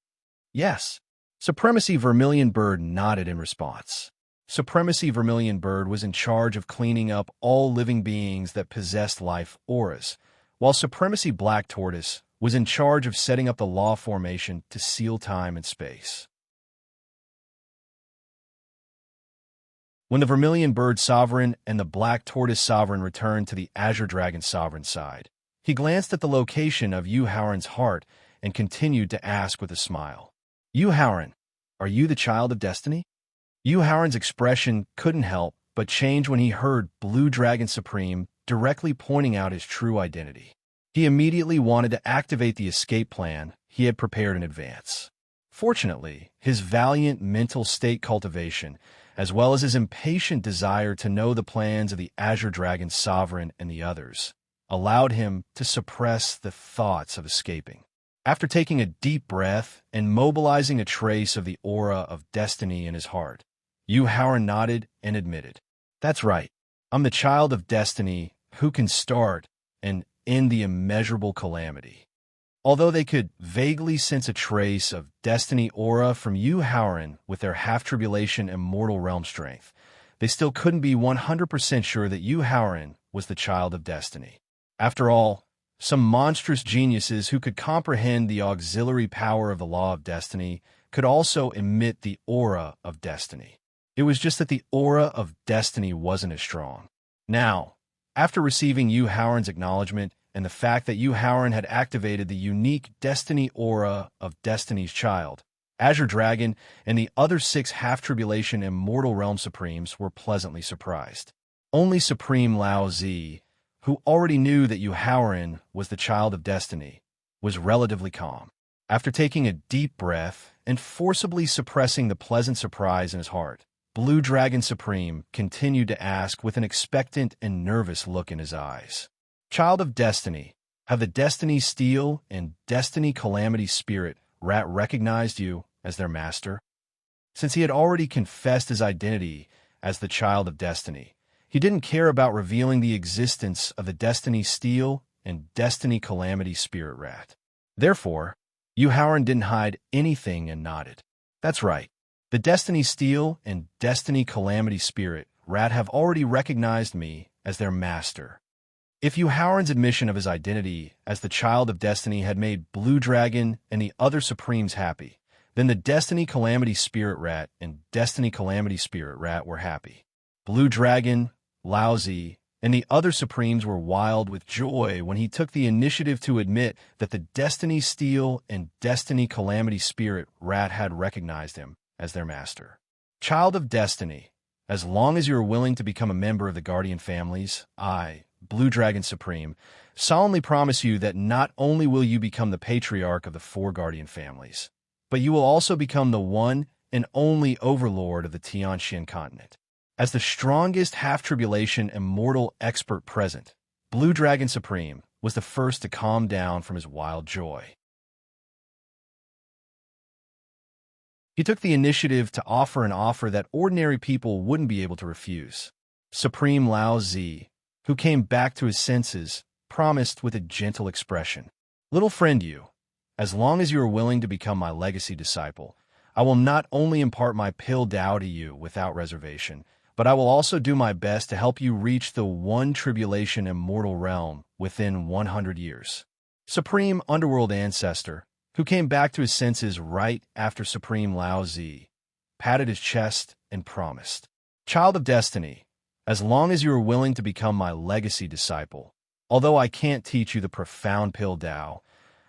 Yes, Supremacy Vermilion Bird nodded in response. Supremacy Vermilion Bird was in charge of cleaning up all living beings that possessed life auras, while Supremacy Black Tortoise was in charge of setting up the law formation to seal time and space. When the Vermilion Bird Sovereign and the Black Tortoise Sovereign returned to the Azure Dragon Sovereign side, he glanced at the location of Yu Haoran's heart and continued to ask with a smile, "Yu Haoran, are you the child of destiny?" Yu Haoran's expression couldn't help but change when he heard Blue Dragon Supreme directly pointing out his true identity. He immediately wanted to activate the escape plan he had prepared in advance. Fortunately, his valiant mental state cultivation, as well as his impatient desire to know the plans of the Azure Dragon Sovereign and the others, allowed him to suppress the thoughts of escaping. After taking a deep breath and mobilizing a trace of the aura of destiny in his heart, Yu Haoran nodded and admitted, "That's right. I'm the child of destiny who can start and end the immeasurable calamity." Although they could vaguely sense a trace of destiny aura from Yu Haoran with their half-tribulation and mortal realm strength, they still couldn't be 100% sure that Yu Haoran was the child of destiny. After all, some monstrous geniuses who could comprehend the auxiliary power of the law of destiny could also emit the aura of destiny. It was just that the aura of destiny wasn't as strong. Now, after receiving Yu Haoran's acknowledgement and the fact that Yu Haoran had activated the unique destiny aura of Destiny's Child, Azure Dragon and the other 6 half-tribulation and mortal realm supremes were pleasantly surprised. Only Supreme Lao Zi, who already knew that Yu Haoran was the child of destiny, was relatively calm. After taking a deep breath and forcibly suppressing the pleasant surprise in his heart, Blue Dragon Supreme continued to ask with an expectant and nervous look in his eyes, "Child of Destiny, have the Destiny Steel and Destiny Calamity Spirit Rat recognized you as their master?" Since he had already confessed his identity as the Child of Destiny, he didn't care about revealing the existence of the Destiny Steel and Destiny Calamity Spirit Rat. Therefore, Yu Haoran didn't hide anything and nodded. "That's right. The Destiny Steel and Destiny Calamity Spirit Rat have already recognized me as their master." If Yu Haoran's admission of his identity as the Child of Destiny had made Blue Dragon and the other Supremes happy, then the Destiny Calamity Spirit Rat and Destiny Calamity Spirit Rat were happy. Blue Dragon, Lao Zi, and the other Supremes were wild with joy when he took the initiative to admit that the Destiny Steel and Destiny Calamity Spirit Rat had recognized him as their master. "Child of Destiny, as long as you are willing to become a member of the Guardian families, I, Blue Dragon Supreme, solemnly promise you that not only will you become the patriarch of the 4 Guardian families, but you will also become the one and only overlord of the Tianxian continent." As the strongest half-tribulation and mortal expert present, Blue Dragon Supreme was the first to calm down from his wild joy. He took the initiative to offer an offer that ordinary people wouldn't be able to refuse. Supreme Lao Zi, who came back to his senses, promised with a gentle expression, "Little friend Yu, as long as you are willing to become my legacy disciple, I will not only impart my Pill Tao to you without reservation, but I will also do my best to help you reach the 1 tribulation and mortal realm within 100 years. Supreme Underworld Ancestor, who came back to his senses right after Supreme Lao Zi, patted his chest and promised, "Child of Destiny, as long as you are willing to become my legacy disciple, although I can't teach you the profound Pill Tao,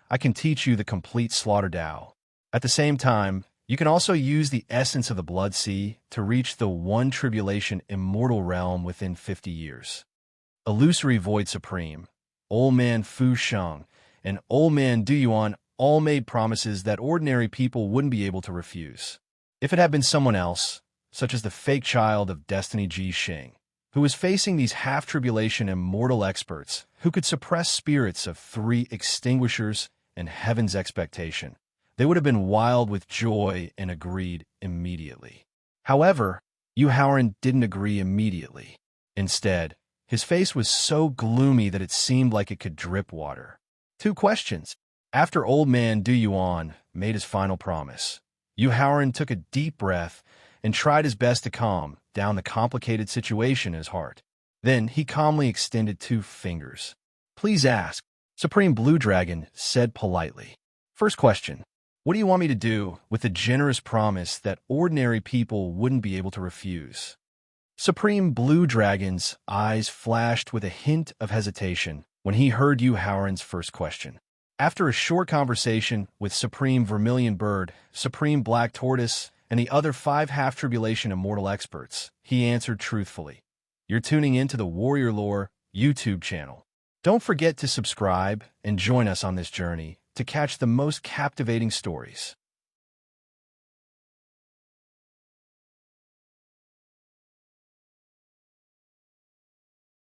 I can teach you the complete Slaughter Tao. At the same time, you can also use the essence of the Blood Sea to reach the 1 tribulation immortal realm within 50 years. Illusory Void Supreme, Old Man Fu Sheng, and Old Man Du Yuan all made promises that ordinary people wouldn't be able to refuse. If it had been someone else, such as the fake child of Destiny Ji Xing, who was facing these half-tribulation and mortal experts who could suppress spirits of 3 extinguishers and heaven's expectation, they would have been wild with joy and agreed immediately. However, Howard didn't agree immediately. Instead, his face was so gloomy that it seemed like it could drip water. 2 questions. After Old Man Du Yuan made his final promise, Howard took a deep breath and tried his best to calm down the complicated situation in his heart. Then he calmly extended 2 fingers. "Please ask," Supreme Blue Dragon said politely. "First question. What do you want me to do with the generous promise that ordinary people wouldn't be able to refuse?" Supreme Blue Dragon's eyes flashed with a hint of hesitation when he heard Howard's first question. After a short conversation with Supreme Vermilion Bird, Supreme Black Tortoise, and the other 5 half-tribulation immortal experts, he answered truthfully. You're tuning into the Warrior Lore YouTube channel. Don't forget to subscribe and join us on this journey to catch the most captivating stories.